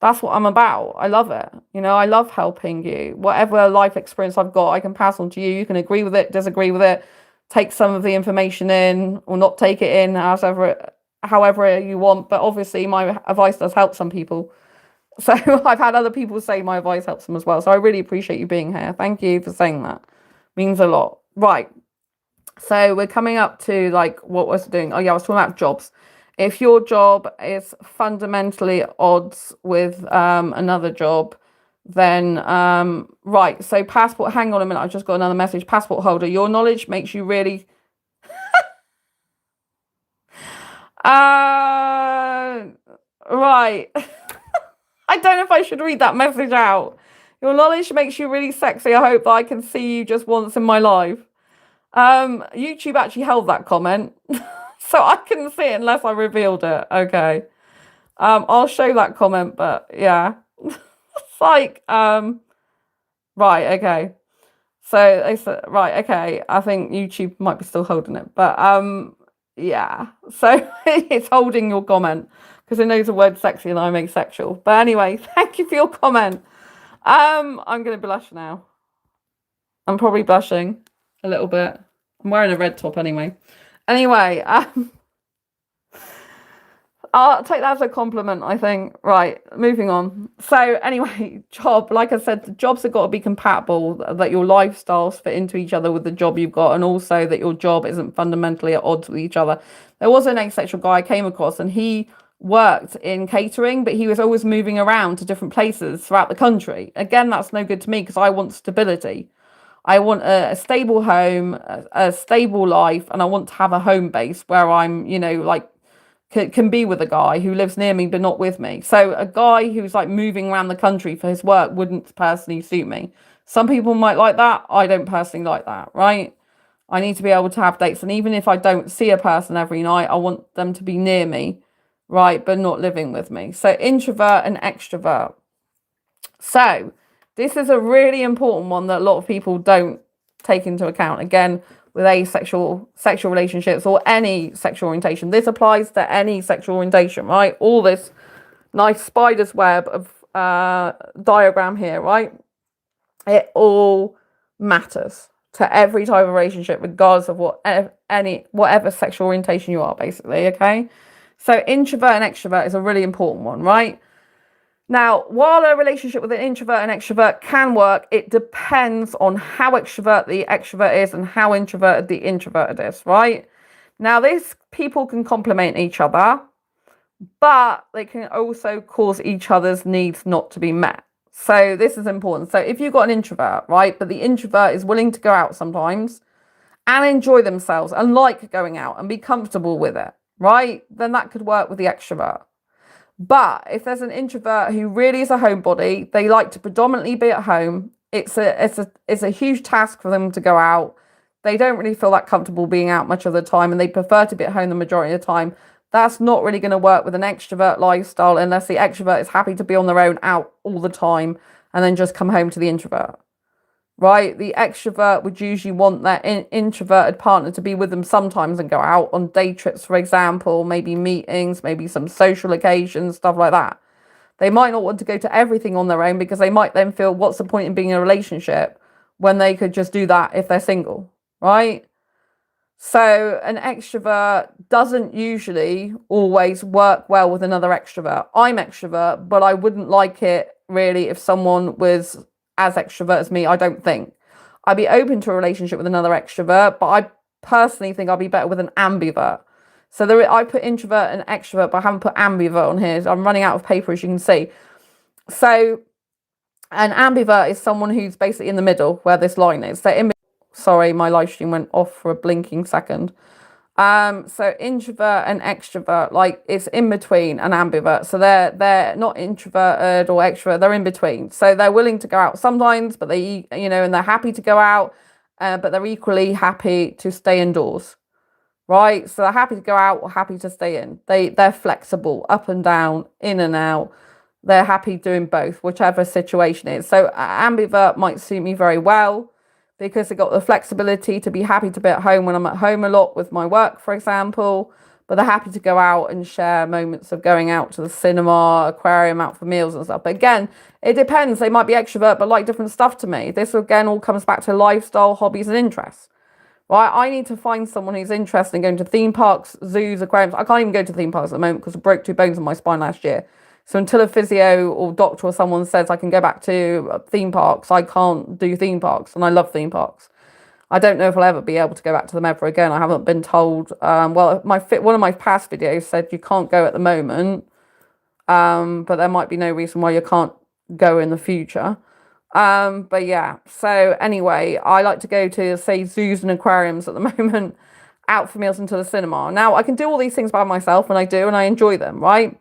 S1: That's what I'm about. I love it. I love helping you. Whatever life experience I've got, I can pass on to you. You can agree with it, disagree with it, take some of the information in or not take it in, however you want. But obviously my advice does help some people. So I've had other people say my advice helps them as well. So I really appreciate you being here. Thank you for saying that. Means a lot. Right. So we're coming up to like what was I doing? Oh yeah, I was talking about jobs. If your job is fundamentally at odds with another job, then right. So passport. Hang on a minute. I just got another message. Passport holder. Your knowledge makes you really. Right. I don't know if I should read that message out. Your knowledge makes you really sexy. I hope that I can see you just once in my life. YouTube actually held that comment, so I couldn't see it unless I revealed it. Okay. I'll show that comment, but yeah. It's like, right, okay. So they said, right, okay. I think YouTube might be still holding it, but yeah. So it's holding your comment because it knows the word sexy and I'm asexual. But anyway, thank you for your comment. I'm gonna blush now. I'm probably blushing a little bit. I'm wearing a red top anyway. Anyway, I'll take that as a compliment, I think. Right, moving on. So anyway, job, like I said, the jobs have got to be compatible, that your lifestyles fit into each other with the job you've got, and also that your job isn't fundamentally at odds with each other. There was an asexual guy I came across, and he worked in catering, but he was always moving around to different places throughout the country. Again, that's no good to me because I want stability. I want a stable home, a stable life, and I want to have a home base where I'm, like, can be with a guy who lives near me but not with me. So a guy who's like moving around the country for his work wouldn't personally suit me. Some people might like that. I don't personally like that, right? I need to be able to have dates. And even if I don't see a person every night, I want them to be near me, right? But not living with me. So introvert and extrovert. So this is a really important one that a lot of people don't take into account. Again, with asexual sexual relationships or any sexual orientation. This applies to any sexual orientation, right? All this nice spider's web of diagram here, right? It all matters to every type of relationship, regardless of whatever sexual orientation you are, basically, okay? So introvert and extrovert is a really important one, right? Now, while a relationship with an introvert and extrovert can work, it depends on how extrovert the extrovert is and how introverted the introverted is, right? Now, these people can complement each other, but they can also cause each other's needs not to be met. So this is important. So if you've got an introvert, right, but the introvert is willing to go out sometimes and enjoy themselves and like going out and be comfortable with it, right, then that could work with the extrovert. But if there's an introvert who really is a homebody, they like to predominantly be at home it's a huge task for them to go out. They don't really feel that comfortable being out much of the time, and they prefer to be at home the majority of the time. That's not really going to work with an extrovert lifestyle unless the extrovert is happy to be on their own out all the time and then just come home to the introvert. Right? The extrovert would usually want their introverted partner to be with them sometimes and go out on day trips, for example, maybe meetings, maybe some social occasions, stuff like that. They might not want to go to everything on their own because they might then feel, what's the point in being in a relationship when they could just do that if they're single, right? So an extrovert doesn't usually always work well with another extrovert. I'm extrovert, but I wouldn't like it really if someone was as extrovert as me, I don't think. I'd be open to a relationship with another extrovert, but I personally think I'd be better with an ambivert. So I put introvert and extrovert, but I haven't put ambivert on here. So I'm running out of paper, as you can see. So an ambivert is someone who's basically in the middle where this line is. So sorry, my live stream went off for a blinking second. So introvert and extrovert, like it's in between an ambivert. So they're not introverted or extrovert, they're in between. So they're willing to go out sometimes, but and they're happy to go out, but they're equally happy to stay indoors. Right? So they're happy to go out or happy to stay in. They're flexible, up and down, in and out. They're happy doing both, whichever situation is. So ambivert might suit me very well because they got the flexibility to be happy to be at home when I'm at home a lot with my work, for example. But they're happy to go out and share moments of going out to the cinema, aquarium, out for meals and stuff. But again, it depends. They might be extrovert, but like different stuff to me. This again all comes back to lifestyle, hobbies, and interests. Right, I need to find someone who's interested in going to theme parks, zoos, aquariums. I can't even go to theme parks at the moment because I broke 2 bones in my spine last year. So until a physio or doctor or someone says I can go back to theme parks, I can't do theme parks. And I love theme parks. I don't know if I'll ever be able to go back to them ever again. I haven't been told. One of my past videos said you can't go at the moment, but there might be no reason why you can't go in the future. But yeah, so anyway, I like to go to, say, zoos and aquariums at the moment, out for meals, and to the cinema. Now, I can do all these things by myself, and I do, and I enjoy them, right?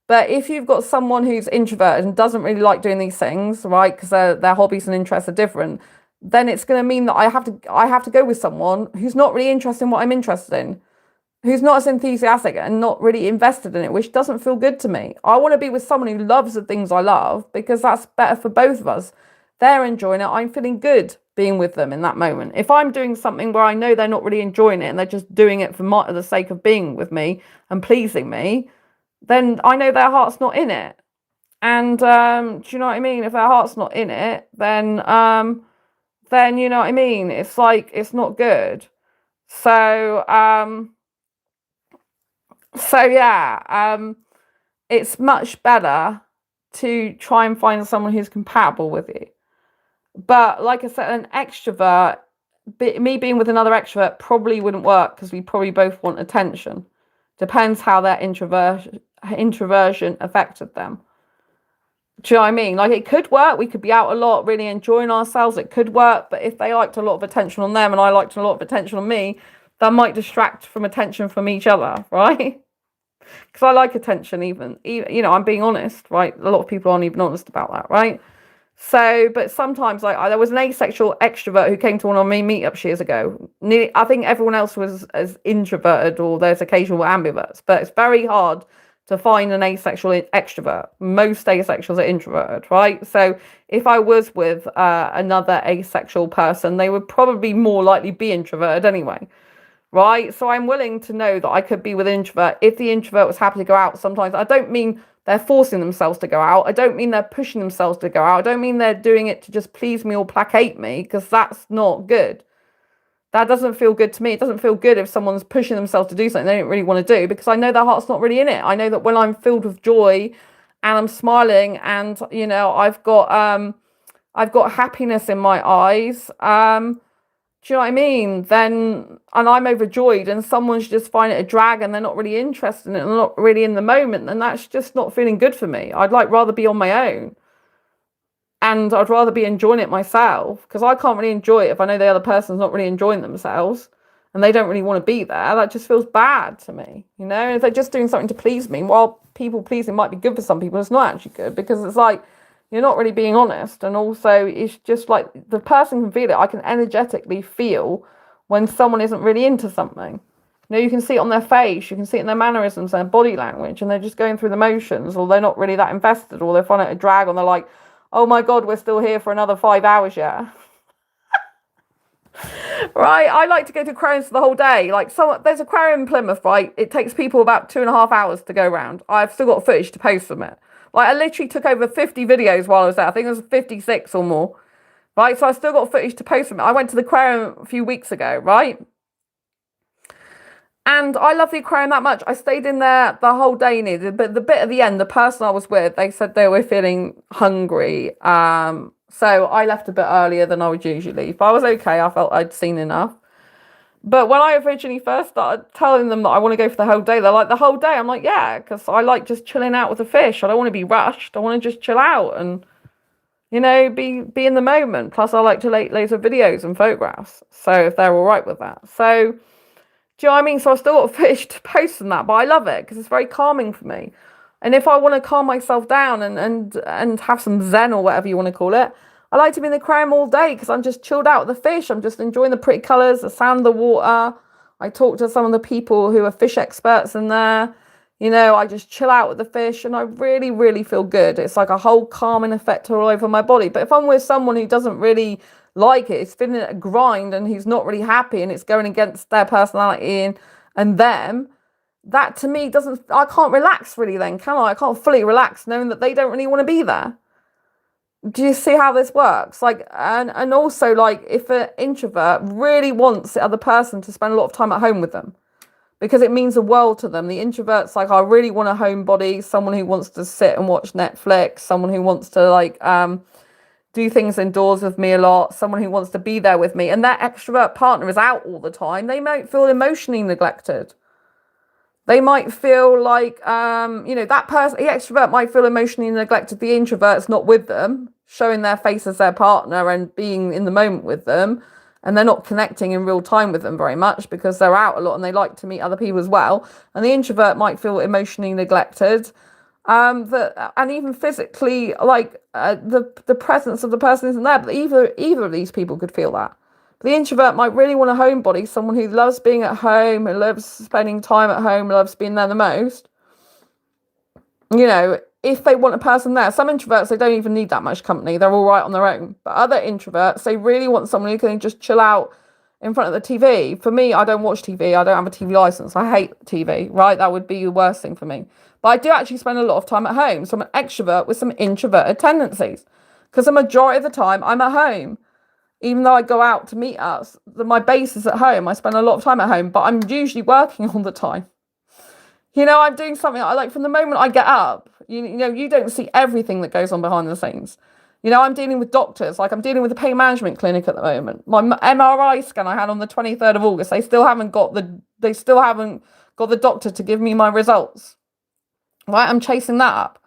S1: But if you've got someone who's introverted and doesn't really like doing these things, right, because their hobbies and interests are different, then it's going to mean that I have to go with someone who's not really interested in what I'm interested in, who's not as enthusiastic and not really invested in it, which doesn't feel good to me. I want to be with someone who loves the things I love because that's better for both of us. They're enjoying it. I'm feeling good being with them in that moment. If I'm doing something where I know they're not really enjoying it and they're just doing it for the sake of being with me and pleasing me, then I know their heart's not in it. And do you know what I mean? If their heart's not in it, then you know what I mean? It's like, it's not good. So yeah, it's much better to try and find someone who's compatible with you. But like I said, an extrovert, me being with another extrovert probably wouldn't work because we probably both want attention. Depends how their introversion affected them. Do you know what I mean? Like, it could work. We could be out a lot, really enjoying ourselves. It could work. But if they liked a lot of attention on them and I liked a lot of attention on me, that might distract from attention from each other, right? Because I like attention even, I'm being honest, right? A lot of people aren't even honest about that, right? So, but sometimes, like, there was an asexual extrovert who came to one of my meetups years ago. I think everyone else was as introverted, or there's occasional ambiverts, but it's very hard to find an asexual extrovert. Most asexuals are introverted, right? So if I was with another asexual person, they would probably more likely be introverted anyway, right? So I'm willing to know that I could be with an introvert if the introvert was happy to go out sometimes. I don't mean they're forcing themselves to go out. I don't mean they're pushing themselves to go out. I don't mean they're doing it to just please me or placate me, because that's not good. That doesn't feel good to me. It doesn't feel good if someone's pushing themselves to do something they don't really want to do, because I know their heart's not really in it. I know that when I'm filled with joy and I'm smiling and, I've got happiness in my eyes, do you know what I mean? And I'm overjoyed, and someone's just find it a drag and they're not really interested in it and not really in the moment, then that's just not feeling good for me. I'd rather be on my own. And I'd rather be enjoying it myself, because I can't really enjoy it if I know the other person's not really enjoying themselves and they don't really want to be there. That just feels bad to me, If they're just doing something to please me, while people pleasing might be good for some people, it's not actually good, because it's like, you're not really being honest. And also, it's just like the person can feel it. I can energetically feel when someone isn't really into something. You can see it on their face, you can see it in their mannerisms, their body language, and they're just going through the motions, or they're not really that invested, or they're finding it a drag, and they're like, oh my God, we're still here for another 5 hours, yeah. Right, I like to go to aquariums for the whole day. Like, there's an aquarium in Plymouth, right? It takes people about 2.5 hours to go around. I've still got footage to post from it. Like, I literally took over 50 videos while I was there. I think it was 56 or more. Right, so I still got footage to post from it. I went to the aquarium a few weeks ago, right? And I love the aquarium that much. I stayed in there the whole day, but the bit at the end, the person I was with, they said they were feeling hungry. So I left a bit earlier than I would usually leave. But I was okay. I felt I'd seen enough. But when I originally first started telling them that I want to go for the whole day, they're like, the whole day? I'm like, yeah, because I like just chilling out with the fish. I don't want to be rushed. I want to just chill out and, be in the moment. Plus, I like to take loads of videos and photographs. So if they're all right with that. So... do you know what I mean? So I've still got fish to post on that, but I love it because it's very calming for me. And if I want to calm myself down and have some zen or whatever you want to call it, I like to be in the aquarium all day because I'm just chilled out with the fish. I'm just enjoying the pretty colours, the sound of the water. I talk to some of the people who are fish experts in there. I just chill out with the fish and I really, really feel good. It's like a whole calming effect all over my body. But if I'm with someone who doesn't really like it, it's feeling a grind and who's not really happy and it's going against their personality and them, that to me I can't relax really then, can I? I can't fully relax knowing that they don't really want to be there. Do you see how this works? Like, and also, like, if an introvert really wants the other person to spend a lot of time at home with them, because it means the world to them. The introvert's like, I really want a homebody, someone who wants to sit and watch Netflix, someone who wants to like do things indoors with me a lot, someone who wants to be there with me, and that extrovert partner is out all the time. They might feel emotionally neglected. They might feel like, that person, the extrovert might feel emotionally neglected. The introvert's not with them, showing their face as their partner and being in the moment with them. And they're not connecting in real time with them very much because they're out a lot and they like to meet other people as well. And the introvert might feel emotionally neglected. And even physically, like the presence of the person isn't there. But either of these people could feel that. But the introvert might really want a homebody, someone who loves being at home, who loves spending time at home, loves being there the most. If they want a person there. Some introverts, they don't even need that much company. They're all right on their own. But other introverts, they really want someone who can just chill out in front of the TV. For me, I don't watch TV. I don't have a TV license. I hate TV, right? That would be the worst thing for me. But I do actually spend a lot of time at home. So I'm an extrovert with some introverted tendencies. Because the majority of the time, I'm at home. Even though I go out to meet us, my base is at home. I spend a lot of time at home. But I'm usually working all the time. I'm doing something I like from the moment I get up. You don't see everything that goes on behind the scenes. I'm dealing with doctors. Like, I'm dealing with a pain management clinic at the moment. My MRI scan I had on the 23rd of August, they still haven't got the doctor to give me my results. Right, I'm chasing that up.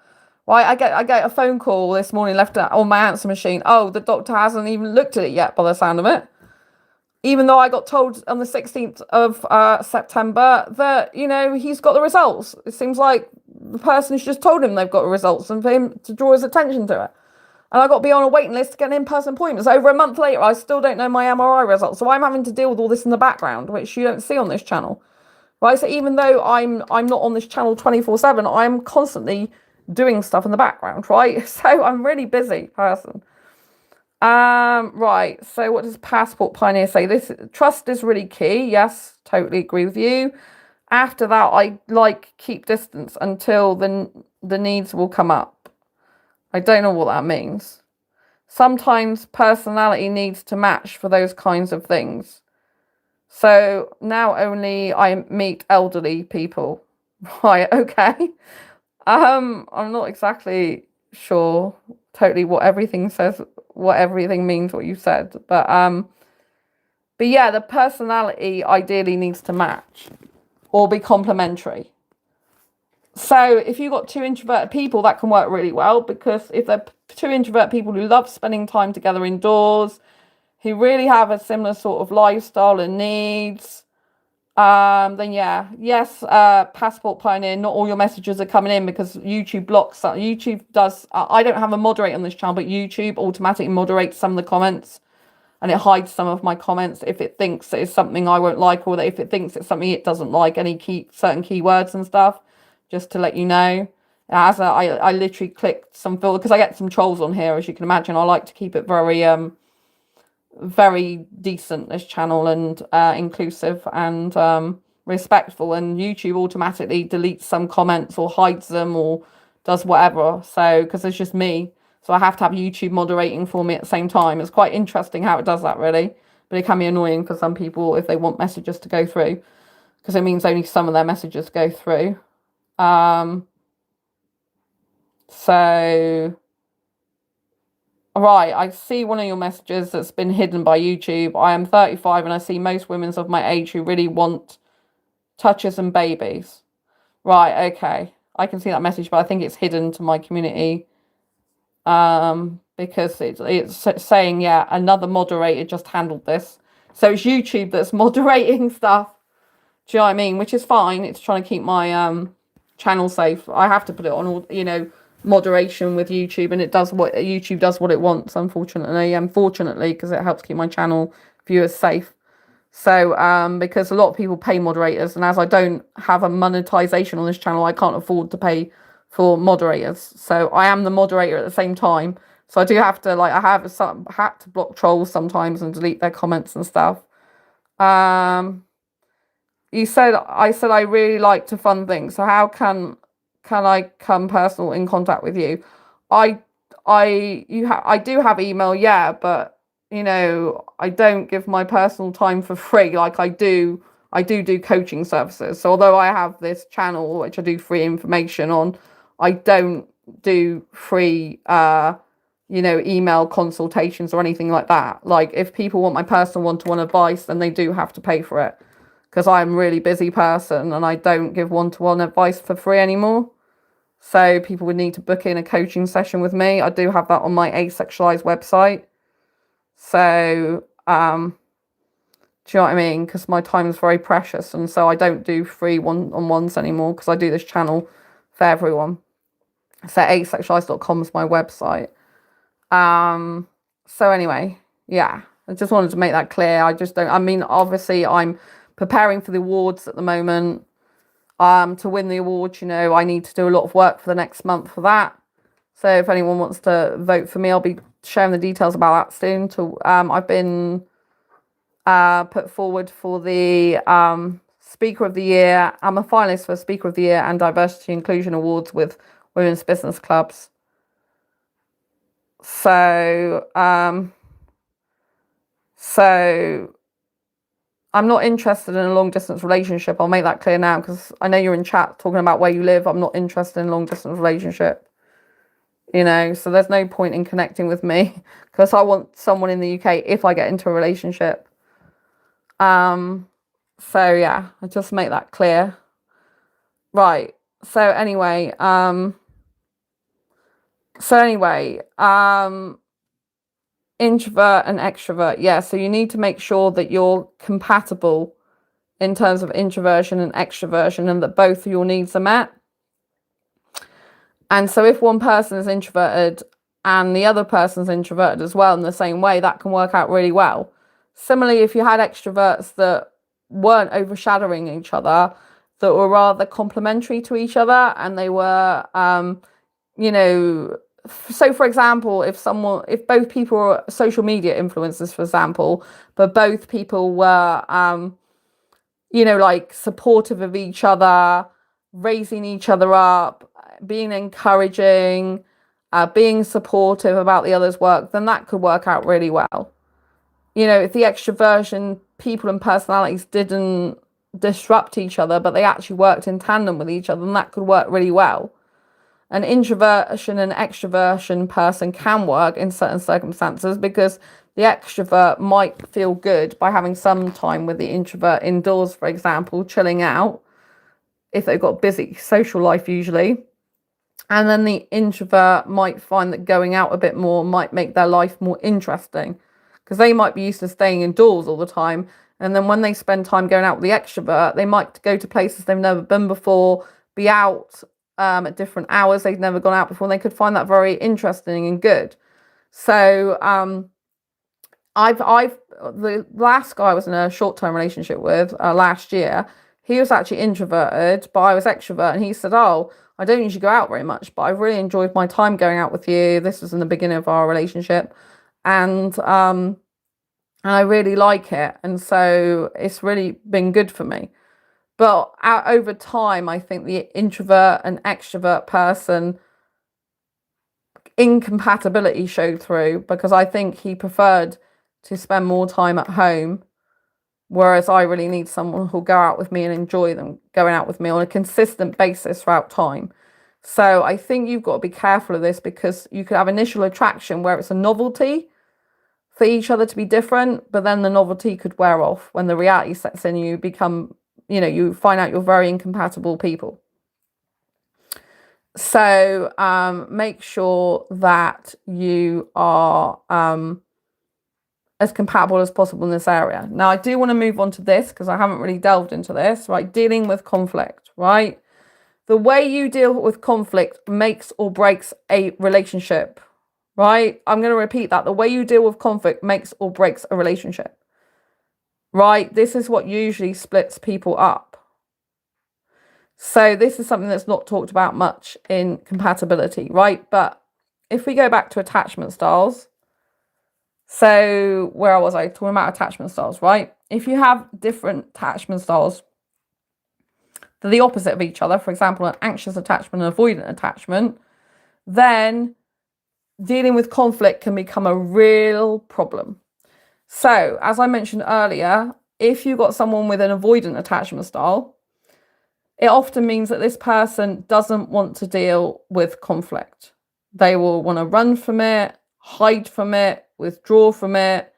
S1: Right, I get a phone call this morning left on my answer machine. Oh, the doctor hasn't even looked at it yet, by the sound of it. Even though I got told on the 16th of September that, he's got the results. It seems like the person who's just told him they've got the results and for him to draw his attention to it. And I got to be on a waiting list to get an in-person appointment. So over a month later, I still don't know my MRI results. So I'm having to deal with all this in the background, which you don't see on this channel. Right? So even though I'm not on this channel 24/7, I'm constantly doing stuff in the background, right? So I'm a really busy person. Right, so what does Passport Pioneer say? This trust is really key. Yes, totally agree with you. After that, I keep distance until the needs will come up. I don't know what that means. Sometimes personality needs to match for those kinds of things. So now only I meet elderly people. Right, okay. I'm not exactly sure totally what everything says, what everything means, what you said, but yeah, the personality ideally needs to match or be complementary. So if you've got two introverted people, that can work really well, because if they're two introverted people who love spending time together indoors, who really have a similar sort of lifestyle and needs, Then yeah, yes, Passport Pioneer, not all your messages are coming in because YouTube blocks that. YouTube does, I don't have a moderator on this channel, but YouTube automatically moderates some of the comments and it hides some of my comments if it thinks that it's something I won't like, or that if it thinks it's something it doesn't like, any certain keywords and stuff, just to let you know. I literally clicked some filter because I get some trolls on here, as you can imagine. I like to keep it very decent, this channel, and inclusive and respectful, and YouTube automatically deletes some comments or hides them or does whatever, so because it's just me, so I have to have YouTube moderating for me at the same time. It's quite interesting how it does that, really, but it can be annoying for some people if they want messages to go through, because it means only some of their messages go through. So right, I see one of your messages that's been hidden by YouTube. I am 35 and I see most women of my age who really want touches and babies. Right, okay. I can see that message, but I think it's hidden to my community. Because it's saying, yeah, another moderator just handled this. So it's YouTube that's moderating stuff. Do you know what I mean? Which is fine. It's trying to keep my channel safe. I have to put it on all, moderation with YouTube, and YouTube does what it wants, unfortunately, because it helps keep my channel viewers safe. So because a lot of people pay moderators, and as I don't have a monetization on this channel, I can't afford to pay for moderators. So I am the moderator at the same time. So I do have to, I had to block trolls sometimes and delete their comments and stuff. I said I really like to fund things. So how can I come personal in contact with you? I do have email, yeah, but I don't give my personal time for free. Like I do coaching services. So although I have this channel which I do free information on, I don't do free email consultations or anything like that. Like if people want my personal one-to-one advice, then they do have to pay for it, because I'm a really busy person and I don't give one-to-one advice for free anymore. So people would need to book in a coaching session with me. I do have that on my Asexualise website. So, do you know what I mean? Because my time is very precious, and so I don't do free one-on-ones anymore, because I do this channel for everyone. So asexualise.com is my website. So anyway, yeah, I just wanted to make that clear. Obviously I'm preparing for the awards at the moment. To win the awards, I need to do a lot of work for the next month for that. So if anyone wants to vote for me, I'll be sharing the details about that soon. I've been put forward for the Speaker of the Year. I'm a finalist for Speaker of the Year and Diversity Inclusion Awards with Women's Business Clubs. So I'm not interested in a long distance relationship. I'll make that clear now, because I know you're in chat talking about where you live. I'm not interested in a long distance relationship. So there's no point in connecting with me, because I want someone in the UK if I get into a relationship. So yeah, I just make that clear. Right. So anyway, introvert and extrovert. Yeah, so you need to make sure that you're compatible in terms of introversion and extroversion, and that both of your needs are met. And so if one person is introverted and the other person's introverted as well in the same way, that can work out really well. Similarly, if you had extroverts that weren't overshadowing each other, that were rather complementary to each other, and they were, so for example, if both people were social media influencers, for example, but both people were, supportive of each other, raising each other up, being encouraging, being supportive about the other's work, then that could work out really well. If the extroversion people and personalities didn't disrupt each other, but they actually worked in tandem with each other, then that could work really well. An introversion and extroversion person can work in certain circumstances, because the extrovert might feel good by having some time with the introvert indoors, for example, chilling out, if they've got a busy social life usually. And then the introvert might find that going out a bit more might make their life more interesting, because they might be used to staying indoors all the time, And then when they spend time going out with the extrovert, they might go to places they've never been before, be out at different hours they've never gone out before, and they could find that very interesting and good. So the last guy I was in a short-term relationship with last year, he was actually introverted, but I was extrovert, and he said, oh, I don't usually go out very much, but I've really enjoyed my time going out with you. This was in the beginning of our relationship, and I really like it, and so it's really been good for me. But over time, I think the introvert and extrovert person incompatibility showed through, because I think he preferred to spend more time at home, whereas I really need someone who'll go out with me and enjoy them going out with me on a consistent basis throughout time. So I think you've got to be careful of this, because you could have initial attraction where it's a novelty for each other to be different, but then the novelty could wear off when the reality sets in. You become, you find out you're very incompatible people. So make sure that you are as compatible as possible in this area. Now, I do want to move on to this, because I haven't really delved into this, right? Dealing with conflict, right? The way you deal with conflict makes or breaks a relationship, right? I'm going to repeat that. The way you deal with conflict makes or breaks a relationship, right? This is what usually splits people up. So this is something that's not talked about much in compatibility, right? But if we go back to attachment styles, so where was I talking about attachment styles, right? If you have different attachment styles, they're the opposite of each other, for example, an anxious attachment and avoidant attachment, then dealing with conflict can become a real problem. So, as I mentioned earlier, if you've got someone with an avoidant attachment style, it often means that this person doesn't want to deal with conflict. They will want to run from it, hide from it, withdraw from it,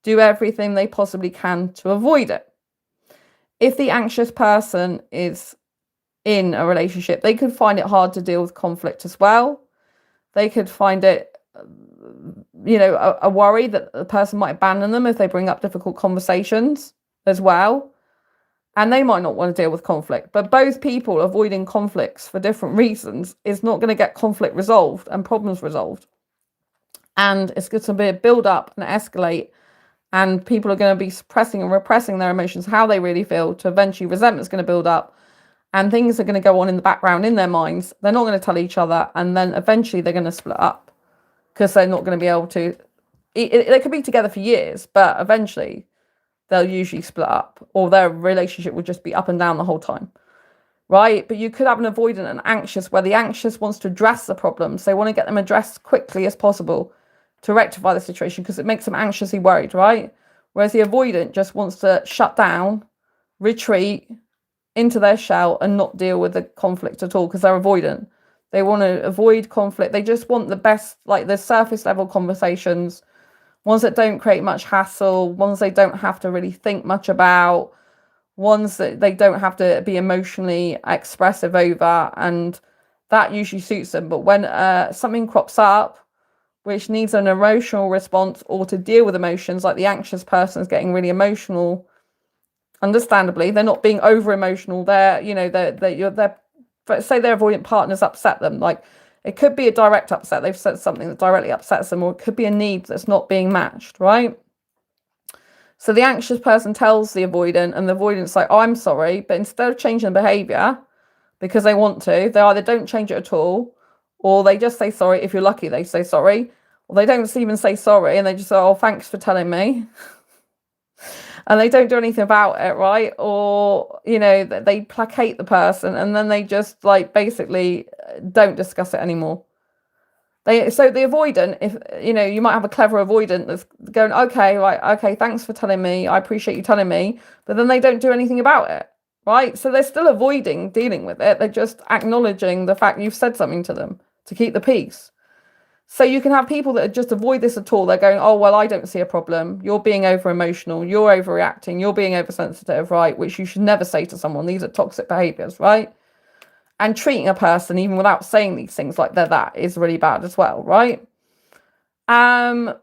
S1: do everything they possibly can to avoid it. If the anxious person is in a relationship, they could find it hard to deal with conflict as well. They could find it, a worry that the person might abandon them if they bring up difficult conversations as well. And they might not want to deal with conflict. But both people avoiding conflicts for different reasons is not going to get conflict resolved and problems resolved. And it's going to be a build up and escalate. And people are going to be suppressing and repressing their emotions, how they really feel, to eventually resentment's going to build up. And things are going to go on in the background in their minds. They're not going to tell each other. And then eventually they're going to split up, because they're not going to be able to. They could be together for years, but eventually they'll usually split up, or their relationship will just be up and down the whole time, right? But you could have an avoidant and anxious, where the anxious wants to address the problems. They want to get them addressed quickly as possible to rectify the situation, because it makes them anxiously worried, right? Whereas the avoidant just wants to shut down, retreat into their shell, and not deal with the conflict at all, because they're avoidant. They want to avoid conflict. They just want the best, like the surface level conversations, ones that don't create much hassle, ones they don't have to really think much about, ones that they don't have to be emotionally expressive over, and that usually suits them. But when something crops up which needs an emotional response, or to deal with emotions, like the anxious person is getting really emotional, understandably, they're not being over emotional. They're say their avoidant partner's upset them, like it could be a direct upset. They've said something that directly upsets them, or it could be a need that's not being matched, right? So the anxious person tells the avoidant, and the avoidant's like, oh, I'm sorry. But instead of changing the behavior because they want to, they either don't change it at all, or they just say sorry. If you're lucky, they say sorry, or they don't even say sorry, and they just say, oh, thanks for telling me. And they don't do anything about it, right? Or, they placate the person, and then they just basically don't discuss it anymore. So the avoidant, if you might have a clever avoidant that's going, okay, right, okay, thanks for telling me, I appreciate you telling me, but then they don't do anything about it, right? So they're still avoiding dealing with it. They're just acknowledging the fact you've said something to them to keep the peace. So you can have people that just avoid this at all. They're going, oh, well, I don't see a problem. You're being over emotional. You're overreacting. You're being oversensitive, right? Which you should never say to someone. These are toxic behaviors, right? And treating a person even without saying these things like they're that is really bad as well, right? And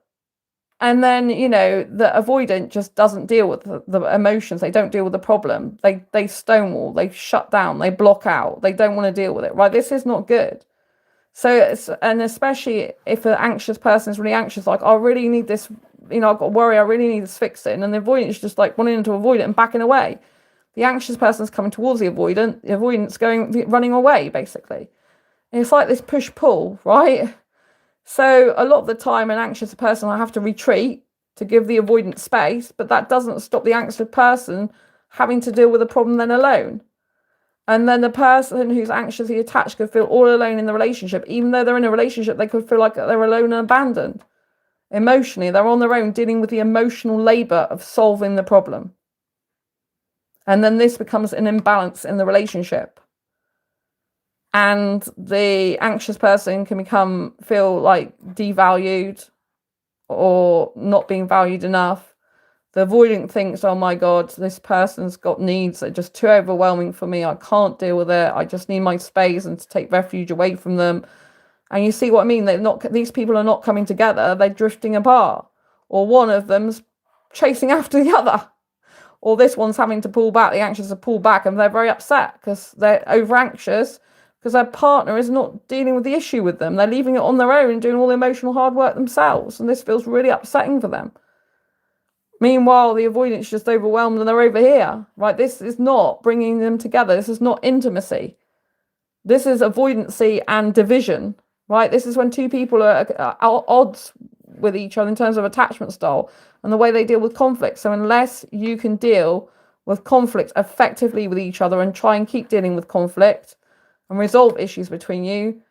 S1: And then, you know, the avoidant just doesn't deal with the emotions. They don't deal with the problem. They stonewall, they shut down, they block out. They don't want to deal with it, right? This is not good. So, and especially if an anxious person is really anxious, like, I really need this, you know, I've got to worry, I really need this fixing. And the avoidant is just like wanting to avoid it and backing away. The anxious person's coming towards the avoidant's running away, basically. And it's like this push-pull, right? So a lot of the time, an anxious person will have to retreat to give the avoidant space, but that doesn't stop the anxious person having to deal with the problem then alone. And then the person who's anxiously attached could feel all alone in the relationship. Even though they're in a relationship, they could feel like they're alone and abandoned. Emotionally, they're on their own dealing with the emotional labour of solving the problem. And then this becomes an imbalance in the relationship. And the anxious person can feel like devalued or not being valued enough. The avoidant thinks, oh my God, this person's got needs that are just too overwhelming for me. I can't deal with it. I just need my space and to take refuge away from them. And you see what I mean? These people are not coming together. They're drifting apart. Or one of them's chasing after the other. Or this one's having to pull back. The anxious are pulled back and they're very upset because they're over anxious because their partner is not dealing with the issue with them. They're leaving it on their own and doing all the emotional hard work themselves. And this feels really upsetting for them. Meanwhile, the avoidance is just overwhelmed and they're over here, right? This is not bringing them together. This is not intimacy. This is avoidancy and division, right? This is when two people are at odds with each other in terms of attachment style and the way they deal with conflict. So unless you can deal with conflict effectively with each other and try and keep dealing with conflict and resolve issues between you,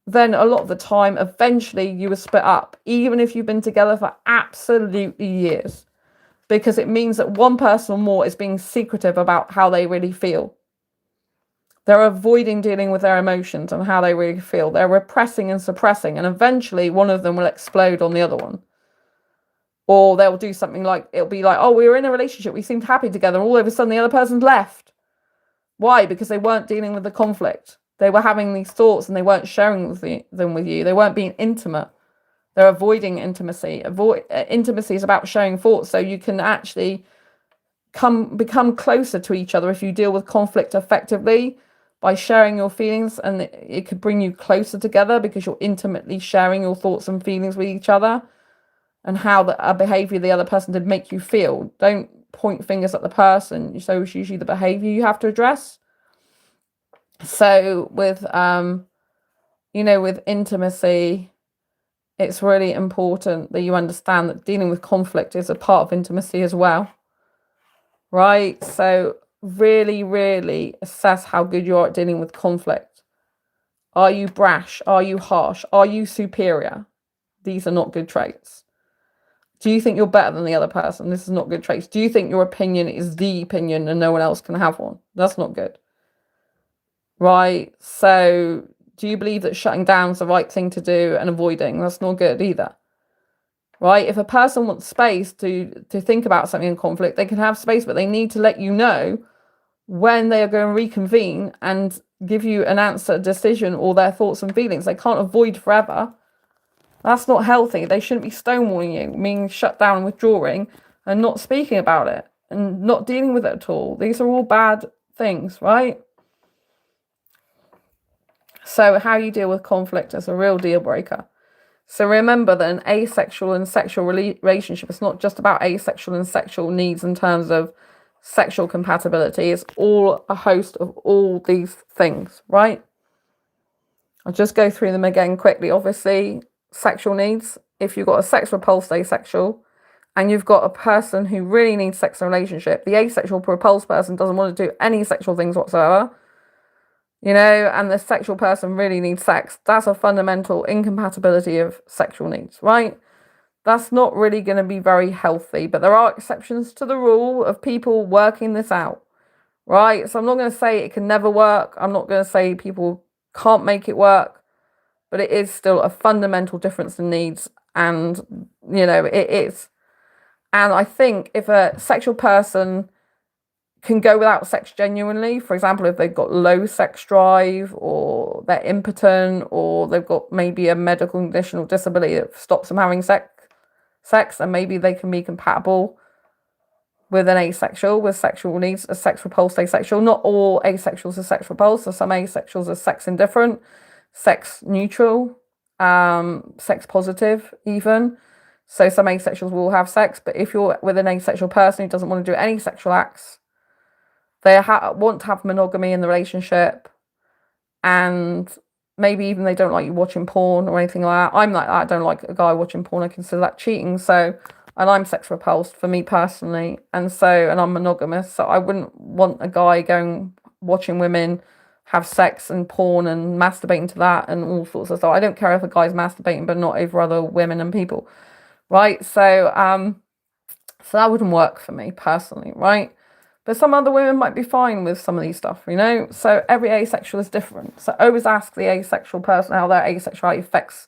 S1: then a lot of the time, eventually you will split up, even if you've been together for absolutely years, because it means that one person or more is being secretive about how they really feel. They're avoiding dealing with their emotions and how they really feel. They're repressing and suppressing, and eventually one of them will explode on the other one. Or they'll do something like, it'll be like, oh, we were in a relationship, we seemed happy together, and all of a sudden the other person's left. Why? Because they weren't dealing with the conflict. They were having these thoughts and they weren't sharing them with you. They weren't being intimate. They're avoiding intimacy. Intimacy is about sharing thoughts, so you can actually become closer to each other if you deal with conflict effectively by sharing your feelings, and it could bring you closer together because you're intimately sharing your thoughts and feelings with each other and how a behavior the other person did make you feel. Don't point fingers at the person. So it's usually the behavior you have to address. So with with intimacy, it's really important that you understand that dealing with conflict is a part of intimacy as well, right? So really, really assess how good you are at dealing with conflict. Are you brash? Are you harsh? Are you superior? These are not good traits. Do you think you're better than the other person? This is not good traits. Do you think your opinion is the opinion and no one else can have one? That's not good. Right? So do you believe that shutting down is the right thing to do and avoiding? That's not good either. Right? If a person wants space to think about something in conflict, they can have space, but they need to let you know when they are going to reconvene and give you an answer, decision, or their thoughts and feelings. They can't avoid forever. That's not healthy. They shouldn't be stonewalling you, meaning shut down and withdrawing and not speaking about it and not dealing with it at all. These are all bad things, right? So how you deal with conflict is a real deal breaker. So remember that an asexual and sexual relationship is not just about asexual and sexual needs in terms of sexual compatibility. It's all a host of all these things, right? I'll just go through them again quickly. Obviously, sexual needs. If you've got a sex repulsed asexual and you've got a person who really needs sex in a relationship, the asexual repulsed person doesn't want to do any sexual things whatsoever, and the sexual person really needs sex. That's a fundamental incompatibility of sexual needs, right? That's not really going to be very healthy, but there are exceptions to the rule of people working this out, right? So I'm not going to say it can never work. I'm not going to say people can't make it work, but it is still a fundamental difference in needs. And, it is. And I think if a sexual person can go without sex genuinely, for example, if they've got low sex drive or they're impotent or they've got maybe a medical condition or disability that stops them having sex, sex, and maybe they can be compatible with an asexual with sexual needs, a sex repulsed asexual. Not all asexuals are sex repulsed, so some asexuals are sex indifferent, sex neutral, sex positive even. So some asexuals will have sex, but if you're with an asexual person who doesn't want to do any sexual acts, they want to have monogamy in the relationship, and maybe even they don't like you watching porn or anything like that. I'm like that. I don't like a guy watching porn. I consider that cheating. So, and I'm sex repulsed for me personally, and I'm monogamous. So I wouldn't want a guy going watching women have sex and porn and masturbating to that and all sorts of stuff. I don't care if a guy's masturbating, but not over other women and people, right? So that wouldn't work for me personally, right? But some other women might be fine with some of these stuff, you know? So every asexual is different. So always ask the asexual person how their asexuality affects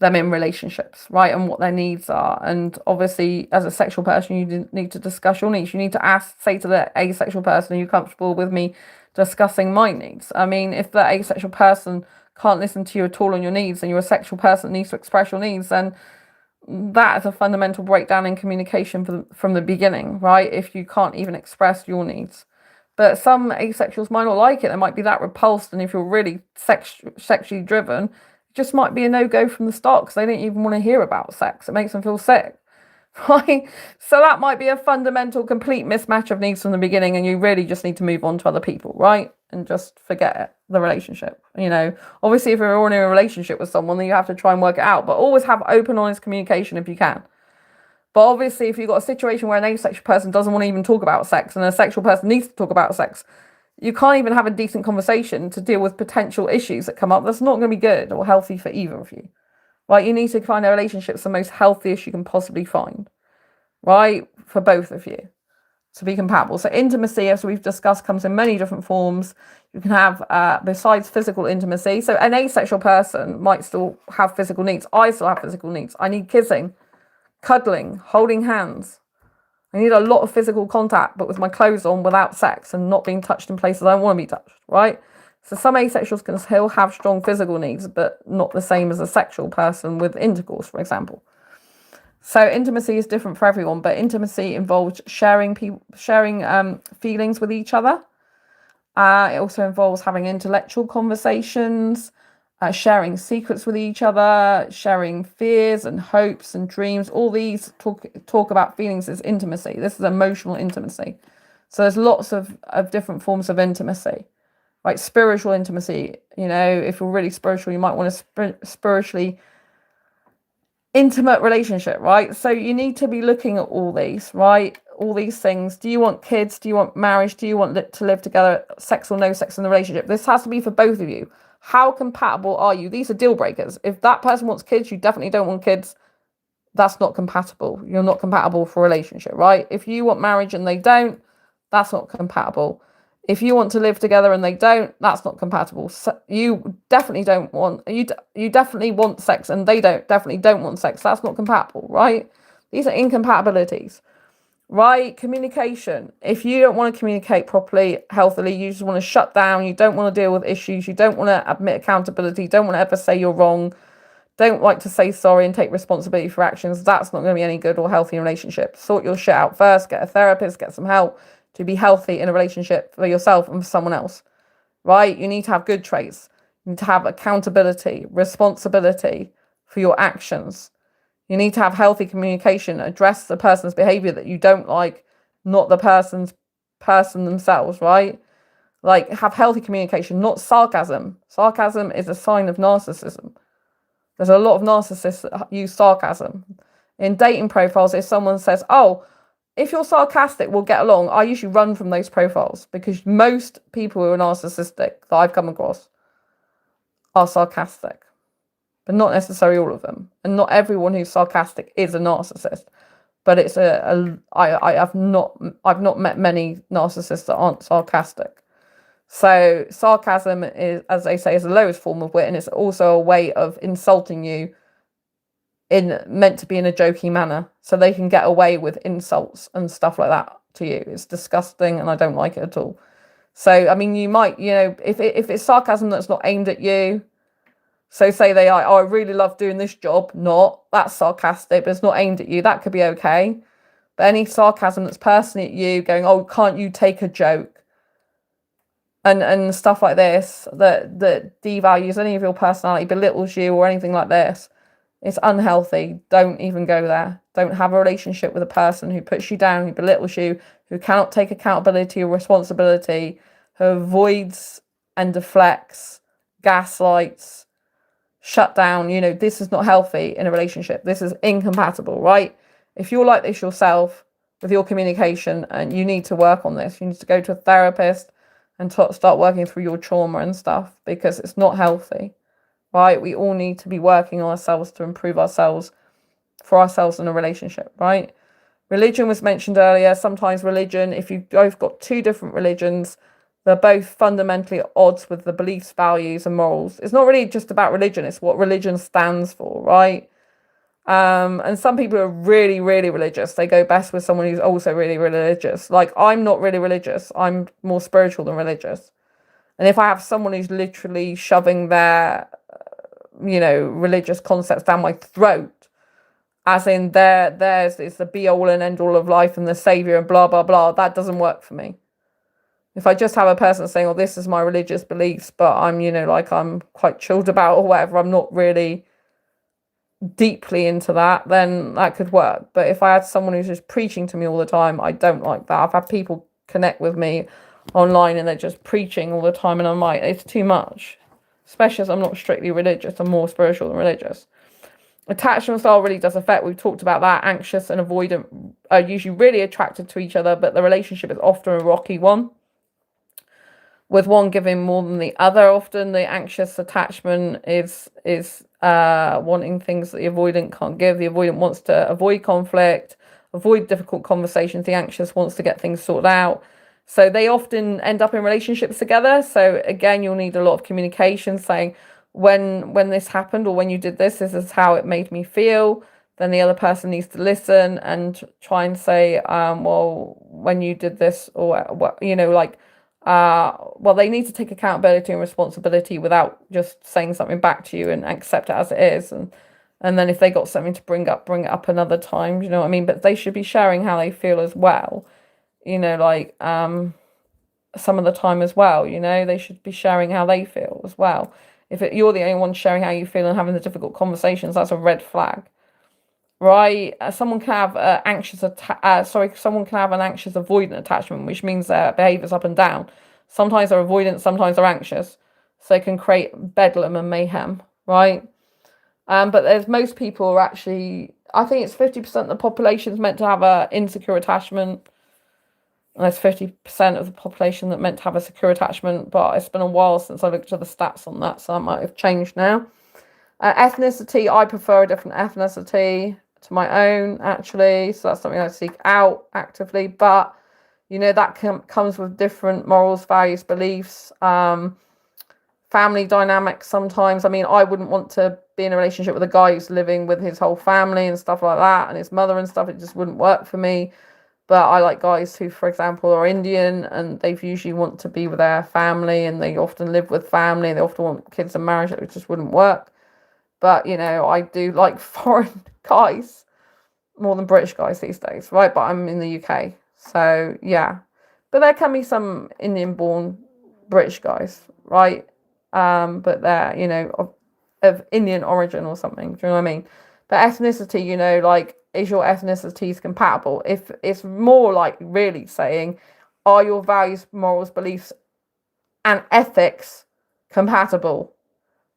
S1: them in relationships, right? And what their needs are. And obviously, as a sexual person, you need to discuss your needs. You need to say to the asexual person, are you comfortable with me discussing my needs? I mean, if the asexual person can't listen to you at all on your needs, and you're a sexual person that needs to express your needs, then that is a fundamental breakdown in communication from the beginning, right? If you can't even express your needs. But some asexuals might not like it. They might be that repulsed, and if you're really sexually driven, it just might be a no-go from the start because they don't even want to hear about sex. It makes them feel sick, right? So that might be a fundamental, complete mismatch of needs from the beginning, and you really just need to move on to other people, right? And just forget it, the relationship. You know, obviously, if you're already in a relationship with someone, then you have to try and work it out. But always have open, honest communication if you can. But obviously, if you've got a situation where an asexual person doesn't want to even talk about sex and a sexual person needs to talk about sex, you can't even have a decent conversation to deal with potential issues that come up. That's not going to be good or healthy for either of you, right? You need to find a relationship that's the most healthiest you can possibly find, right? For both of you to be compatible. So intimacy, as we've discussed, comes in many different forms. You can have, besides physical intimacy, so an asexual person might still have physical needs. I still have physical needs. I need kissing, cuddling, holding hands. I need a lot of physical contact, but with my clothes on without sex and not being touched in places I don't want to be touched, right? So some asexuals can still have strong physical needs, but not the same as a sexual person with intercourse, for example. So intimacy is different for everyone, but intimacy involves sharing feelings with each other. It also involves having intellectual conversations, sharing secrets with each other, sharing fears and hopes and dreams. All these talk about feelings as intimacy. This is emotional intimacy. So there's lots of different forms of intimacy, like spiritual intimacy. You know, if you're really spiritual, you might want a spiritually intimate relationship, right? So you need to be looking at all these, right? All these things. Do you want kids? Do you want marriage? Do you want to live together, sex or no sex in the relationship? This has to be for both of you. How compatible are you? These are deal breakers. If that person wants kids, you definitely don't want kids. That's not compatible. You're not compatible for a relationship, right? If you want marriage and they don't, that's not compatible. If you want to live together and they don't, that's not compatible. So you definitely definitely want sex and they definitely don't want sex. That's not compatible, right? These are incompatibilities, right? Communication. If you don't want to communicate properly, healthily, you just want to shut down, you don't want to deal with issues, you don't want to admit accountability, you don't want to ever say you're wrong, don't like to say sorry and take responsibility for actions, that's not going to be any good or healthy in a relationship. Sort your shit out first, get a therapist, get some help to be healthy in a relationship for yourself and for someone else, right? You need to have good traits. You need to have accountability, responsibility for your actions. You need to have healthy communication, address the person's behavior that you don't like, not the person themselves, right? Like, have healthy communication, not sarcasm. Sarcasm is a sign of narcissism. There's a lot of narcissists that use sarcasm. In dating profiles, if someone says, oh, if you're sarcastic, we'll get along, I usually run from those profiles because most people who are narcissistic that I've come across are sarcastic, but not necessarily all of them. And not everyone who's sarcastic is a narcissist. But it's I've not met many narcissists that aren't sarcastic. So sarcasm is, as they say, is the lowest form of wit, and it's also a way of insulting you meant to be in a jokey manner, so they can get away with insults and stuff like that to you. It's disgusting, and I don't like it at all. So, I mean, you might, if it's sarcasm that's not aimed at you, So say they are, oh, I really love doing this job. Not, that's sarcastic, but it's not aimed at you. That could be okay. But any sarcasm that's personally at you, going, oh, can't you take a joke? And stuff like this, that devalues any of your personality, belittles you or anything like this. It's unhealthy. Don't even go there. Don't have a relationship with a person who puts you down, who belittles you, who cannot take accountability or responsibility, who avoids and deflects, gaslights, shut down. This is not healthy in a relationship. This is incompatible, right? If you're like this yourself with your communication, and you need to work on this, you need to go to a therapist and start working through your trauma and stuff, because it's not healthy, right? We all need to be working on ourselves to improve ourselves, for ourselves in a relationship, right? Religion was mentioned earlier. Sometimes religion, if you've both got two different religions, they're both fundamentally at odds with the beliefs, values, and morals. It's not really just about religion, it's what religion stands for, right? And some people are really, really religious. They go best with someone who's also really religious. Like, I'm not really religious. I'm more spiritual than religious. And if I have someone who's literally shoving their, religious concepts down my throat, as in theirs is the be all and end all of life and the savior and blah, blah, blah, that doesn't work for me. If I just have a person saying, oh, this is my religious beliefs, but I'm, I'm quite chilled about or whatever, I'm not really deeply into that, then that could work. But if I had someone who's just preaching to me all the time, I don't like that. I've had people connect with me online and they're just preaching all the time, and I'm like, it's too much. Especially as I'm not strictly religious, I'm more spiritual than religious. Attachment style really does affect. We've talked about that. Anxious and avoidant are usually really attracted to each other, but the relationship is often a rocky one, with one giving more than the other. Often the anxious attachment is wanting things that the avoidant can't give. The avoidant wants to avoid conflict, avoid difficult conversations. The anxious wants to get things sorted out. So they often end up in relationships together. So again, you'll need a lot of communication, saying, when this happened, or when you did this is how it made me feel. Then the other person needs to listen and try and say, well, when you did this, or what, well, they need to take accountability and responsibility without just saying something back to you, and accept it as it is. And then if they got something to bring it up another time, you know what I mean? But they should be sharing how they feel as well, some of the time as well, they should be sharing how they feel as well. If you're the only one sharing how you feel and having the difficult conversations, that's a red flag, right? Someone can have someone can have an anxious avoidant attachment, which means their behavior's up and down. Sometimes they're avoidant, sometimes they're anxious, so it can create bedlam and mayhem, right? But there's most people are actually, I think it's 50% of the population is meant to have a insecure attachment, and there's 50% of the population that meant to have a secure attachment. But it's been a while since I looked at the stats on that, so that might have changed now. Ethnicity, I prefer a different ethnicity to my own, actually, so that's something I seek out actively. But that comes with different morals, values, beliefs, family dynamics sometimes. I mean, I wouldn't want to be in a relationship with a guy who's living with his whole family and stuff like that, and his mother and stuff. It just wouldn't work for me. But I like guys who, for example, are Indian, and they usually want to be with their family, and they often live with family. They often want kids and marriage. It just wouldn't work. But, I do like foreign guys more than British guys these days, right? But I'm in the UK, so yeah. But there can be some Indian-born British guys, right? But they're, of Indian origin or something. Do you know what I mean? But ethnicity, is your ethnicities compatible? If it's more like really saying, are your values, morals, beliefs, and ethics compatible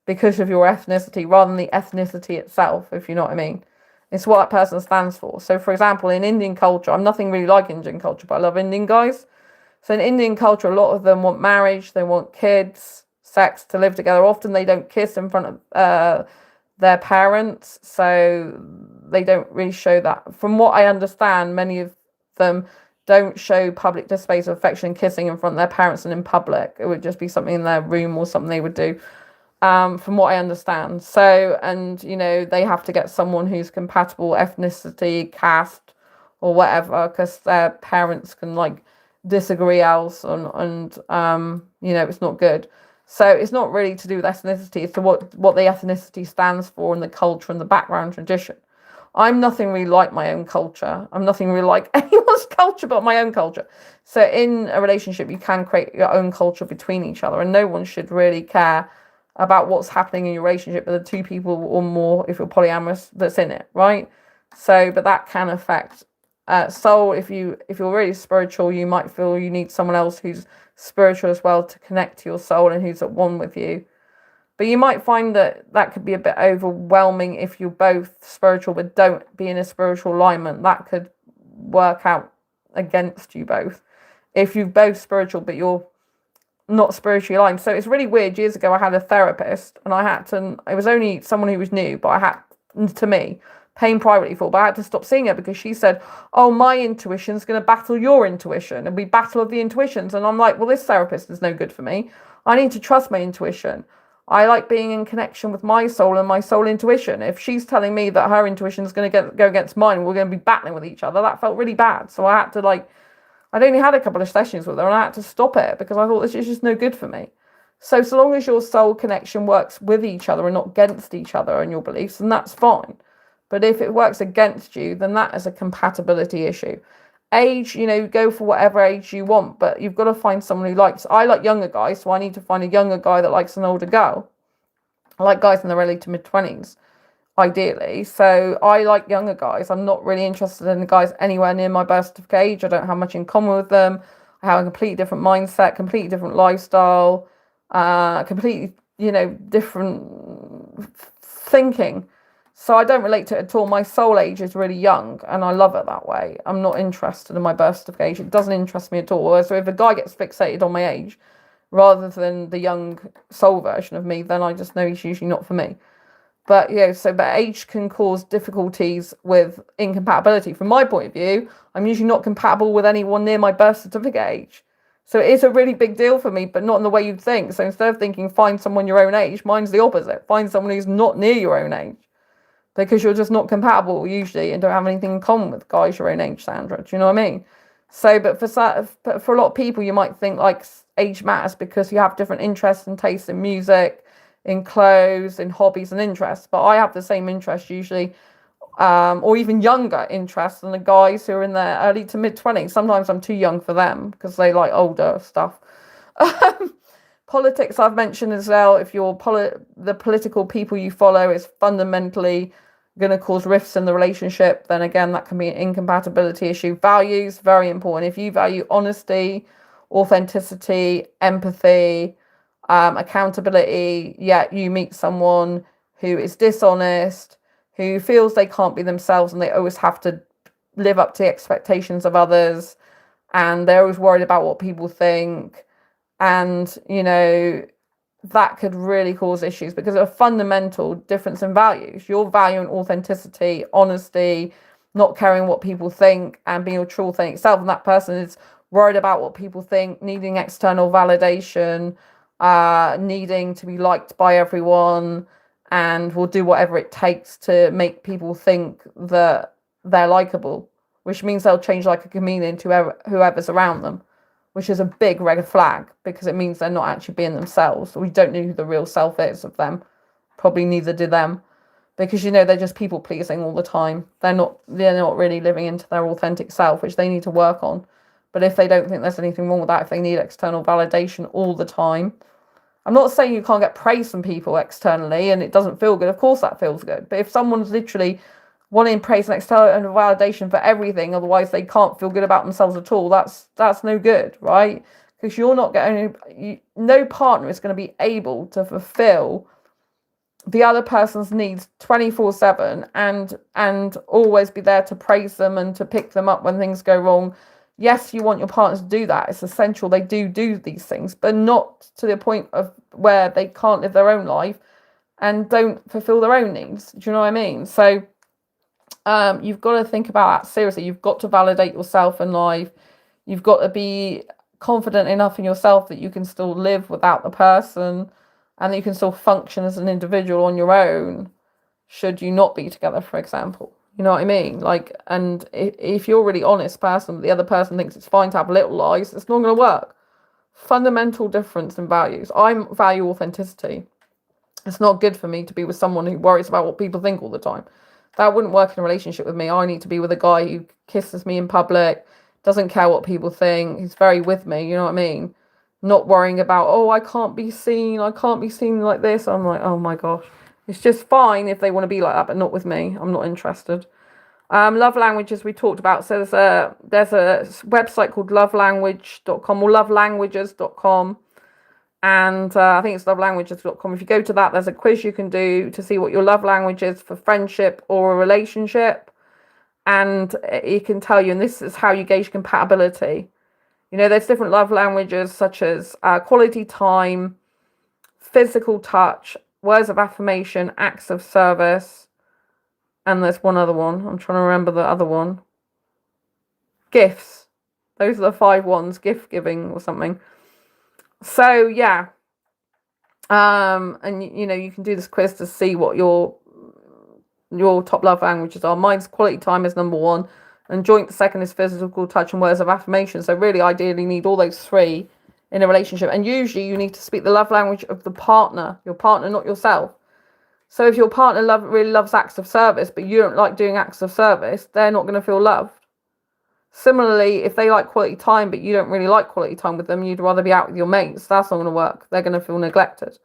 S1: because of your ethnicity, rather than the ethnicity itself, if you know what I mean? It's what that person stands for. So, for example, in Indian culture, I'm nothing really like Indian culture, but I love Indian guys. So in Indian culture, a lot of them want marriage, they want kids, sex, to live together. Often they don't kiss in front of their parents, so they don't really show that. From what I understand, many of them don't show public displays of affection and kissing in front of their parents and in public. It would just be something in their room or something they would do, from what I understand. So, and they have to get someone who's compatible ethnicity, caste, or whatever, because their parents can disagree else, and it's not good. So it's not really to do with ethnicity, it's to what the ethnicity stands for and the culture and the background tradition. I'm nothing really like my own culture. I'm nothing really like anyone's culture but my own culture. So in a relationship, you can create your own culture between each other, and no one should really care about what's happening in your relationship with the two people or more, if you're polyamorous, that's in it, right? So, but that can affect soul. If you're really spiritual, you might feel you need someone else who's spiritual as well to connect to your soul and who's at one with you. But you might find that could be a bit overwhelming if you're both spiritual but don't be in a spiritual alignment. That could work out against you both. If you're both spiritual but you're not spiritually aligned. So it's really weird. Years ago, I had a therapist, and it was only someone who was new, but I had, to me, paying privately for, but I had to stop seeing her because she said, oh, my intuition's going to battle your intuition, and we battle of the intuitions. And I'm like, well, this therapist is no good for me. I need to trust my intuition. I like being in connection with my soul and my soul intuition. If she's telling me that her intuition is going to go against mine, and we're going to be battling with each other, that felt really bad. So I had to I'd only had a couple of sessions with her, and I had to stop it because I thought this is just no good for me. So long as your soul connection works with each other and not against each other and your beliefs, then that's fine. But if it works against you, then that is a compatibility issue. Age, go for whatever age you want, but you've got to find someone who likes. I like younger guys, so I need to find a younger guy that likes an older girl. I like guys in their early to mid-20s. Ideally. So I like younger guys. I'm not really interested in the guys anywhere near my birth certificate age. I don't have much in common with them. I have a completely different mindset, completely different lifestyle, completely, different thinking. So I don't relate to it at all. My soul age is really young, and I love it that way. I'm not interested in my birth certificate age. It doesn't interest me at all. So if a guy gets fixated on my age rather than the young soul version of me, then I just know he's usually not for me. But but age can cause difficulties with incompatibility. From my point of view, I'm usually not compatible with anyone near my birth certificate age. So it is a really big deal for me, but not in the way you'd think. So instead of thinking find someone your own age, mine's the opposite. Find someone who's not near your own age. Because you're just not compatible usually and don't have anything in common with guys your own age, Sandra. Do you know what I mean? So, but for a lot of people, you might think age matters because you have different interests and tastes in music, in clothes, in hobbies and interests. But I have the same interests usually, or even younger interests than the guys who are in their early to mid-20s. Sometimes I'm too young for them because they like older stuff. Politics I've mentioned as well. If the political people you follow is fundamentally going to cause rifts in the relationship, then again, that can be an incompatibility issue. Values, very important. If you value honesty, authenticity, empathy, accountability, yet you meet someone who is dishonest, who feels they can't be themselves and they always have to live up to the expectations of others, and they're always worried about what people think, and that could really cause issues because of a fundamental difference in values. You're valuing authenticity, honesty, not caring what people think, and being your true authentic self, and that person is worried about what people think, needing external validation, needing to be liked by everyone, and will do whatever it takes to make people think that they're likable, which means they'll change like a chameleon to whoever's around them, which is a big red flag because it means they're not actually being themselves. We don't know who the real self is of them. Probably neither do them, because they're just people pleasing all the time. They're not really living into their authentic self, which they need to work on. But if they don't think there's anything wrong with that, if they need external validation all the time, I'm not saying you can't get praise from people externally and it doesn't feel good. Of course that feels good. But if someone's literally wanting praise and external validation for everything, otherwise they can't feel good about themselves at all, that's no good, right? Because you're not no partner is going to be able to fulfill the other person's needs 24/7 and always be there to praise them and to pick them up when things go wrong. Yes, you want your partners to do that. It's essential they do these things, but not to the point of where they can't live their own life and don't fulfill their own needs. Do you know what I mean? So you've got to think about that seriously. You've got to validate yourself in life. You've got to be confident enough in yourself that you can still live without the person and that you can still function as an individual on your own should you not be together, for example. You know what I mean? And if you're a really honest person, but the other person thinks it's fine to have little lies, it's not going to work. fundamental difference in values. I value authenticity. It's not good for me to be with someone who worries about what people think all the time. That wouldn't work in a relationship with me. I need to be with a guy who kisses me in public, doesn't care what people think, who's very with me, you know what I mean? Not worrying about, oh, I can't be seen like this. I'm like, oh my gosh. It's just fine if they want to be like that, but not with me. I'm not interested. Love languages we talked about. So there's a website called lovelanguage.com or lovelanguages.com. And I think it's lovelanguages.com. If you go to that, there's a quiz you can do to see what your love language is for friendship or a relationship. And it can tell you, and this is how you gauge compatibility. You know, there's different love languages such as quality time, physical touch, words of affirmation, acts of service. And there's one other one. I'm trying to remember the other one. Gifts. Those are the 5 ones. Gift giving or something. So, yeah. And, you know, you can do this quiz to see what your top love languages are. Mine's quality time is number 1. And joint second is physical touch and words of affirmation. So really, ideally, need all those 3 in a relationship. And usually you need to speak the love language of the partner. Your partner, not yourself. So if your partner really loves acts of service, but you don't like doing acts of service, they're not going to feel loved. Similarly, if they like quality time, but you don't really like quality time with them, you'd rather be out with your mates, that's not going to work. They're going to feel neglected.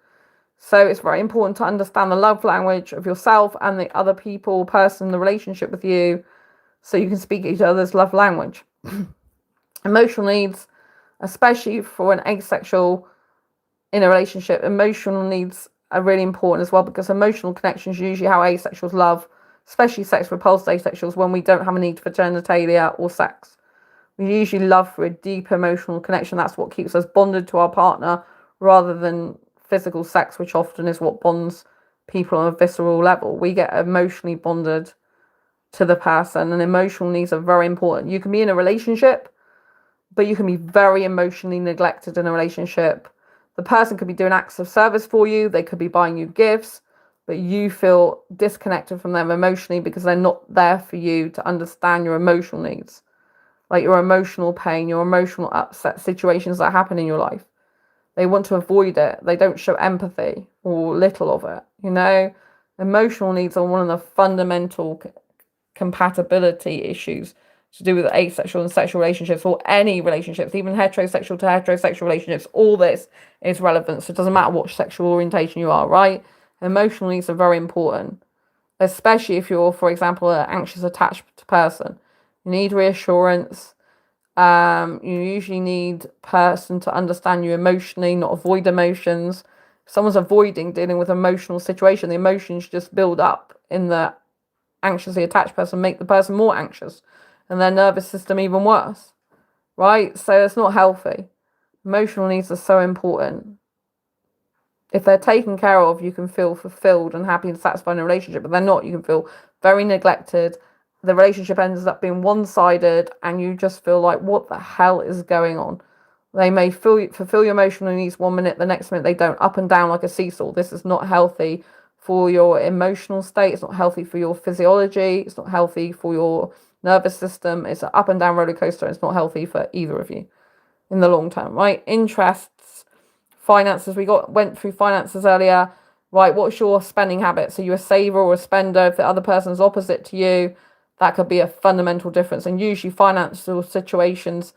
S1: So it's very important to understand the love language of yourself and the other person in the relationship with you, so you can speak each other's love language. Emotional needs, especially for an asexual in a relationship, emotional needs are really important as well, because emotional connection is usually how asexuals love, especially sex-repulsed asexuals, when we don't have a need for genitalia or sex. We usually love for a deep emotional connection. That's what keeps us bonded to our partner rather than physical sex, which often is what bonds people on a visceral level. We get emotionally bonded to the person, and emotional needs are very important. You can be in a relationship, but you can be very emotionally neglected in a relationship. The person could be doing acts of service for you. They could be buying you gifts, but you feel disconnected from them emotionally because they're not there for you to understand your emotional needs, like your emotional pain, your emotional upset situations that happen in your life. They want to avoid it. They don't show empathy or little of it. You know, emotional needs are one of the fundamental compatibility issues to do with asexual and sexual relationships, or any relationships, even heterosexual to heterosexual relationships. All this is relevant. So it doesn't matter what sexual orientation you are, right? Emotional needs are very important, especially if you're, for example, an anxious attached person. You need reassurance. You usually need a person to understand you emotionally, not avoid emotions. If someone's avoiding dealing with emotional situation, the emotions just build up in the anxiously attached person, make the person more anxious and their nervous system even worse, right? So it's not healthy. Emotional needs are so important. If they're taken care of, you can feel fulfilled and happy and satisfied in a relationship. But they're not, you can feel very neglected. The relationship ends up being one-sided and you just feel like, what the hell is going on? They may fulfill your emotional needs 1 minute, the next minute they don't, up and down like a seesaw. This is not healthy for your emotional state. It's not healthy for your physiology. It's not healthy for your nervous system. It's an up and down roller coaster. And it's not healthy for either of you in the long term, right? Interests, finances. We went through finances earlier, right? What's your spending habits? Are you a saver or a spender? If the other person's opposite to you, that could be a fundamental difference. And usually financial situations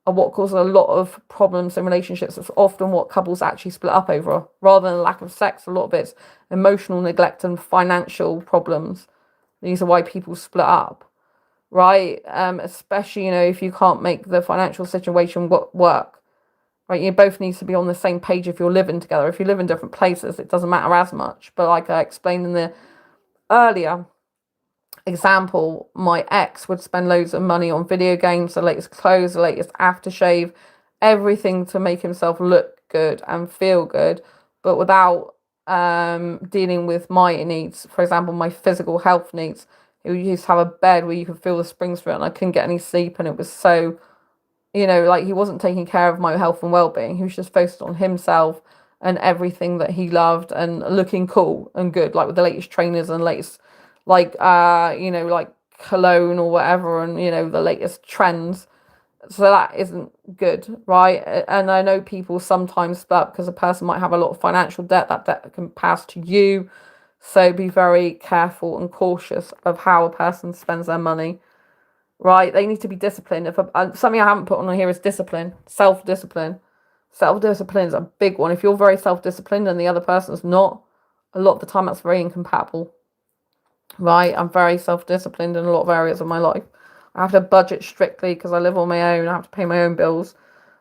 S1: are what causes a lot of problems in relationships. It's often what couples actually split up over, rather than lack of sex. A lot of it's emotional neglect and financial problems. These are why people split up, right? Especially, you know, if you can't make the financial situation work, right? You both need to be on the same page if you're living together. If you live in different places, it doesn't matter as much. But like I explained in the earlier example, my ex would spend loads of money on video games, the latest clothes, the latest aftershave, everything to make himself look good and feel good, but without dealing with my needs. For example, my physical health needs. He used to have a bed where you could feel the springs through it, and I couldn't get any sleep, and it was so, you know, like he wasn't taking care of my health and well-being. He was just focused on himself and everything that he loved and looking cool and good, like with the latest trainers and latest, like, you know, like cologne or whatever, and, you know, the latest trends. So that isn't good, right? And I know people sometimes split because a person might have a lot of financial debt. That debt can pass to you. So be very careful and cautious of how a person spends their money, right? They need to be disciplined. Something I haven't put on here is discipline, self-discipline. Self-discipline is a big one. If you're very self-disciplined and the other person's not, a lot of the time that's very incompatible, right? I'm very self-disciplined in a lot of areas of my life. I have to budget strictly because I live on my own. I have to pay my own bills.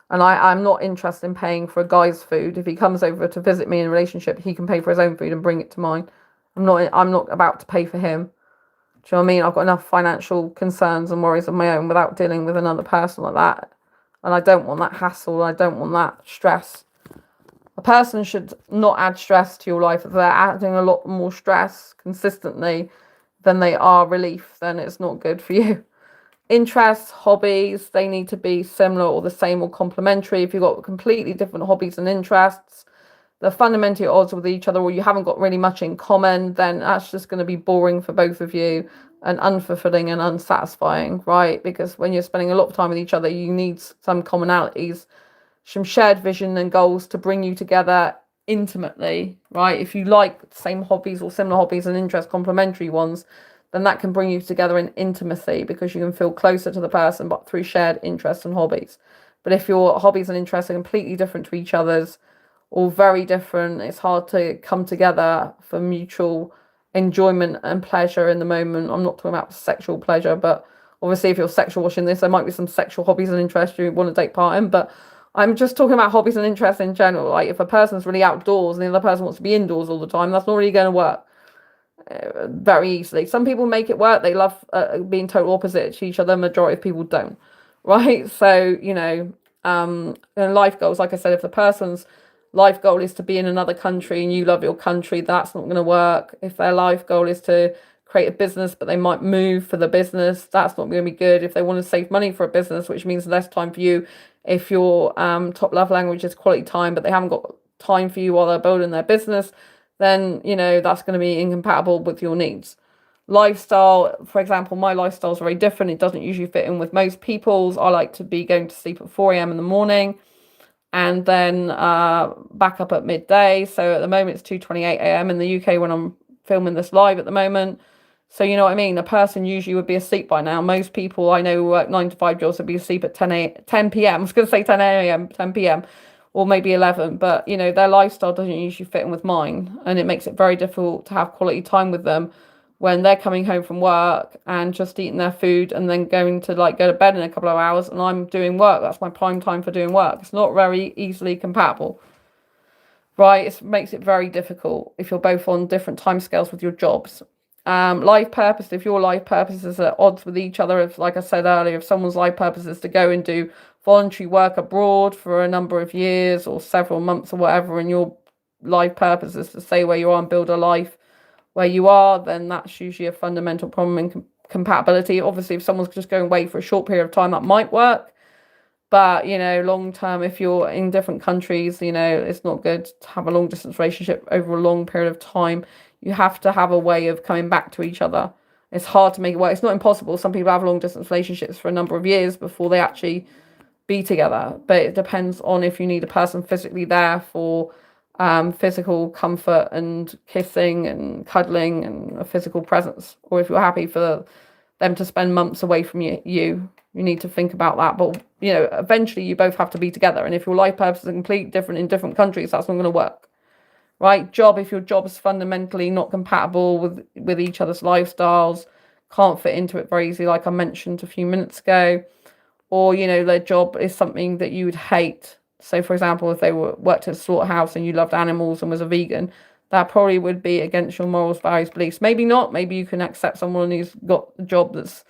S1: And I'm not interested in paying for a guy's food. If he comes over to visit me in a relationship, he can pay for his own food and bring it to mine. I'm not about to pay for him. Do you know what I mean? I've got enough financial concerns and worries of my own without dealing with another person like that. And I don't want that hassle. I don't want that stress. A person should not add stress to your life. If they're adding a lot more stress consistently than they are relief, then it's not good for you. Interests, hobbies, they need to be similar or the same or complementary. If you've got completely different hobbies and interests, they're fundamentally at odds with each other, or you haven't got really much in common, then that's just going to be boring for both of you and unfulfilling and unsatisfying, right? Because when you're spending a lot of time with each other, you need some commonalities, some shared vision and goals to bring you together intimately, right? If you like same hobbies or similar hobbies and interests, complementary ones, then that can bring you together in intimacy because you can feel closer to the person, but through shared interests and hobbies. But if your hobbies and interests are completely different to each other's, or very different, it's hard to come together for mutual enjoyment and pleasure in the moment. I'm not talking about sexual pleasure, but obviously if you're sexual watching this, there might be some sexual hobbies and interests you want to take part in, but I'm just talking about hobbies and interests in general. Like if a person's really outdoors and the other person wants to be indoors all the time, that's not really going to work very easily. Some people make it work. They love being total opposite to each other. Majority of people don't, right? So, and life goals, like I said, if the person's life goal is to be in another country and you love your country, that's not going to work. If their life goal is to create a business, but they might move for the business, that's not going to be good. If they want to save money for a business, which means less time for you, if your top love language is quality time, but they haven't got time for you while they're building their business, then, that's going to be incompatible with your needs. Lifestyle, for example, my lifestyle is very different. It doesn't usually fit in with most people's. I like to be going to sleep at 4 a.m. in the morning and then back up at midday. So at the moment, it's 2:28 a.m. in the UK when I'm filming this live at the moment. So you know what I mean? A person usually would be asleep by now. Most people I know who work 9 to 5 jobs would be asleep at 10 p.m. I was going to say 10 a.m., 10 p.m. or maybe 11. But, their lifestyle doesn't usually fit in with mine. And it makes it very difficult to have quality time with them when they're coming home from work and just eating their food and then going to go to bed in a couple of hours and I'm doing work. That's my prime time for doing work. It's not very easily compatible, right? It makes it very difficult if you're both on different timescales with your jobs. Life purpose, if your life purpose is at odds with each other, if, like I said earlier, if someone's life purpose is to go and do voluntary work abroad for a number of years or several months or whatever, and your life purpose is to stay where you are and build a life where you are, then that's usually a fundamental problem in compatibility. Obviously, if someone's just going away for a short period of time, that might work. But, long term, if you're in different countries, it's not good to have a long distance relationship over a long period of time. You have to have a way of coming back to each other. It's hard to make it work. It's not impossible. Some people have long distance relationships for a number of years before they actually be together. But it depends on if you need a person physically there for physical comfort and kissing and cuddling and a physical presence, or if you're happy for them to spend months away from you need to think about that. But eventually you both have to be together, and if your life purposes are completely different in different countries, that's not going to work, right? Job, if your job is fundamentally not compatible with each other's lifestyles, can't fit into it very easily, like I mentioned a few minutes ago, or their job is something that you would hate. So, for example, if they worked at a slaughterhouse and you loved animals and was a vegan, that probably would be against your morals, values, beliefs. Maybe not. Maybe you can accept someone who's got a job that's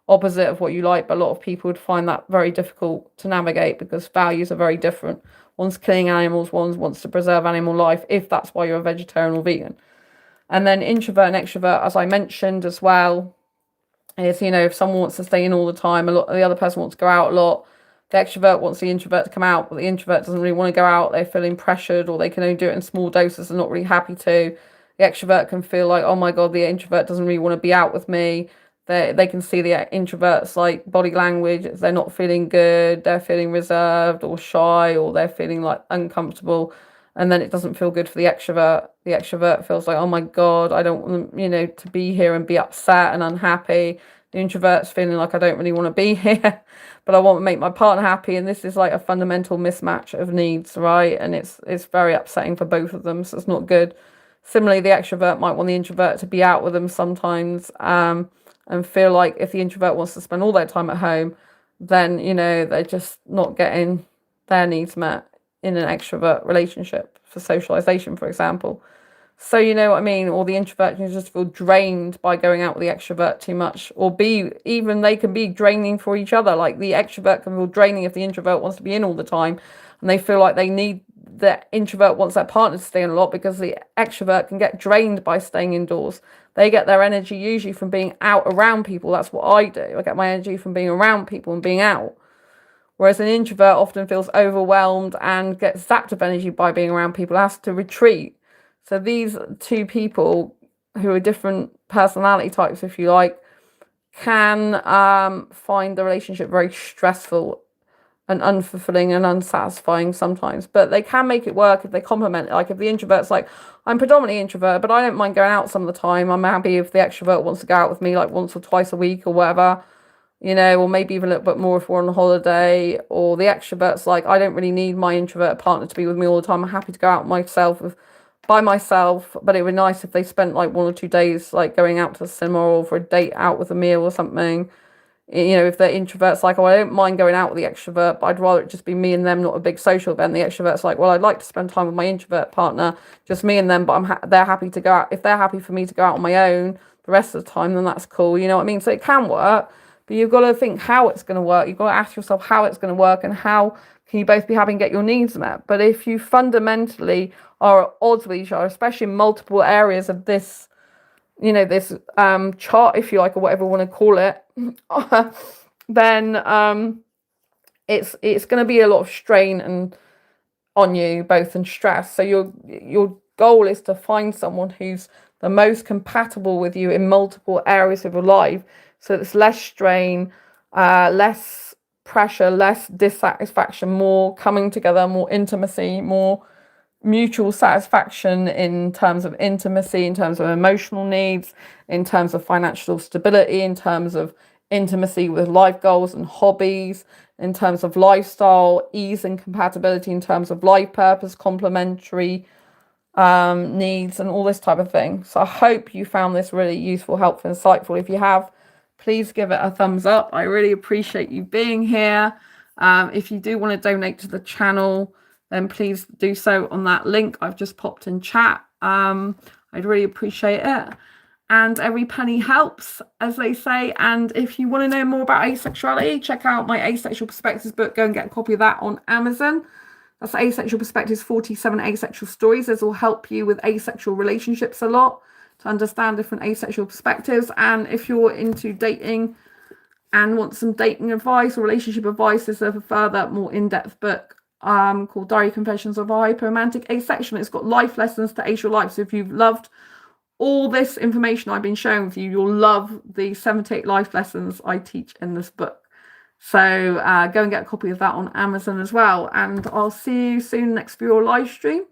S1: opposite of what you like, but a lot of people would find that very difficult to navigate because values are very different. One's killing animals, one wants to preserve animal life, if that's why you're a vegetarian or vegan. And then introvert and extrovert, as I mentioned as well, is, if someone wants to stay in all the time, the other person wants to go out a lot. The extrovert wants the introvert to come out, but the introvert doesn't really want to go out. They're feeling pressured, or they can only do it in small doses and not really happy to. The extrovert can feel like, oh my God, the introvert doesn't really want to be out with me. They can see the introverts like body language. If they're not feeling good, they're feeling reserved or shy, or they're feeling like uncomfortable, and then it doesn't feel good for the extrovert. The extrovert feels like, oh my God, I don't want to be here and be upset and unhappy. The introvert's feeling like, I don't really want to be here, but I want to make my partner happy. And this is like a fundamental mismatch of needs, right? And it's very upsetting for both of them, so it's not good. Similarly, the extrovert might want the introvert to be out with them sometimes, and feel like if the introvert wants to spend all their time at home, then, they're just not getting their needs met in an extrovert relationship for socialization, for example. So, you know what I mean? Or the introvert can just feel drained by going out with the extrovert too much, or they can be draining for each other. Like the extrovert can feel draining if the introvert wants to be in all the time, and they feel like the introvert wants their partner to stay in a lot, because the extrovert can get drained by staying indoors. They get their energy usually from being out around people. That's what I do. I get my energy from being around people and being out. Whereas an introvert often feels overwhelmed and gets zapped of energy by being around people, has to retreat. So these two people, who are different personality types, if you like, can find the relationship very stressful and unfulfilling and unsatisfying sometimes. But they can make it work if they complement it. Like if the introvert's like, I'm predominantly introvert, but I don't mind going out some of the time. I'm happy if the extrovert wants to go out with me like once or twice a week or whatever, or maybe even a little bit more if we're on a holiday. Or the extrovert's like, I don't really need my introvert partner to be with me all the time. I'm happy to go out by myself, but it would be nice if they spent like 1 or 2 days like going out to the cinema or for a date out with a meal or something. If the introvert's like, oh, I don't mind going out with the extrovert, but I'd rather it just be me and them, not a big social event. The extrovert's like, well, I'd like to spend time with my introvert partner, just me and them, but they're happy to go out. If they're happy for me to go out on my own the rest of the time, then that's cool. You know what I mean? So it can work, but you've got to think how it's going to work. You've got to ask yourself how it's going to work and how can you both be happy and get your needs met. But if you fundamentally are at odds with each other, especially in multiple areas of this, this chart, if you like, or whatever you want to call it, then it's going to be a lot of strain and on you both, and stress. So your goal is to find someone who's the most compatible with you in multiple areas of your life, so it's less strain, less pressure, less dissatisfaction, more coming together, more intimacy, more mutual satisfaction in terms of intimacy, in terms of emotional needs, in terms of financial stability, in terms of intimacy with life goals and hobbies, in terms of lifestyle, ease and compatibility, in terms of life purpose, complementary needs, and all this type of thing. So I hope you found this really useful, helpful, insightful. If you have, please give it a thumbs up. I really appreciate you being here. If you do want to donate to the channel, then please do so on that link I've just popped in chat. I'd really appreciate it. And every penny helps, as they say. And if you want to know more about asexuality, check out my Asexual Perspectives book. Go and get a copy of that on Amazon. That's Asexual Perspectives, 47 Asexual Stories. This will help you with asexual relationships a lot, to understand different asexual perspectives. And if you're into dating and want some dating advice or relationship advice, there's a further, more in-depth book called Diary Confessions of a Hyperromantic Asexual. It's got life lessons to ace your life. So if you've loved all this information I've been sharing with you, you'll love the 78 life lessons I teach in this book. So go and get a copy of that on Amazon as well. And I'll see you soon next for your live stream.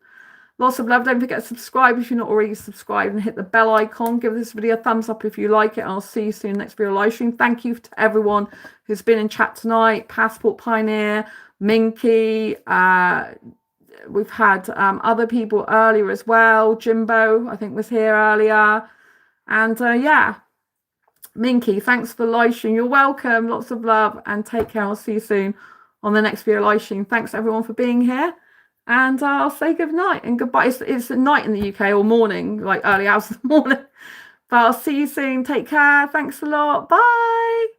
S1: Lots of love. Don't forget to subscribe if you're not already subscribed, and hit the bell icon. Give this video a thumbs up if you like it. I'll see you soon next for your live stream. Thank you to everyone who's been in chat tonight. Passport Pioneer, Minky, we've had other people earlier as well. Jimbo, I think, was here earlier. And yeah, Minky, thanks for the live stream. You're welcome. Lots of love, and take care. I'll see you soon on the next video live stream. Thanks everyone for being here. And I'll say good night and goodbye. It's night in the UK, or morning, like early hours of the morning. But I'll see you soon. Take care. Thanks a lot. Bye.